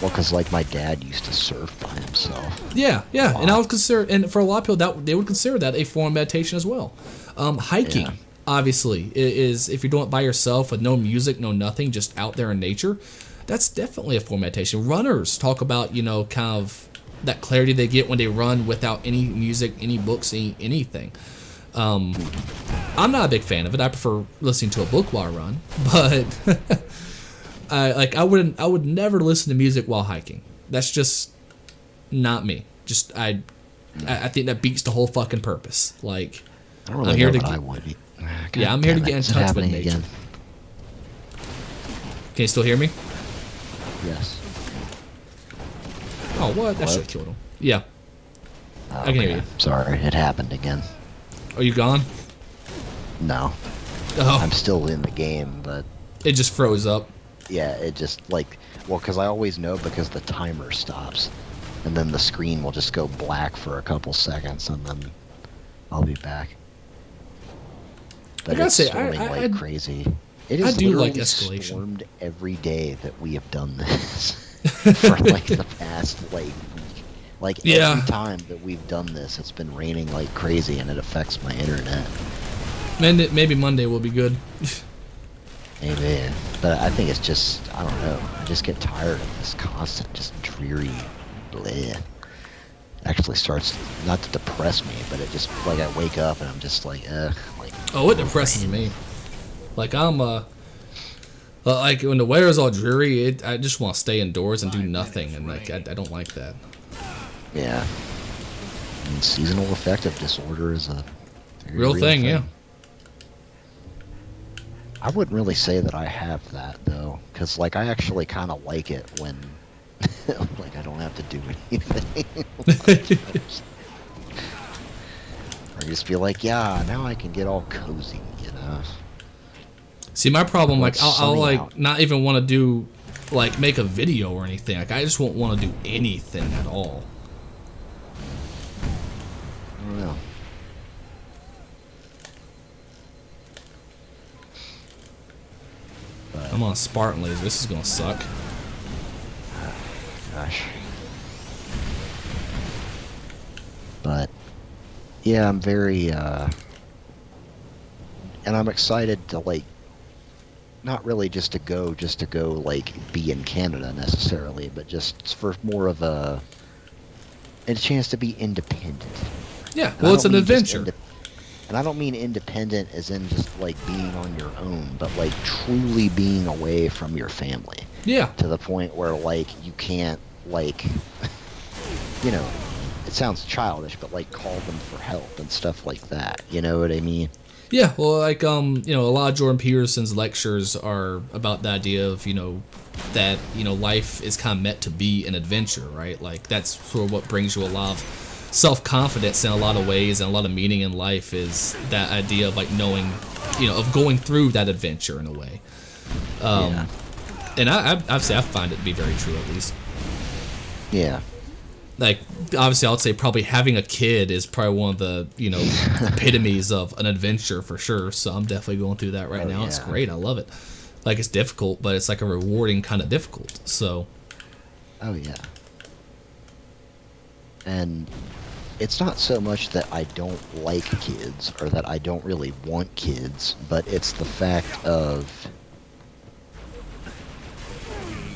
Well, because like my dad used to surf by himself. Yeah, and I would consider, and for a lot of people, that they would consider that a form of meditation as well. Hiking, obviously, is if you're doing it by yourself with no music, no nothing, just out there in nature. That's definitely a form of meditation. Runners talk about kind of that clarity they get when they run without any music, any books, anything. I'm not a big fan of it. I prefer listening to a book while I run, but. I would never listen to music while hiking. That's just not me. Just I think that beats the whole fucking purpose. Like I don't really I'm here know to what get, I would be. yeah, I'm here to get in Is it touch with happening nature. again? Can you still hear me? Yes. Oh, what? That should have killed him. Yeah. I can hear you. Sorry, it happened again. Are you gone? No, Oh, I'm still in the game, but it just froze up. yeah, it just because I always know because the timer stops, and then the screen will just go black for a couple seconds, and then I'll be back. But gotta it's say, storming I like crazy. It is do like literally escalation. stormed every day that we have done this for like the past week. Like Yeah. every time that we've done this, it's been raining like crazy, and it affects my internet. Maybe Monday will be good. Maybe, but I think it's just, I don't know, I just get tired of this constant, just dreary bleh. It actually starts, not to depress me, but it just, like, I wake up and I'm just like, like, Oh, it depresses me. Like I'm like when the weather's all dreary, I just want to stay indoors and do nothing, and like I don't like that. yeah. And seasonal affective disorder is a very Real thing, yeah. I wouldn't really say that I have that, though, because, like, I actually kind of like it when, like, I don't have to do anything. Or just be like, yeah, now I can get all cozy, you know? See, my problem, Well, like, it's I'll sunny like out. not even want to do, like, make a video or anything. Like, I just won't want to do anything at all. I don't know. I'm on a Spartan laser. This is gonna suck. Gosh. But yeah, I'm very and I'm excited to like not really just to go like be in Canada necessarily, but just for more of a chance to be independent. Yeah, And well, I it's an don't mean just adventure. and I don't mean independent as in just like being on your own, but like truly being away from your family. Yeah, To the point where like you can't like you know, it sounds childish, but like call them for help and stuff like that. You know what I mean? yeah. Well, like a lot of Jordan Peterson's lectures are about the idea of that life is kind of meant to be an adventure, right? Like that's sort of what brings you a lot of self-confidence in a lot of ways, and a lot of meaning in life is that idea of like knowing, of going through that adventure in a way. Yeah. And I'd say I find it to be very true, at least. Yeah. like obviously I would say probably having a kid is probably one of the, you know, epitomes of an adventure for sure. So I'm definitely going through that right now. It's yeah. great. I love it. Like, it's difficult, but it's like a rewarding kind of difficult. So Oh yeah. And it's not so much that I don't like kids or that I don't really want kids, but it's the fact of,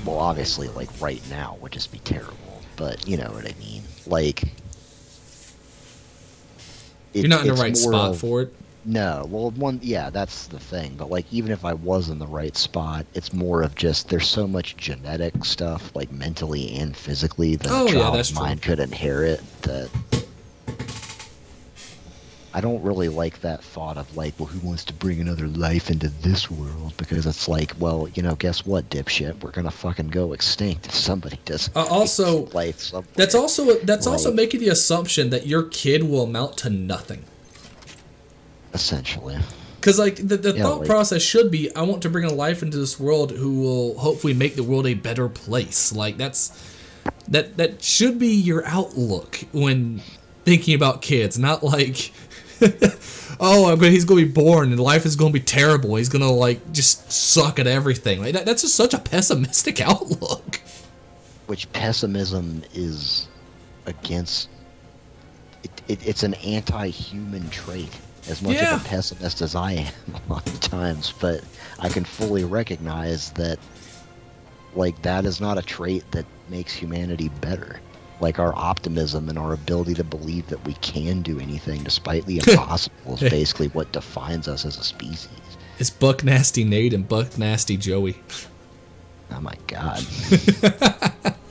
well, obviously, like right now would just be terrible, but you know what I mean. Like, you're not in the it's right more spot of- for it. No, well, yeah, that's the thing. But like, even if I was in the right spot, it's more of just there's so much genetic stuff, like mentally and physically, that Oh, a yeah, child that's of true. mine could inherit. That I don't really like that thought of like, well, who wants to bring another life into this world? Because it's like, well, you know, guess what, dipshit? We're gonna fucking go extinct if somebody doesn't. Also, take life somewhere. That's also Like- making the assumption that your kid will amount to nothing. Essentially. Because like the Yeah, thought like- process should be, I want to bring a life into this world who will hopefully make the world a better place. Like that should be your outlook when thinking about kids, not like, oh, he's gonna be born and life is gonna be terrible. He's gonna like just suck at everything. Like that's just such a pessimistic outlook. Which pessimism is against. It's an anti-human trait. As much Yeah. of a pessimist as I am a lot of times, but I can fully recognize that, like, that is not a trait that makes humanity better. Like, our optimism and our ability to believe that we can do anything despite the impossible is basically what defines us as a species. It's Buck Nasty Nate and Buck Nasty Joey. Oh my god.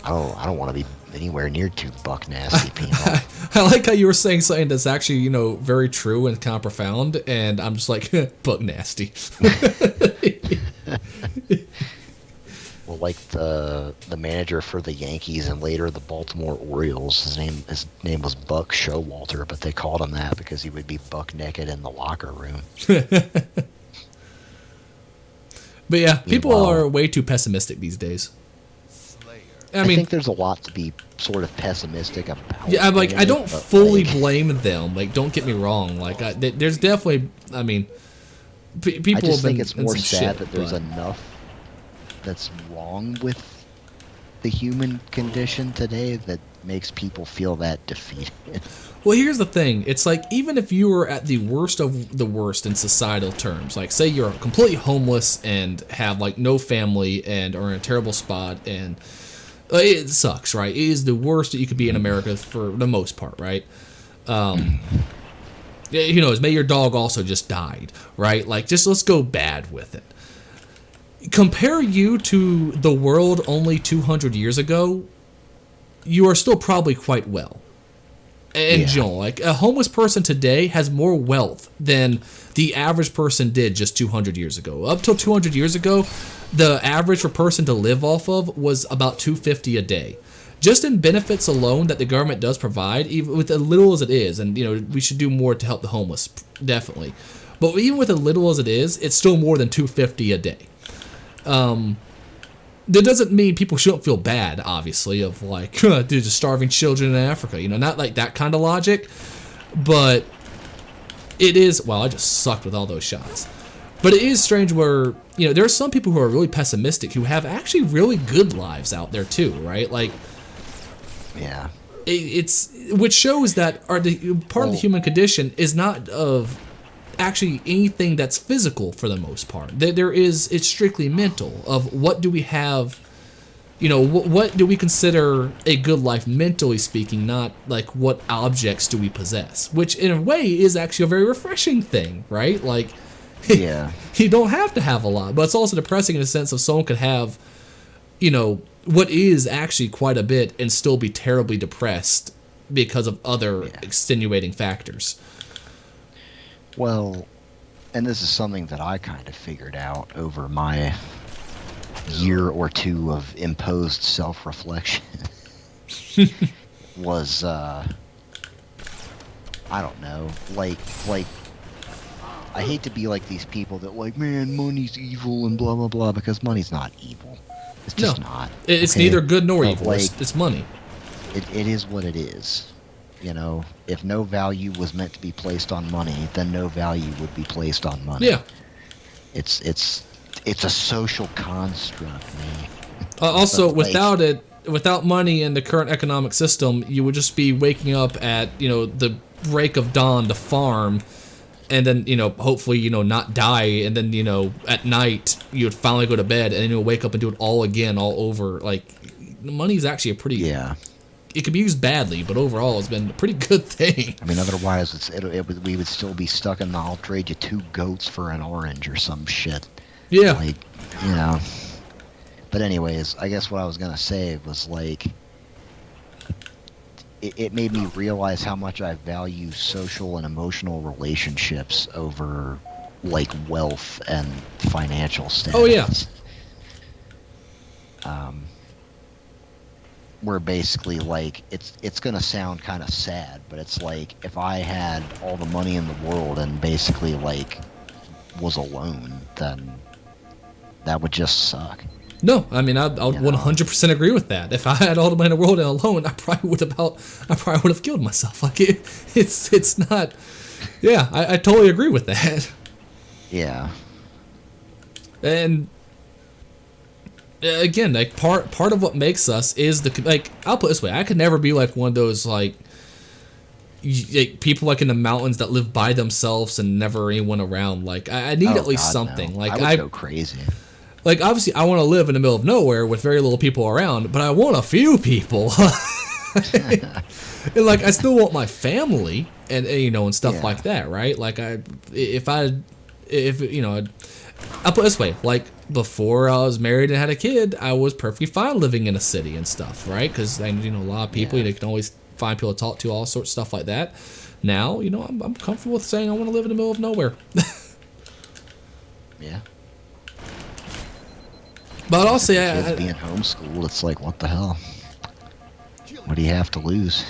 I don't want to be anywhere near two buck nasty people. I like how you were saying something that's actually, you know, very true and kind of profound, and I'm just like, Buck Nasty. Well, like the manager for the Yankees and later the Baltimore Orioles, his name was Buck Showalter, but they called him that because he would be buck naked in the locker room. But yeah, people Meanwhile- are way too pessimistic these days. Slayer. I I mean, think there's a lot to be sort of pessimistic about. yeah, I'm like, I don't but, fully like, blame them. Like, don't get me wrong. Like, there's definitely, I mean, people I just have been think it's in more some sad shit, that there's but- enough that's wrong with the human condition today that makes people feel that defeated. Well, here's the thing. It's like, even if you were at the worst of the worst in societal terms, like say you're completely homeless and have like no family and are in a terrible spot, and it sucks, right? It is the worst that you could be in America for the most part, right? Who knows? Maybe your dog also just died, right? Like, just let's go bad with it. Compare you to the world only 200 years ago, you are still probably quite well. In Yeah. general, like a homeless person today has more wealth than the average person did just 200 years ago. Up till 200 years ago, the average for person to live off of was about $250 a day. Just in benefits alone that the government does provide, even with as little as it is, and you know we should do more to help the homeless, definitely. But even with as little as it is, it's still more than $250 a day. That doesn't mean people shouldn't feel bad, obviously, of like, dude, just starving children in Africa, you know, not like that kind of logic, but it is, well, I just sucked with all those shots. But it is strange where, you know, there are some people who are really pessimistic who have actually really good lives out there too, right? Like, Yeah. it's, which shows that part of the human condition is not of actually anything that's physical for the most part. It's strictly mental of what do we have, you know, what do we consider a good life mentally speaking, not like what objects do we possess, which in a way is actually a very refreshing thing, right? Like, Yeah. you don't have to have a lot, but it's also depressing in the sense of someone could have, you know, what is actually quite a bit and still be terribly depressed because of other extenuating factors. Well, and this is something that I kind of figured out over my year or two of imposed self-reflection was, I don't know, like, I hate to be like these people that like, man, money's evil and blah, blah, blah, because money's not evil. It's just No. not. It's okay? neither good nor But, evil. like, It's money. it is what it is. You know, if no value was meant to be placed on money, then no value would be placed on money. Yeah. It's a social construct, man. Also, But, like, without money in the current economic system, you would just be waking up at, you know, the break of dawn to farm, and then, you know, hopefully, you know, not die, and then, you know, at night you would finally go to bed, and then you'll wake up and do it all again, all over. Like, money is actually a pretty... Yeah. It could be used badly, but overall it's been a pretty good thing. I mean, otherwise we would still be stuck in the I'll trade you 2 goats for an orange or some shit. Yeah. Like, you know. But anyways, I guess what I was gonna say was, like, it made me realize how much I value social and emotional relationships over, like, wealth and financial status. Oh, yeah. Where basically, like, it's gonna sound kind of sad, but it's like, if I had all the money in the world and basically, like, was alone, then that would just suck. No, I mean, I would 100% agree with that. If I had all the money in the world and alone, I probably would have killed myself. Like, it's not. Yeah, I totally agree with that. Yeah. And again, like, part of what makes us is like, I'll put it this way: I could never be like one of those like people like in the mountains that live by themselves and never anyone around. Like, I need at least something. No. Like, I would go crazy. Like, obviously, I want to live in the middle of nowhere with very little people around, but I want a few people. And, like, I still want my family and you know, and stuff like that, right? Like, if you know, I'll put it this way: like, before I was married and had a kid, I was perfectly fine living in a city and stuff, right? Because, you know, a lot of people, you can always find people to talk to, all sorts of stuff like that. Now, you know, I'm comfortable with saying I want to live in the middle of nowhere. Yeah. But I'll say, Kids being homeschooled, it's like, what the hell? What do you have to lose?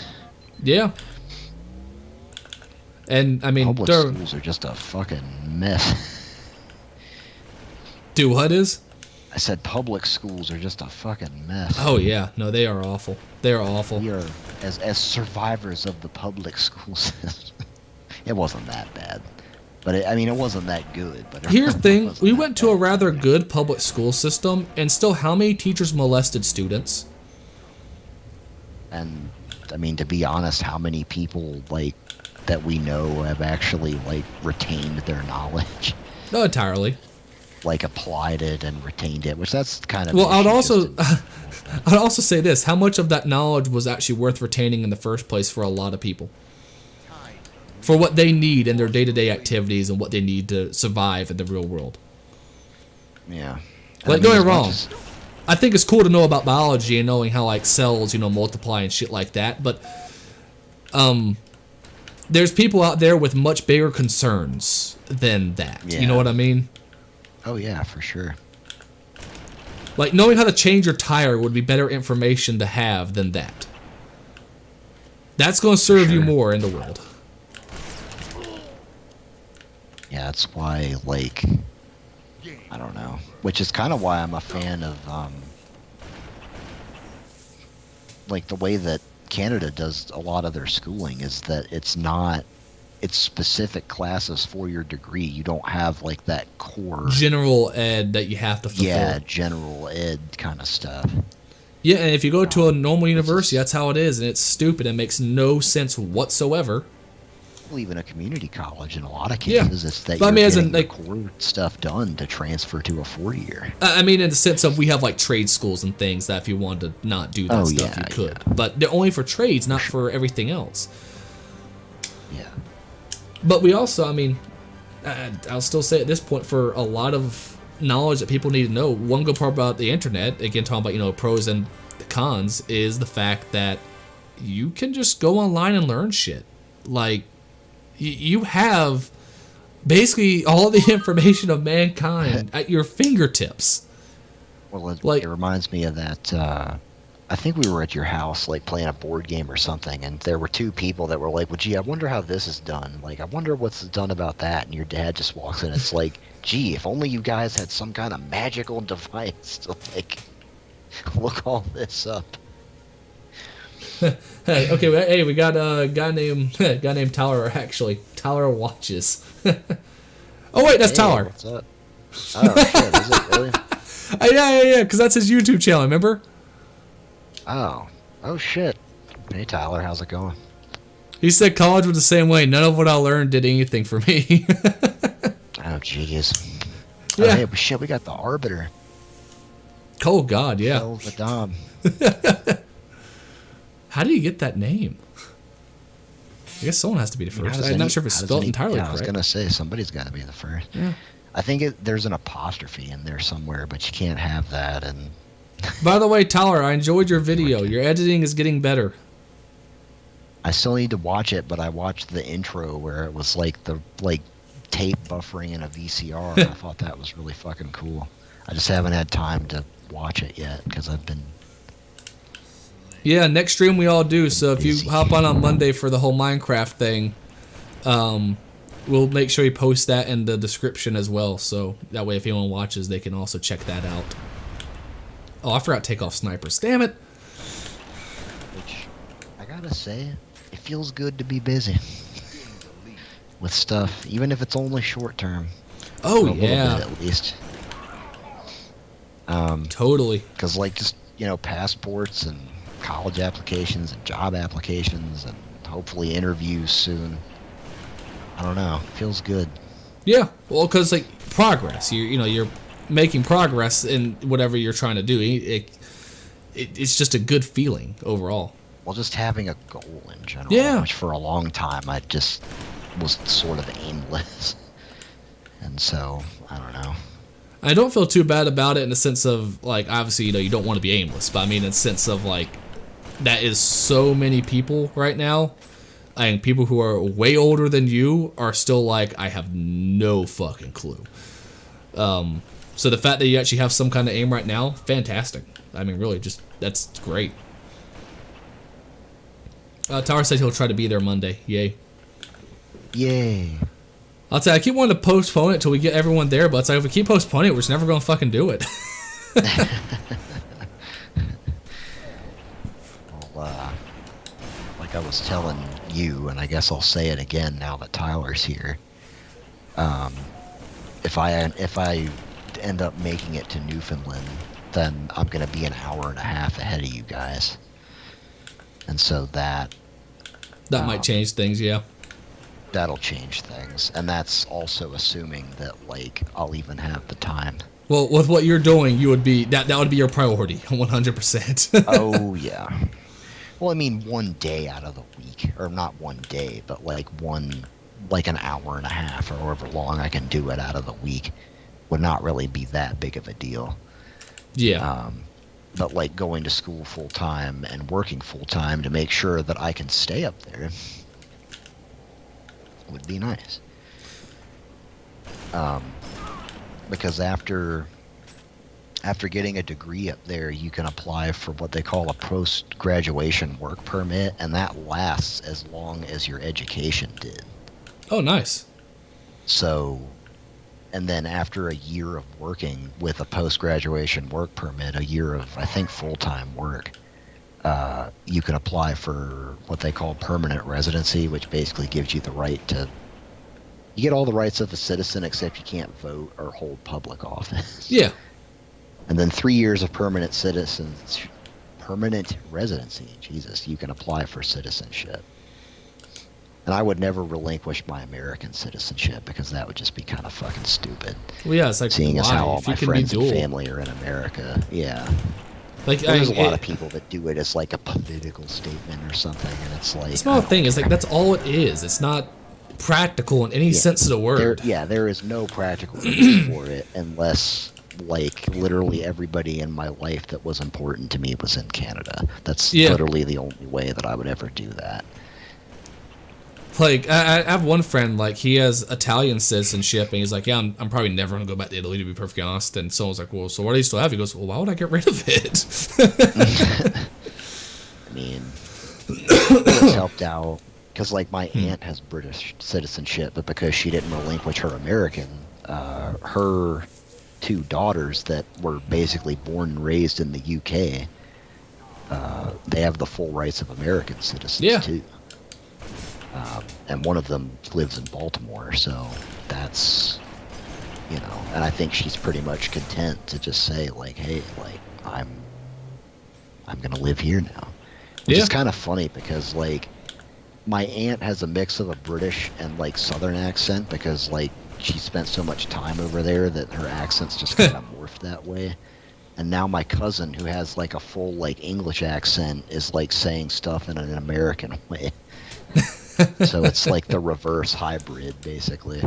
Yeah. And I mean, Public schools are just a fucking mess. Do what is? I said public schools are just a fucking mess. Oh yeah, no, they are awful. They are awful. We are, as survivors of the public school system. It wasn't that bad, but it wasn't that good. But here's the thing: we went to a rather good public school system, and still, how many teachers molested students? And I mean, to be honest, how many people like that we know have actually like retained their knowledge? Not entirely. Like applied it and retained it, which that's kind of. Well, I'd also say this: how much of that knowledge was actually worth retaining in the first place for a lot of people, for what they need in their day-to-day activities and what they need to survive in the real world. Yeah. Like, don't get me wrong. I think it's cool to know about biology and knowing how, like, cells, you know, multiply and shit like that, but there's people out there with much bigger concerns than that. Yeah. You know what I mean? Oh yeah, for sure. Like, knowing how to change your tire would be better information to have than that. That's going to serve you more in the world. Yeah, that's why, like, I don't know. Which is kind of why I'm a fan of, like, the way that Canada does a lot of their schooling is that it's specific classes for your degree. You don't have, like, that core... General ed that you have to fulfill. Yeah, general ed kind of stuff. Yeah, and if you go to a normal university, that's how it is, and it's stupid and makes no sense whatsoever. Well, even a community college in a lot of cases, it's that but you're as getting in, the like, core stuff done to transfer to a 4-year. I mean, in the sense of we have, like, trade schools and things that if you wanted to not do that stuff, you could. Yeah. But they're only for trades, not for everything else. Yeah. But we also, I mean, I'll still say at this point, for a lot of knowledge that people need to know, one good part about the internet, again, talking about, you know, pros and the cons, is the fact that you can just go online and learn shit. Like, you have basically all the information of mankind at your fingertips. Well, it Like- reminds me of that, I think we were at your house, like, playing a board game or something, and there were 2 people that were like, well, gee, I wonder how this is done. Like, I wonder what's done about that. And your dad just walks in, it's like, gee, if only you guys had some kind of magical device to, like, look all this up. Okay, hey, we got a guy named Tyler, actually. Tyler watches. Oh, wait, that's Hey, Tyler. what's up? Oh, shit, is it really? Yeah, because that's his YouTube channel, remember? Oh. Oh, shit. Hey, Tyler, how's it going? He said college was the same way. None of what I learned did anything for me. Oh, jeez. Yeah. Oh, hey, but shit, we got the Arbiter. Oh, God, yeah. Hell of a Dom. How do you get that name? I guess someone has to be the first. I'm not sure if it's spelled entirely I was correct. going to say, somebody's got to be the first. Yeah. I think there's an apostrophe in there somewhere, but you can't have that. And By the way, Tyler, I enjoyed your video. Your editing is getting better. I still need to watch it, but I watched the intro where it was like the tape buffering in a VCR. And I thought that was really fucking cool. I just haven't had time to watch it yet because I've been. Yeah, next stream we all do. So if you Busy. hop on Monday for the whole Minecraft thing, we'll make sure you post that in the description as well. So that way, if anyone watches, they can also check that out. Oh, I forgot to take off snipers. Damn it! Which I gotta say, it feels good to be busy with stuff, even if it's only short term. Oh A little yeah, bit at least. totally. Because just passports and college applications and job applications and hopefully interviews soon. I don't know. It feels good. Yeah, well, because progress. You're making progress in whatever you're trying to do. It's just a good feeling overall. Well, just having a goal in general. Yeah. Which for a long time I just was sort of aimless. And so, I don't know. I don't feel too bad about it in the sense of obviously you don't want to be aimless, but I mean in the sense of that is so many people right now. And people who are way older than you are still I have no fucking clue. So the fact that you actually have some kind of aim right now, fantastic. I mean, really, that's great. Tower said he'll try to be there Monday. Yay. Yay. I'll tell you, I keep wanting to postpone it till we get everyone there, but it's if we keep postponing it, we're just never going to fucking do it. Well, like I was telling you, and I guess I'll say it again now that Tyler's here. If I end up making it to Newfoundland, then I'm gonna be an hour and a half ahead of you guys, and so that Might change things, yeah. that'll change things, and that's also assuming that I'll even have the time. Well, with what you're doing, you would be that would be your priority, 100%. Oh yeah. Well, I mean, one day out of the week, or not one day, but an hour and a half, or however long I can do it out of the week, would not really be that big of a deal. Yeah. But going to school full time and working full time to make sure that I can stay up there would be nice. Because after getting a degree up there, you can apply for what they call a post-graduation work permit, and that lasts as long as your education did. Oh, nice. So, and then after a year of working with a post-graduation work permit, a year of, I think, full-time work, you can apply for what they call permanent residency, which basically gives you the right to... You get all the rights of a citizen, except you can't vote or hold public office. Yeah. And then 3 years of permanent residency. Jesus, you can apply for citizenship. And I would never relinquish my American citizenship because that would just be kind of fucking stupid. Well, yeah, it's Seeing as why? how all If you my can be friends and dual. family are in America. Yeah. There's There's a lot of people that do it as a political statement or something, and it's The small thing is that's all it is. It's not practical in any sense of the word. There is no practical reason for it unless literally everybody in my life that was important to me was in Canada. That's literally the only way that I would ever do that. I have one friend, he has Italian citizenship, and he's yeah, I'm probably never going to go back to Italy, to be perfectly honest. And someone's well, so what do you still have? He goes, well, why would I get rid of it? I mean, it's helped out, because, my aunt has British citizenship, but because she didn't relinquish her American, her 2 daughters that were basically born and raised in the UK, they have the full rights of American citizens Yeah. too. And one of them lives in Baltimore, so that's, you know, and I think she's pretty much content to just say like, hey, like I'm gonna live here now, which Yeah. is kind of funny because like my aunt has a mix of a British and like Southern accent because like she spent so much time over there that her accent's just kind of morphed that way. And now my cousin, who has like a full like English accent, is like saying stuff in an American way. So it's like the reverse hybrid, basically.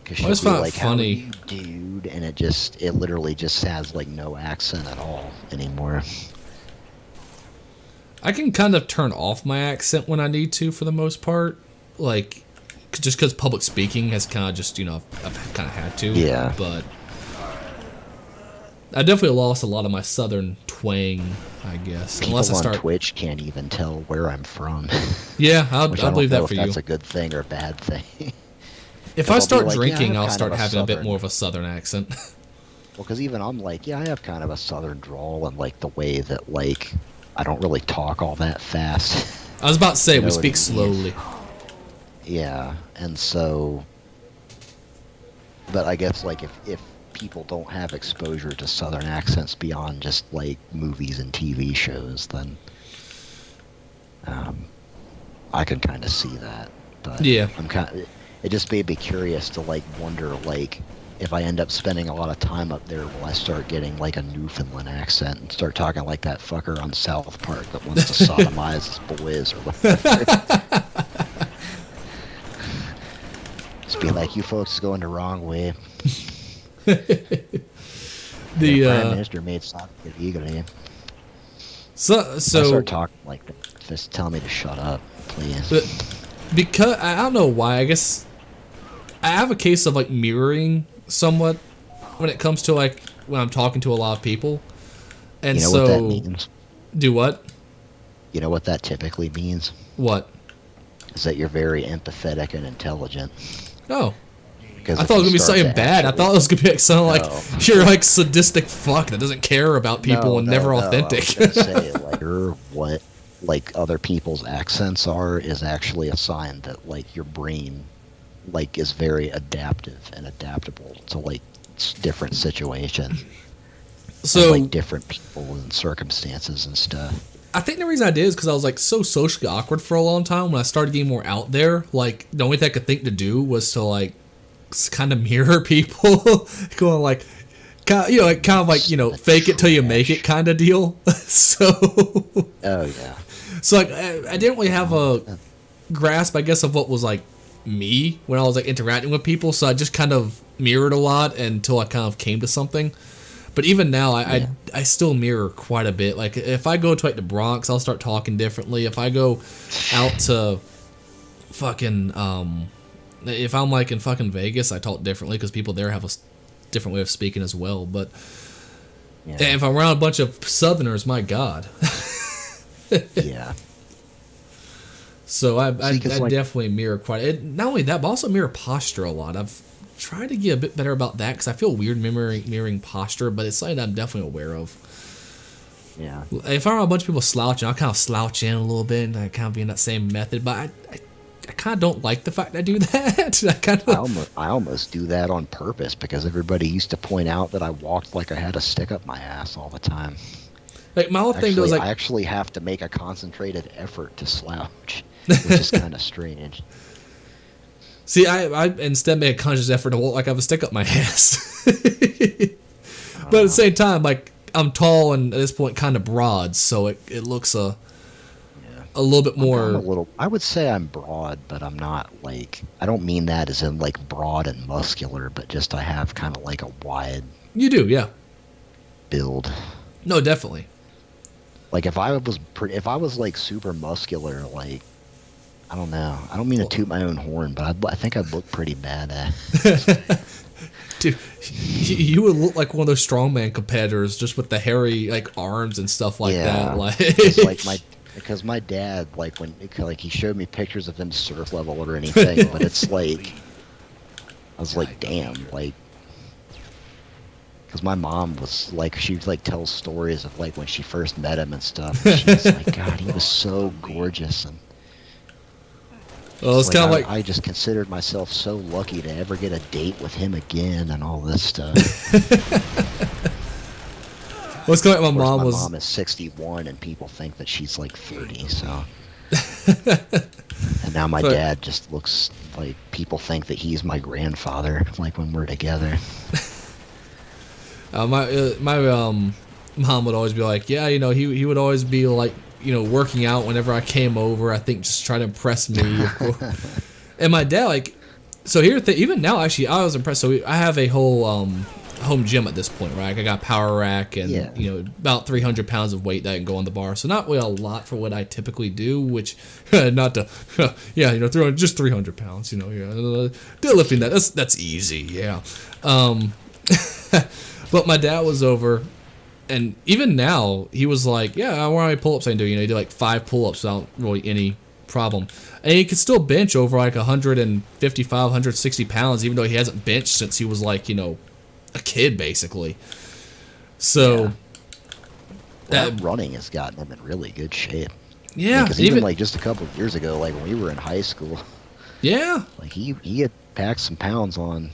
Because I she'll just be found it like, "How are funny." you, dude?" And it literally just has like no accent at all anymore. I can kind of turn off my accent when I need to, for the most part. Like, just because public speaking has kind of just, you know, I've kind of had to. Yeah. But I definitely lost a lot of my southern twang, I guess. People Unless I on start. Twitch can't even tell where I'm from. Yeah, I'll Which I don't believe know that if for you. that's a good thing or a bad thing. If I'll I be start like, yeah, I drinking, have I'll kind start of a having a bit southern- more of a southern accent. Well, because even I'm like, yeah, I have kind of a southern drawl and like the way that like I don't really talk all that fast. I was about to say, You we know what I speak mean. slowly. Yeah, and so, but I guess like if people don't have exposure to southern accents beyond just like movies and TV shows, then I can kind of see that. But Yeah. it just made me curious to like wonder like if I end up spending a lot of time up there, will I start getting like a Newfoundland accent and start talking like that fucker on South Park that wants to sodomize his boys or whatever? Just be like, you folks is going the wrong way. The Prime Minister made soccer illegally. So I start so talking like that. Just tell me to shut up, please. because I don't know why. I guess I have a case of like mirroring somewhat when it comes to like when I'm talking to a lot of people, and You know so what that means? do what? You know what that typically means? What? Is that you're very empathetic and intelligent. Oh, Because I if thought it was you gonna be start something to bad. I actually- thought it was gonna be like something like No. you're like sadistic fuck that doesn't care about people No, and no, never no, authentic. I was gonna say, like, what like other people's accents are is actually a sign that like your brain like is very adaptive and adaptable to like different situations, So and, like different people and circumstances and stuff. I think the reason I did is because I was like so socially awkward for a long time. When I started getting more out there, like the only thing I could think to do was to like kind of mirror people, going like, you know, like kind of like, you know, fake it till you make it kind of deal. So Oh yeah. so like I didn't really have a grasp, I guess, of what was like me when I was like interacting with people. So I just kind of mirrored a lot until I kind of came to something. But even now, I still mirror quite a bit. Like if I go to like the Bronx, I'll start talking differently. If I go out to fucking if I'm like in fucking Vegas, I talk differently because people there have a different way of speaking as well. But Yeah. if I'm around a bunch of Southerners, my God. Yeah. So I 'cause, like- definitely mirror quite. Not only that, but also mirror posture a lot. I've tried to get a bit better about that because I feel weird mirroring posture, but it's something that I'm definitely aware of. Yeah. If I'm around a bunch of people slouching, I'll kind of slouch in a little bit and I kind of be in that same method. But I kind of don't like the fact I do that. I kind of. I almost do that on purpose because everybody used to point out that I walked like I had a stick up my ass all the time. Like my whole thing was I like, actually have to make a concentrated effort to slouch, which is kind of strange. see, I instead make a conscious effort to walk like I have a stick up my ass. But at the same time, like I'm tall and at this point kind of broad, so it looks a little bit more. I would say I'm broad, but I'm not like. I don't mean that as in like broad and muscular, but just I have kind of like a wide You do, yeah. build. No, definitely. Like if I was like super muscular, like I don't know. I don't mean to toot my own horn, but I think I'd look pretty badass. Dude, you would look like one of those strongman competitors, just with the hairy like arms and stuff like that. Like, It's like because my dad like he showed me pictures of him surf level or anything, but it's like I was like, damn, like Because my mom was like, she like tells stories of like when she first met him and stuff. And she's like, God, he was so gorgeous. And Well, it's kind of like I just considered myself so lucky to ever get a date with him again and all this stuff. well, it's kind of like Of my course, mom was. my mom is 61 and people think that she's like 30, so. And now my But- dad just looks like people think that he's my grandfather, like when we're together. My mom would always be like, yeah, you know, he would always be like, you know, working out whenever I came over. I think just try to impress me. Of course. And my dad, like, so here, even now, actually, I was impressed. So I have a whole home gym at this point, right? I got power rack and Yeah. you know about 300 pounds of weight that I can go on the bar. So not really a lot for what I typically do, which not to yeah, you know, 300, just 300 pounds, you know, yeah, deadlifting that's easy, yeah. But my dad was over, and even now he was like, yeah, how many pull-ups I can do? You know, he did like 5 pull-ups without really any problem, and he could still bench over like 155, 160 pounds, even though he hasn't benched since he was like, you know, a kid basically. So That running has gotten him in really good shape. yeah, Because even like just a couple of years ago, like when we were in high school, yeah. like he had packed some pounds on.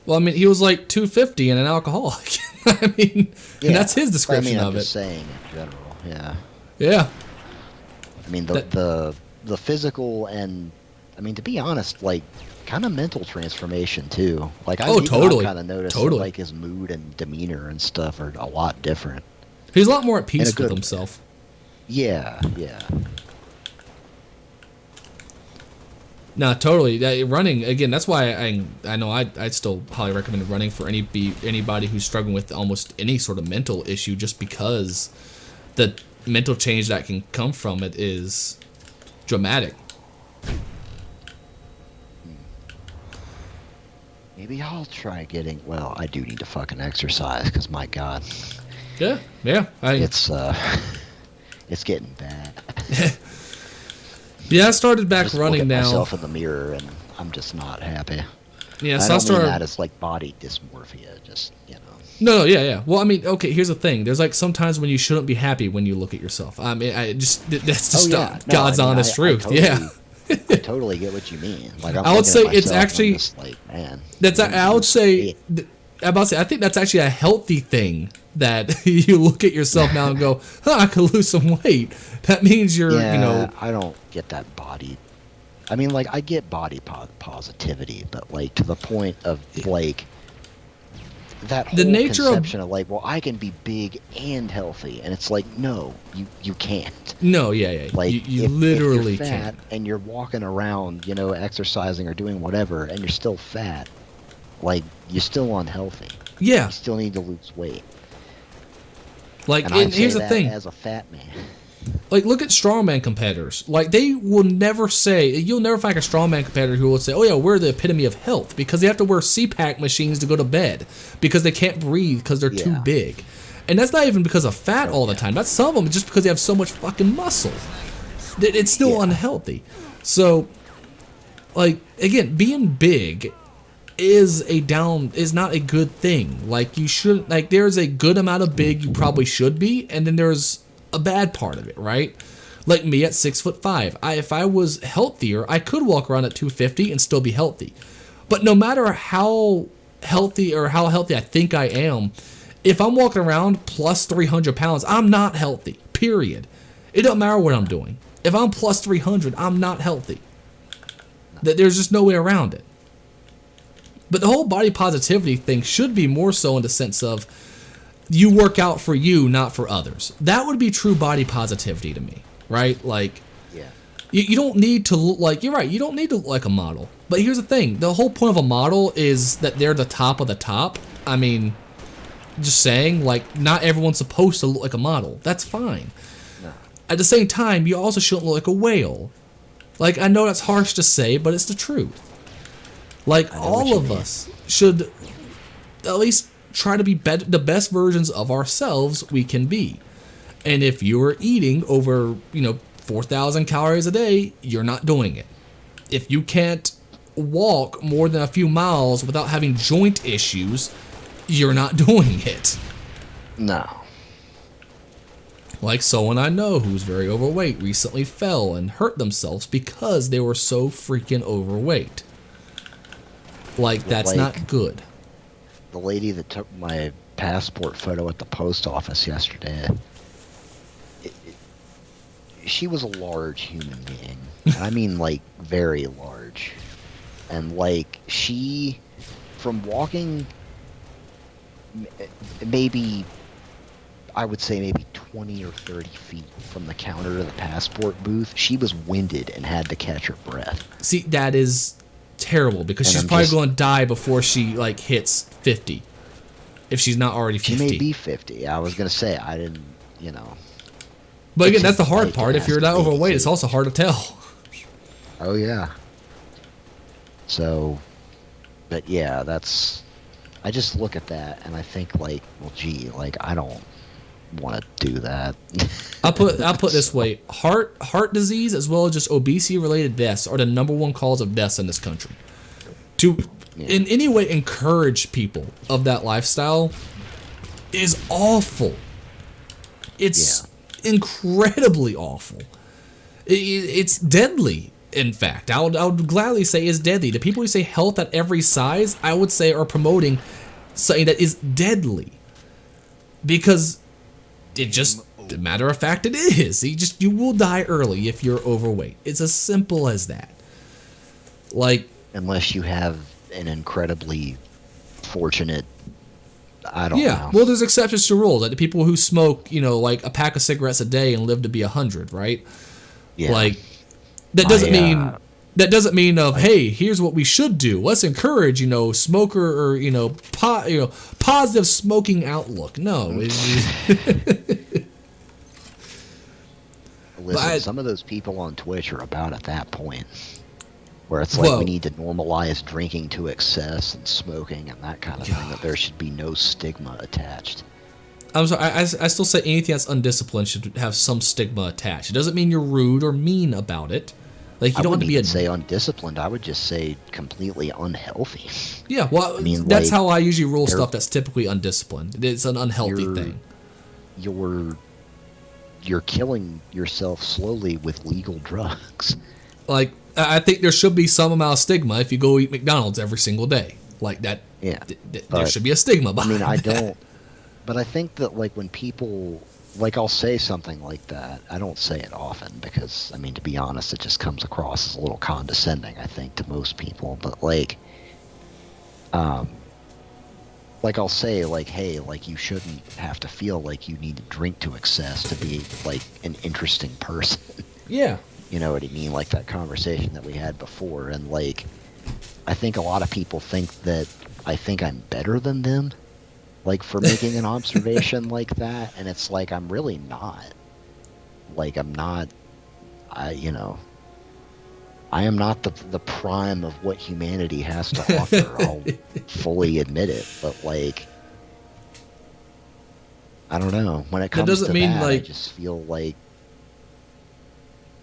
Well, I mean, he was like 250 and an alcoholic. I mean, and that's his description I'm of it. just saying in general, yeah. Yeah. I mean, That- the physical and, I mean, to be honest, like, kind of mental transformation too. Like, Totally. kind of noticed Totally. that, like, his mood and demeanor and stuff are a lot different. He's a lot more at peace In a with good himself. Yeah, yeah. Nah, totally. Running again. That's why I know I'd still highly recommend running for anybody who's struggling with almost any sort of mental issue, just because the mental change that can come from it is dramatic. Maybe I'll try getting, well, I do need to fucking exercise, because my God, Yeah, yeah. it's getting bad. Yeah, I started back Just running look at now. myself in the mirror and I'm just not happy. Yeah, I so I don't mean started. that as like body dysmorphia, just, you know. No, yeah, yeah. Well, I mean, okay. Here's the thing. There's like sometimes when you shouldn't be happy when you look at yourself. I mean, that's just Oh, yeah. No, God's I mean, honest truth. totally, Yeah. I totally get what you mean. Like, I'm I would looking at say it's myself and I'm actually- just like, man. That's I would say. shit. I'm about to say I think that's actually a healthy thing that you look at yourself now and go, huh, I could lose some weight. That means you're, Yeah, you know, I don't get that body. I mean, like, I get body positivity, but like to the point of like that whole The nature of- conception of like, well, I can be big and healthy, and it's like, no, you can't. no, yeah, yeah. Like, you if literally you're fat can't. and you're walking around, you know, exercising or doing whatever, and you're still fat, like, you're still unhealthy. Yeah, You still need to lose weight. like And I and here's say the that thing. as a fat man. Like, look at strongman competitors. Like, they will never say, you'll never find a strongman competitor who will say, oh yeah, we're the epitome of health, because they have to wear CPAP machines to go to bed because they can't breathe because they're too Yeah. big. And that's not even because of fat all the time. That's some of them just because they have so much fucking muscle. It's still Yeah. unhealthy. So, like, again, being big is not a good thing. Like, you should, like, there's a good amount of big you probably should be, and then there's a bad part of it, right? Like me at 6'5", if I was healthier, I could walk around at 250 and still be healthy. But no matter how healthy I think I am, if I'm walking around plus 300 pounds, I'm not healthy. Period. It don't matter what I'm doing. If I'm plus 300, I'm not healthy. There's just no way around it. But the whole body positivity thing should be more so in the sense of you work out for you, not for others. That would be true body positivity to me, right? Like, Yeah. you don't need to look like, you're right, you don't need to look like a model. But here's the thing, the whole point of a model is that they're the top of the top. I mean, just saying, like, not everyone's supposed to look like a model. That's fine. No. At the same time, you also shouldn't look like a whale. Like, I know that's harsh to say, but it's the truth. Like, I know what all you of mean. us should at least try to be the best versions of ourselves we can be. And if you're eating over, 4,000 calories a day, you're not doing it. If you can't walk more than a few miles without having joint issues, you're not doing it. No. Like someone I know who's very overweight recently fell and hurt themselves because they were so freaking overweight. Like, that's Like- not good. The lady that took my passport photo at the post office yesterday, she was a large human being. And I mean, like, very large. And, like, she, from walking maybe, I would say maybe 20 or 30 feet from the counter to the passport booth, she was winded and had to catch her breath. See, that is terrible because And she's I'm probably just- going to die before she, like, hits 50. If she's not already She 50. may be 50. I was going to say, I didn't, you know. But again, It's that's the hard like part. it If you're has that to be, overweight, too. it's also hard to tell. Oh, yeah. So, but yeah, that's, I just look at that and I think, like, well, gee, like, I don't want to do that. I'll put it this way: heart disease as well as just obesity related deaths are the #1 cause of deaths in this country. To in any way encourage people of that lifestyle is awful. It's incredibly awful. It's deadly. In fact, I would gladly say is deadly. The people who say health at every size, I would say, are promoting something that is deadly. Because it just, matter of fact, it is. You will die early if you're overweight. It's as simple as that. Like, Unless you have an incredibly fortunate, I don't yeah, know. well, there's exceptions to rules. Like the people who smoke, like a pack of cigarettes a day and live to be 100, right? Yeah. Like, that doesn't mean of, hey, here's what we should do. Let's encourage, smoker or positive smoking outlook. No, Listen, some of those people on Twitch are about at that point where it's like Whoa. we need to normalize drinking to excess and smoking and that kind of thing, that there should be no stigma attached. I'm sorry. I still say anything that's undisciplined should have some stigma attached. It doesn't mean you're rude or mean about it. Like, you I don't have wouldn't to be even say undisciplined. I would just say completely unhealthy. Yeah, well, I mean, that's like, how I usually rule they're- stuff that's typically undisciplined. It's an unhealthy You're- thing. You're killing yourself slowly with legal drugs. Like, I think there should be some amount of stigma if you go eat McDonald's every single day. Like that. Yeah, There but, should be a stigma I behind mean, I that. don't. But I think that, like, when people, like, I'll say something like that. I don't say it often because, I mean, to be honest, it just comes across as a little condescending, I think, to most people. But, like I'll say, like, hey, like, you shouldn't have to feel like you need to drink to excess to be, like, an interesting person. Yeah. You know what I mean? Like that conversation that we had before. And, like, I think a lot of people think that I think I'm better than them, like, for making an observation like that. And it's like, I'm really not. Like, I'm not, I am not the prime of what humanity has to offer. I'll fully admit it. But, like, I don't know. When it comes doesn't to mean, that, I like- just feel like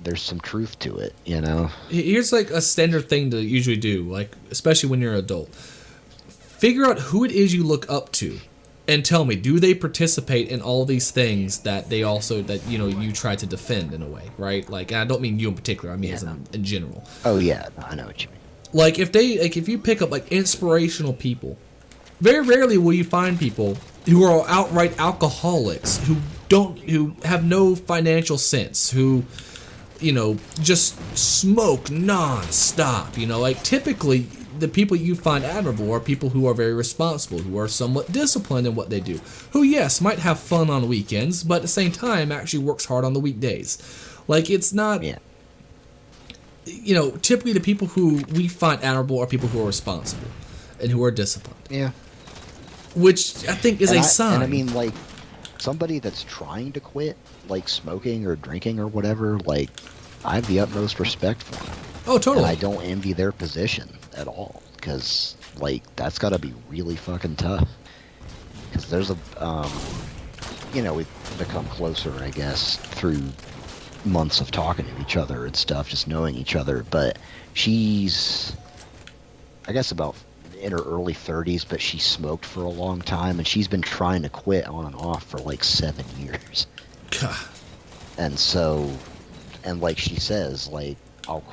there's some truth to it, you know? Here's like a standard thing to usually do, like especially when you're an adult. Figure out who it is you look up to, and tell me, do they participate in all these things that they also you try to defend in a way, right? Like, and I don't mean you in particular. I mean as in general. Oh yeah, I know what you mean. Like if you pick up like inspirational people, very rarely will you find people who are outright alcoholics, who have no financial sense, who just smoke non-stop. Like typically the people you find admirable are people who are very responsible, who are somewhat disciplined in what they do, who, yes, might have fun on weekends, but at the same time actually works hard on the weekdays. Like, it's not, typically the people who we find admirable are people who are responsible and who are disciplined. Yeah. Which I think is a sign. And I mean, like, somebody that's trying to quit, like, smoking or drinking or whatever, like, I have the utmost respect for them. Oh, totally. And I don't envy their position at all, because, like, that's got to be really fucking tough. Because there's we've become closer, I guess, through months of talking to each other and stuff, just knowing each other. But she's, I guess, about in her early 30s, but she smoked for a long time, and she's been trying to quit on and off for like 7 years. God. And so, and like she says, like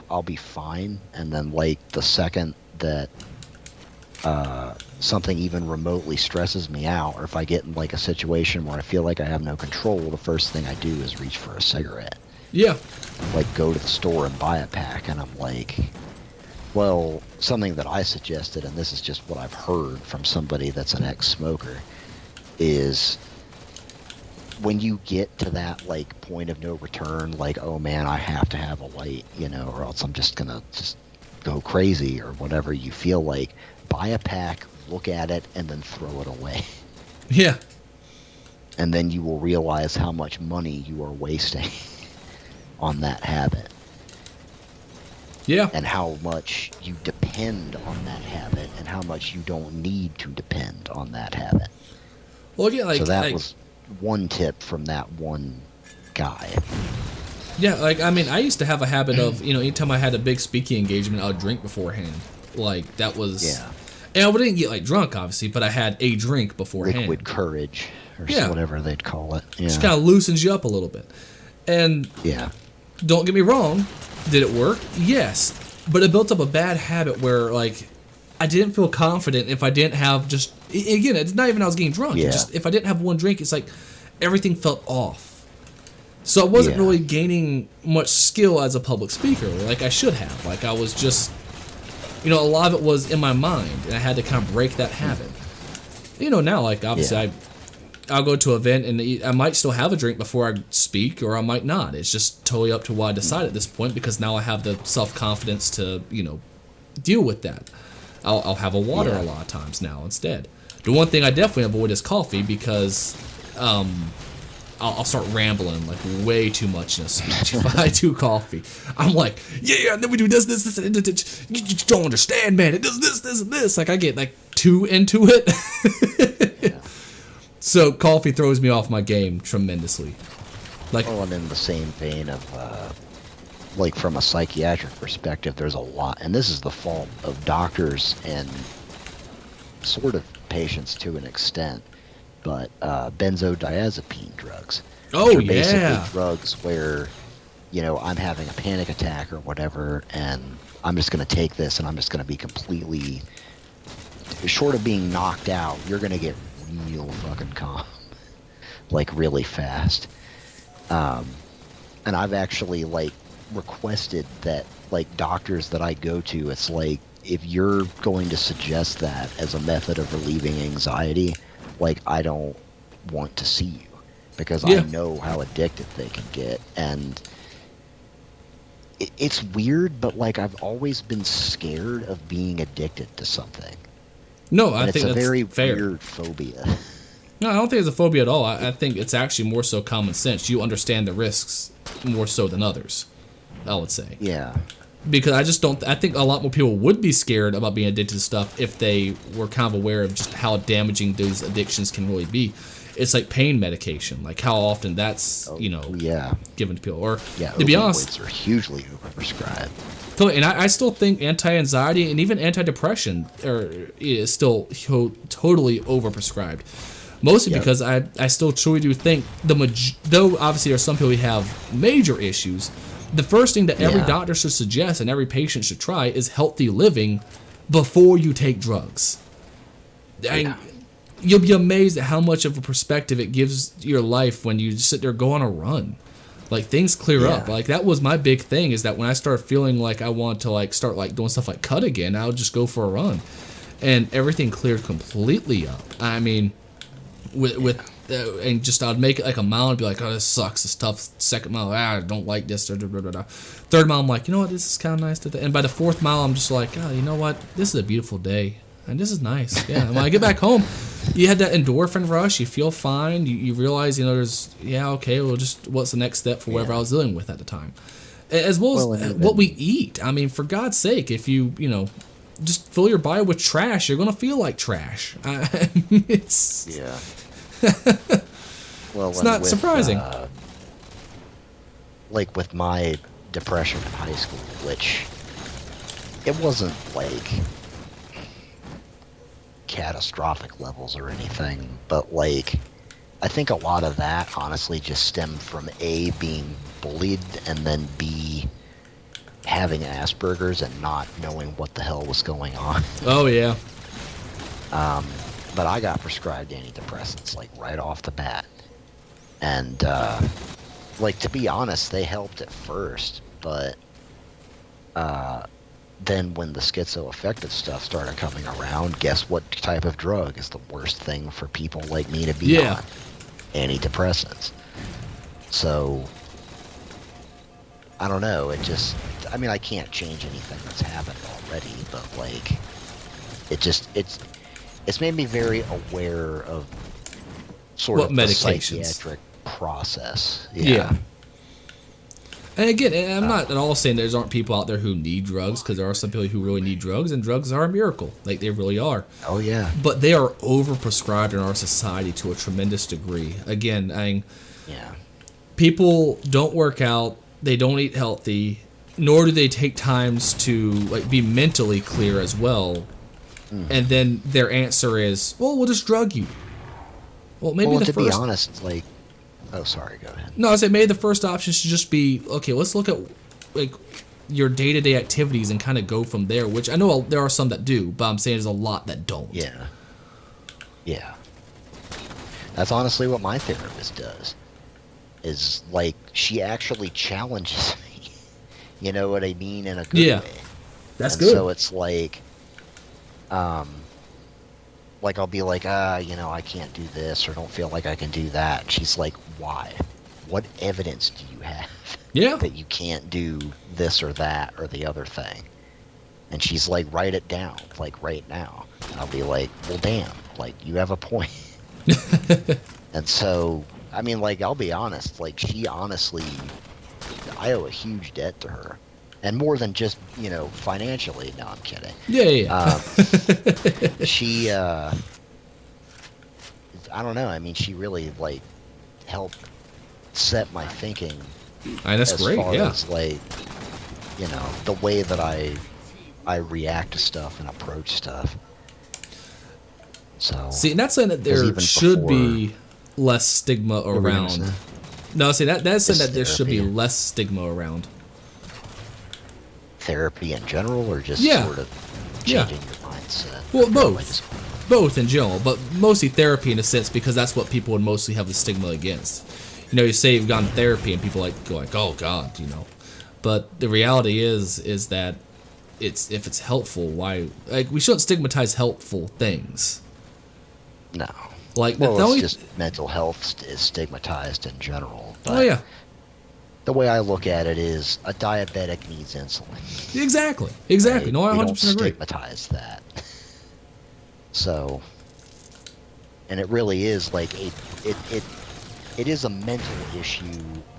I'll be fine, and then like the second that something even remotely stresses me out, or if I get in like a situation where I feel like I have no control, the first thing I do is reach for a cigarette. Yeah. Like go to the store and buy a pack, and I'm like, well, something that I suggested, and this is just what I've heard from somebody that's an ex-smoker, is when you get to that like point of no return, like, oh man, I have to have a light, you know, or else I'm just gonna just go crazy or whatever you feel like, buy a pack, look at it, and then throw it away. Yeah. And then you will realize how much money you are wasting on that habit. Yeah. And how much you depend on that habit, and how much you don't need to depend on that habit. Well, again, like, so that was one tip from that one guy. yeah, like, I mean, I used to have a habit of, you know, anytime I had a big speaking engagement, I would drink beforehand. Like, that was... Yeah. And I didn't get, like, drunk, obviously, but I had a drink beforehand. Liquid courage, or Yeah. whatever they'd call it. Yeah. Just kind of loosens you up a little bit. And Yeah. don't get me wrong, did it work? Yes. But it built up a bad habit where, like, I didn't feel confident if I didn't have just... Again, it's not even I was getting drunk. Yeah. It just, if I didn't have one drink, it's like everything felt off. So I wasn't Yeah. really gaining much skill as a public speaker like I should have. Like, I was just... You know, a lot of it was in my mind, and I had to kind of break that habit. You know, now, like, obviously, Yeah. I'll go to an event, and I might still have a drink before I speak, or I might not. It's just totally up to what I decide at this point, because now I have the self-confidence to, you know, deal with that. I'll have a water Yeah. a lot of times now instead. The one thing I definitely avoid is coffee, because I'll start rambling like way too much in a speech if I do coffee. I'm like, yeah, and then we do this, and you just don't understand, man. It does this, and this. Like, I get like too into it. So coffee throws me off my game tremendously. Like, Well, and in the same vein of, like, from a psychiatric perspective, there's a lot, and this is the fault of doctors and sort of patients to an extent, but benzodiazepine drugs. Oh, Which are yeah. basically drugs where, you know, I'm having a panic attack or whatever, and I'm just going to take this, and I'm just going to be completely, short of being knocked out, you're going to get real fucking calm, like really fast. And I've actually like requested that, like, doctors that I go to, it's like, if you're going to suggest that as a method of relieving anxiety, like, I don't want to see you, because Yeah. I know how addictive they can get. And it's weird, but like, I've always been scared of being addicted to something. no, I And think it's a that's very fair. weird phobia. No, I don't think it's a phobia at all. I think it's actually more so common sense. You understand the risks more so than others, I would say. Yeah. Because I just don't... I think a lot more people would be scared about being addicted to stuff if they were kind of aware of just how damaging those addictions can really be. It's like pain medication, like how often that's, you know, Yeah. given to people. Or, Yeah. to be honest, opioids are hugely overprescribed. totally, and I still think anti-anxiety and even antidepressant is still totally overprescribed. Mostly Yep. because I still truly do think, though obviously there are some people who have major issues, the first thing that every Yeah. doctor should suggest and every patient should try is healthy living before you take drugs. You'll be amazed at how much of a perspective it gives your life when you just sit there and go on a run. Like, things clear up. Yeah. Like, that was my big thing, is that when I started feeling like I wanted to, like, start, like, doing stuff like cut again, I would just go for a run. And everything cleared completely up. I mean, and just I'd make it like a mile and be like, oh, this sucks, this tough. Second mile, I don't like this. Third mile, I'm like, you know what, this is kind of nice today. And by the fourth mile, I'm just like, oh, you know what, this is a beautiful day, and this is nice. Yeah. And when I get back home, you had that endorphin rush. You feel fine. You realize, you know, okay, well, just what's the next step for whatever I was dealing with at the time, as well as what we eat. I mean, for God's sake, if you know, just fill your body with trash, you're gonna feel like trash. It's Yeah. Well, It's not surprising. Like with my depression in high school, which it wasn't like catastrophic levels or anything, but like I think a lot of that honestly just stemmed from A, being bullied, and then B, having Asperger's and not knowing what the hell was going on. Oh yeah. But I got prescribed antidepressants like right off the bat, and like, to be honest, they helped at first, but then when the schizoaffective stuff started coming around, guess what type of drug is the worst thing for people like me to be on? Antidepressants. So I don't know, it just, I mean, I can't change anything that's happened already, but like it's made me very aware of sort What of the medications? psychiatric process. Yeah. And again, I'm not at all saying there aren't people out there who need drugs, because there are some people who really need drugs, and drugs are a miracle. Like, they really are. Oh, yeah. But they are overprescribed in our society to a tremendous degree. Again, I mean, Yeah. people don't work out, they don't eat healthy, nor do they take times to like be mentally clear as well. And then their answer is, well, we'll just drug you. Well, maybe Well, the to first... be honest, like, oh, sorry, go ahead. No, I say maybe the first option should just be, okay, let's look at like your day-to-day activities and kind of go from there, which I know there are some that do, but I'm saying there's a lot that don't. Yeah. Yeah. That's honestly what my therapist does. Is, like, she actually challenges me. You know what I mean? In a good Yeah. way. That's And good. so it's like I'll be like, you know, I can't do this or don't feel like I can do that. And she's like, why? What evidence do you have Yeah. that you can't do this or that or the other thing? And she's like, write it down, like right now. And I'll be like, well, damn, like you have a point. And so, I mean, like, I'll be honest, like, she honestly, I owe a huge debt to her. And more than just, you know, financially. No, I'm kidding. Yeah. She, I don't know. I mean, she really, like, helped set my thinking And that's as great, far yeah. as, like, you know, the way that I react to stuff and approach stuff. So, See, and that's saying that Because there even should before- be less stigma what were we gonna around. say? No, see, that's saying Just that there should be therapy. less stigma around. Therapy in general, or just Yeah. sort of Yeah. changing your mindset? Well, Or both. like just- Both in general, but mostly therapy in a sense, because that's what people would mostly have the stigma against. You know, you say you've gone to therapy and people go like, oh God, you know. But the reality is that if it's helpful, why, like, we shouldn't stigmatize helpful things. No. Like, Well, the only, it's just mental health is stigmatized in general. But oh yeah, the way I look at it is a diabetic needs insulin. exactly. Right? No, I We 100% don't agree. stigmatize that. So, and it really is like it is a mental issue,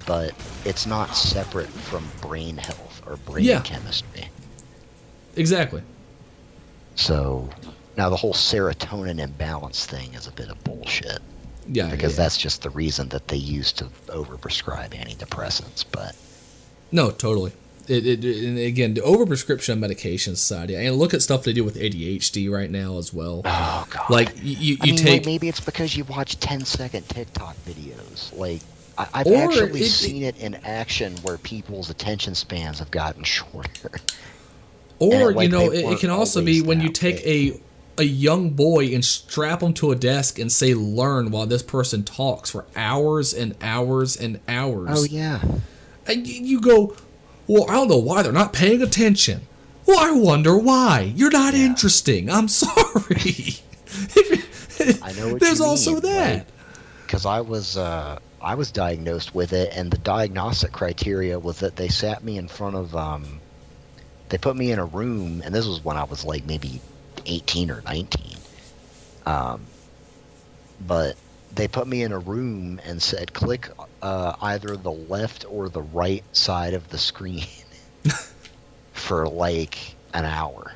but it's not separate from brain health or brain Yeah. chemistry. Exactly. So, now the whole serotonin imbalance thing is a bit of bullshit. Yeah, Because yeah. that's just the reason that they use to overprescribe antidepressants. But No, totally. And again, the overprescription of medication society, and look at stuff they do with ADHD right now as well. oh god, Like you I mean, take like, maybe it's because you watch 10-second TikTok videos. Like I've Or actually it- seen it in action where people's attention spans have gotten shorter. Or, like, you know, they it weren't can also be always when you that take way. a young boy and strap him to a desk and say learn while this person talks for hours and hours and hours. Oh yeah, And you go, well, I don't know why they're not paying attention. Well, I wonder why. You're not interesting. I'm sorry. I know what There's you mean. also that. Because I was diagnosed with it, and the diagnostic criteria was that they sat me in front of they put me in a room, and this was when I was like maybe 18 or 19. But they put me in a room and said, click either the left or the right side of the screen for like an hour.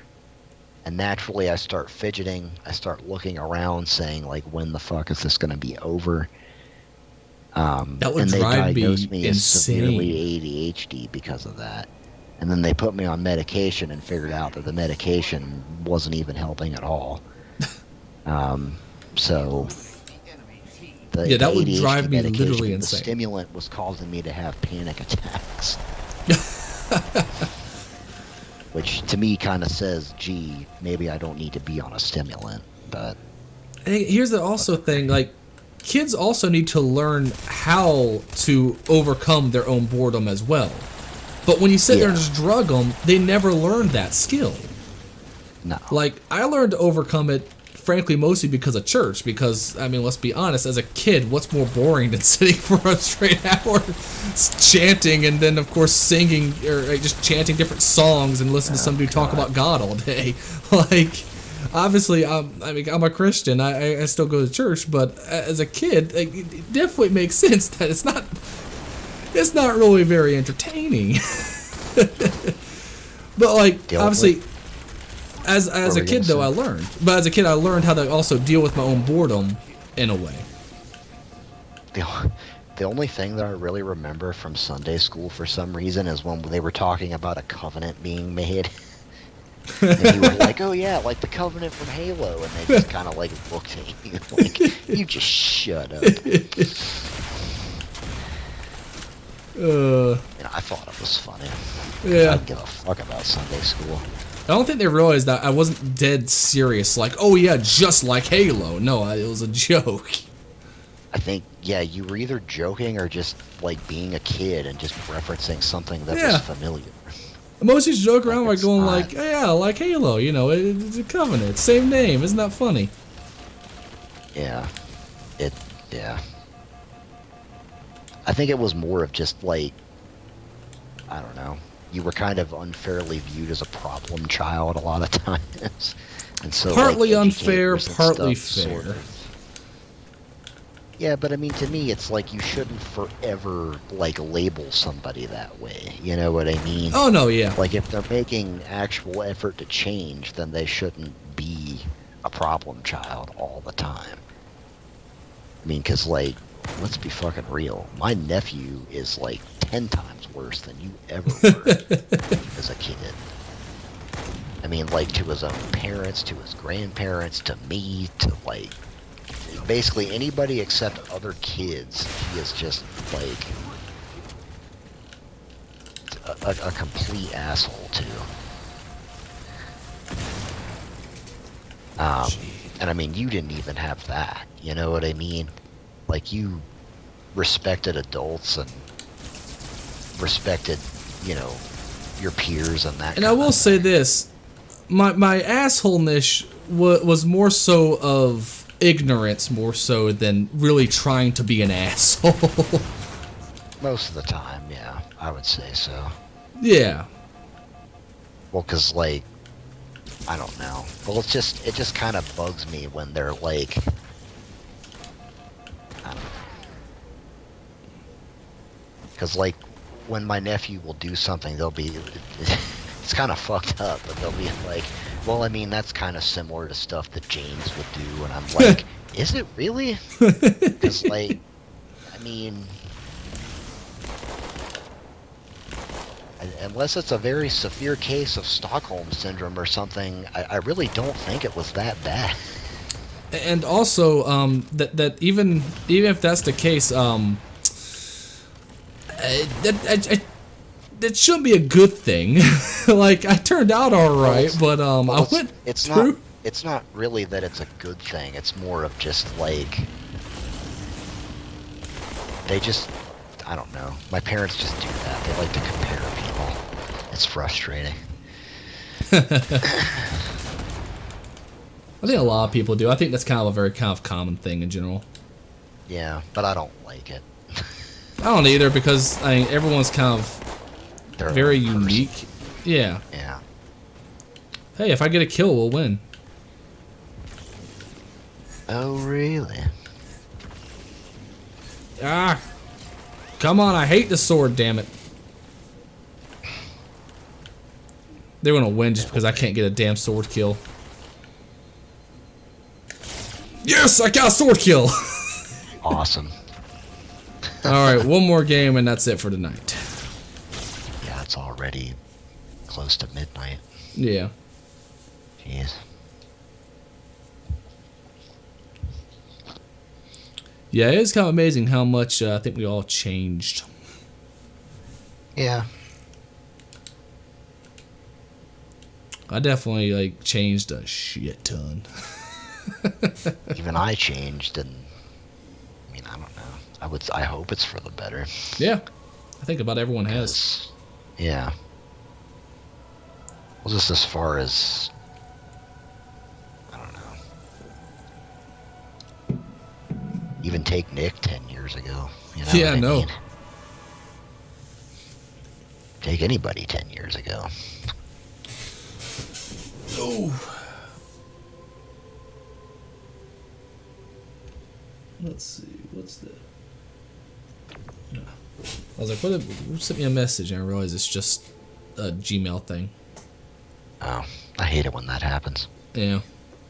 And naturally I start fidgeting. I start looking around saying, like, when the fuck is this going to be over? That would and they drive me diagnosed me as insane. severely ADHD because of that. And then they put me on medication and figured out that the medication wasn't even helping at all. So the Yeah, that would ADHD drive me medication, literally the insane. stimulant was causing me to have panic attacks. Which to me kind of says, gee, maybe I don't need to be on a stimulant. But Hey, here's the also thing, like, kids also need to learn how to overcome their own boredom as well. But when you sit there and Yeah. just drug them, they never learned that skill. no. Like, I learned to overcome it, frankly, mostly because of church. Because, I mean, let's be honest, as a kid, what's more boring than sitting for a straight hour chanting and then, of course, singing or just chanting different songs and listening to some dude talk about God all day? Like, obviously, I'm a Christian. I still go to church, but as a kid, it definitely makes sense that it's not really very entertaining. But like, Deal obviously, as What a were you kid gonna though, I say? learned. But as a kid, I learned how to also deal with my own boredom in a way. The only thing that I really remember from Sunday school for some reason is when they were talking about a covenant being made. And you were like, oh yeah, like the covenant from Halo. And they just kind of like looked at you like, you just shut up. And I thought it was funny. I Yeah. didn't give a fuck about Sunday school. I don't think they realized that I wasn't dead serious. Like, oh yeah, just like Halo. No, it was a joke. I think, yeah, you were either joking or just like being a kid and just referencing something that Yeah. was familiar. Most used to joke around by it's going not. like, yeah, like Halo. You know, it's a covenant, same name. Isn't that funny? Yeah. Yeah. I think it was more of just like, I don't know. You were kind of unfairly viewed as a problem child a lot of times. And so, Partly like, unfair, educators and partly stuff sort fair. of- Yeah, but I mean, to me, it's like you shouldn't forever, like, label somebody that way. You know what I mean? Oh no, yeah. Like, if they're making actual effort to change, then they shouldn't be a problem child all the time. I mean, because, like, let's be fucking real. My nephew is, like, 10 times worse than you ever were as a kid. I mean, like, to his own parents, to his grandparents, to me, to, like, basically anybody except other kids. He is just, like, a complete asshole, too. And I mean, you didn't even have that. You know what I mean? Like, you respected adults and respected, you know, your peers and that. And I will say this, my assholeness was more so of ignorance, more so than really trying to be an asshole. Most of the time, yeah, I would say so. Yeah. Well, because, like, I don't know. Well, it just kind of bugs me when they're like, I don't know. Because, like, when my nephew will do something, they'll be, it's kind of fucked up, but they'll be like, well, I mean, that's kind of similar to stuff that James would do, and I'm like, is it really? Because, like, I mean, unless it's a very severe case of Stockholm Syndrome or something, I really don't think it was that bad. And also, that even if that's the case, that should be a good thing. Like, I turned out all right, but I went It's through. not. It's not really that it's a good thing. It's more of just like they just. I don't know. My parents just do that. They like to compare people. It's frustrating. I think a lot of people do. I think that's kind of a very kind of common thing in general. Yeah, but I don't like it. I don't either, because I mean, everyone's kind of They're very their own person. unique. Yeah. Yeah. Hey, if I get a kill, we'll win. Oh really? Ah, come on! I hate the sword. Damn it! They're gonna win just because I can't get a damn sword kill. Yes, I got a sword kill. Awesome. All right, one more game and that's it for tonight. Yeah, it's already close to midnight. Yeah. Jeez. Yeah, it is kind of amazing how much I think we all changed. Yeah. I definitely like changed a shit ton. Even I changed, and I mean, I don't know. I hope it's for the better. Yeah, I think about everyone has. 'Cause, yeah. Well, just as far as, I don't know. Even take Nick 10 years ago. You know Yeah, what I no. mean? Take anybody 10 years ago. Oh. Let's see, what's the... I was like, who sent me a message? And I realized it's just a Gmail thing. Oh, I hate it when that happens. Yeah.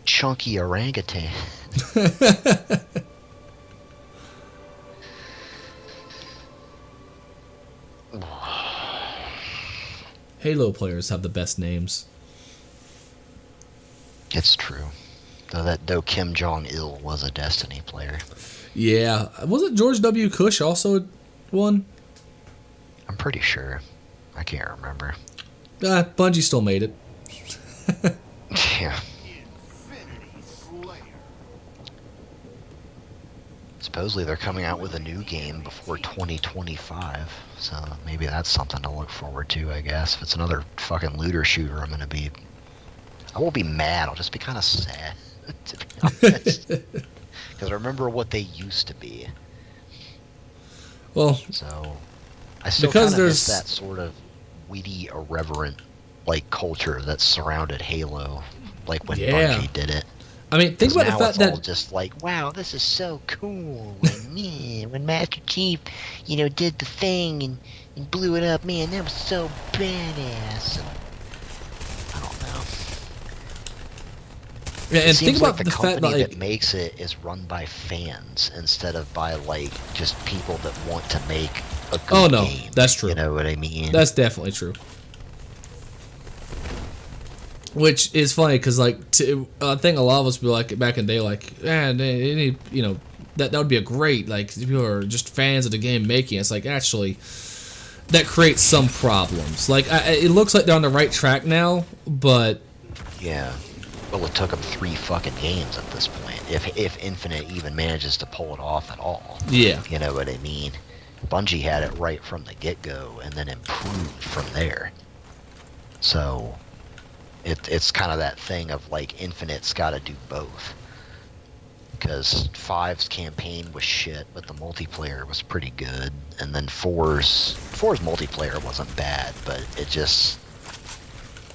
Chunky orangutan. Halo players have the best names. It's true. Though Kim Jong-il was a Destiny player. Yeah. Wasn't George W. Cush also one? I'm pretty sure. I can't remember. Bungie still made it. Yeah. Infinity Slayer. Supposedly they're coming out with a new game before 2025, so maybe that's something to look forward to, I guess. If it's another fucking looter shooter, I won't be mad, I'll just be kind of sad, to be honest. Because I remember what they used to be, Well, so I still because kind of miss there's- that sort of witty, irreverent, like, culture that surrounded Halo, like when Yeah. Bungie did it. I mean, think 'Cause about the now fact it's that... all just like, wow, this is so cool. And man, when Master Chief, did the thing and blew it up, man, that was so badass. And I don't know. Yeah, It and seems think like about the the fact company that, that makes it is run by fans instead of by like just people that want to make a good Oh, no, game. that's true. You know what I mean? That's definitely true. Which is funny because, like, I think a lot of us be like back in the day, like, that would be a great, like, if you are just fans of the game making it. It's like, actually, that creates some problems. Like, it looks like they're on the right track now, but Yeah. Well, it took them 3 fucking games at this point. If Infinite even manages to pull it off at all. yeah, You know what I mean? Bungie had it right from the get-go and then improved from there. So it's kind of that thing of like Infinite's got to do both. Because 5's campaign was shit, but the multiplayer was pretty good. And then 4's multiplayer wasn't bad, but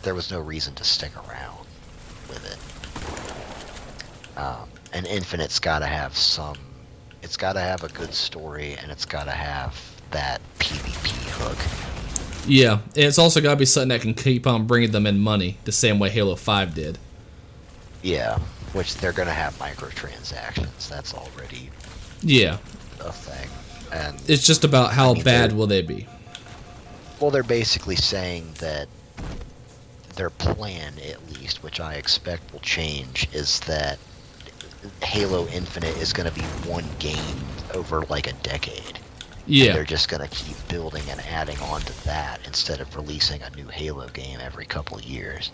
there was no reason to stick around with it. And Infinite's got to have it's got to have a good story, and it's got to have that PvP hook. yeah. And it's also got to be something that can keep on bringing them in money, the same way Halo 5 did. Yeah, which they're going to have microtransactions. That's already Yeah, a thing. And it's just about how I mean, bad they're- will they be. well, they're basically saying that their plan, at least, which I expect will change, is that Halo Infinite is going to be one game over like a decade. Yeah, They're just going to keep building and adding on to that instead of releasing a new Halo game every couple of years.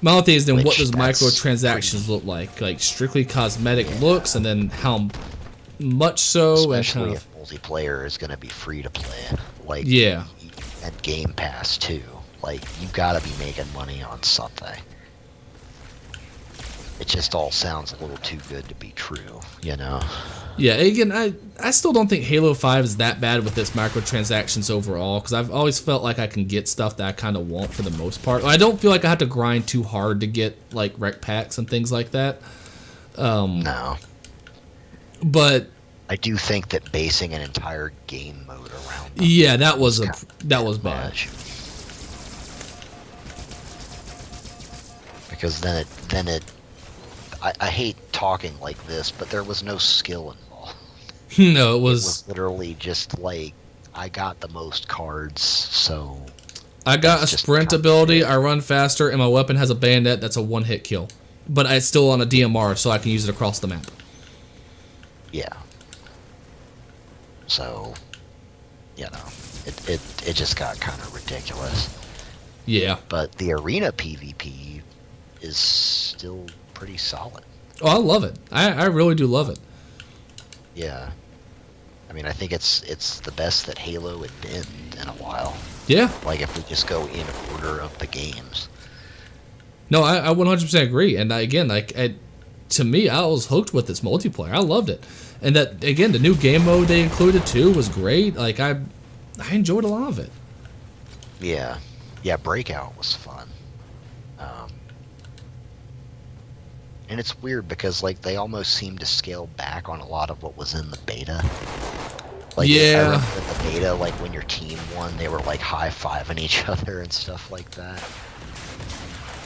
my only thing is then what Which does that's microtransactions look like? Like strictly cosmetic looks, and then how much so, and Especially kind if of multiplayer is going to be free to play. Like, Yeah. And Game Pass, too. Like, you got to be making money on something. It just all sounds a little too good to be true, you know? yeah. Again, I still don't think Halo 5 is that bad with its microtransactions overall, because I've always felt like I can get stuff that I kind of want for the most part. I don't feel like I have to grind too hard to get like rec packs and things like that. No. But I do think that basing an entire game mode around them yeah, that was is bad. much. Because then it I hate talking like this, but there was no skill involved. No, it It was. was literally just like, I got the most cards, so I got a it's just sprint kind of ability. it. I run faster, and my weapon has a bayonet that's a one-hit kill. But it's still on a DMR, so I can use it across the map. yeah. So, you know, it just got kind of ridiculous. Yeah. But the arena PvP is still pretty solid. Oh, I love it. I really do love it. Yeah. I mean, I think it's the best that Halo had been in a while. Yeah. Like, if we just go in order of the games. No, I 100% agree. And again, to me, I was hooked with this multiplayer. I loved it. And that, again, the new game mode they included too was great. Like, I enjoyed a lot of it. Yeah. Yeah, Breakout was fun. And it's weird because, like, they almost seem to scale back on a lot of what was in the beta. Like, I Yeah. remember in the beta, like, when your team won, they were, like, high-fiving each other and stuff like that.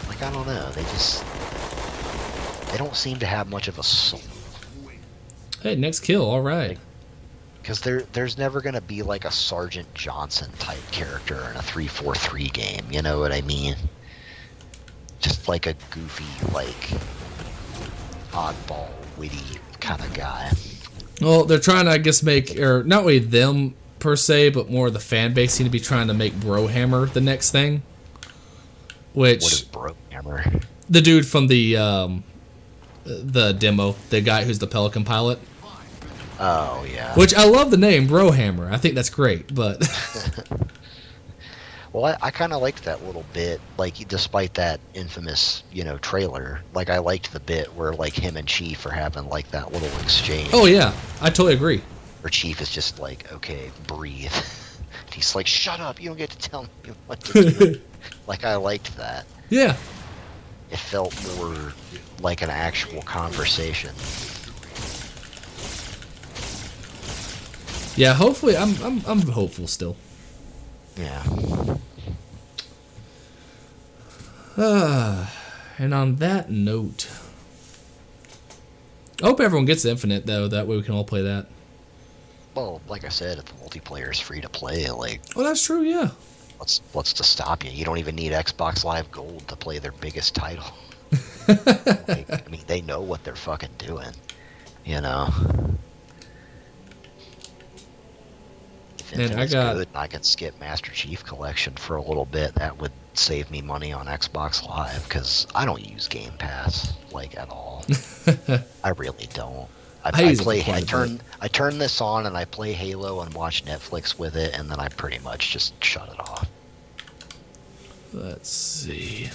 Like, I don't know. They don't seem to have much of a soul. Hey, next kill. All right. Because there's never going to be, like, a Sergeant Johnson type character in a 3-4-3 game. You know what I mean? Just, like, a goofy, like, oddball, witty kind of guy. Well, they're trying to, I guess, make, or not really them per se, but more the fan base seem to be trying to make Brohammer the next thing. Which, What is Brohammer? the dude from the demo, the guy who's the Pelican pilot. Oh, yeah. Which I love the name Brohammer. I think that's great, but Well, I kind of liked that little bit, like, despite that infamous, trailer. Like, I liked the bit where, like, him and Chief are having, like, that little exchange. oh yeah, I totally agree. Where Chief is just like, okay, breathe. And he's like, shut up, you don't get to tell me what to do. Like, I liked that. Yeah. It felt more like an actual conversation. Yeah, hopefully I'm hopeful still. Yeah. And on that note, I hope everyone gets Infinite though. That way we can all play that. Well, like I said, if the multiplayer is free to play, like, Oh, that's true. Yeah. what's to stop you? You don't even need Xbox Live Gold to play their biggest title. Like, I mean, they know what they're fucking doing, you know. If Man, Infinite's I got- good and I can skip Master Chief Collection for a little bit, that would save me money on Xbox Live, because I don't use Game Pass, like, at all. I really don't. I use it for quite a bit. I turn this on and I play Halo and watch Netflix with it, and then I pretty much just shut it off. Let's see.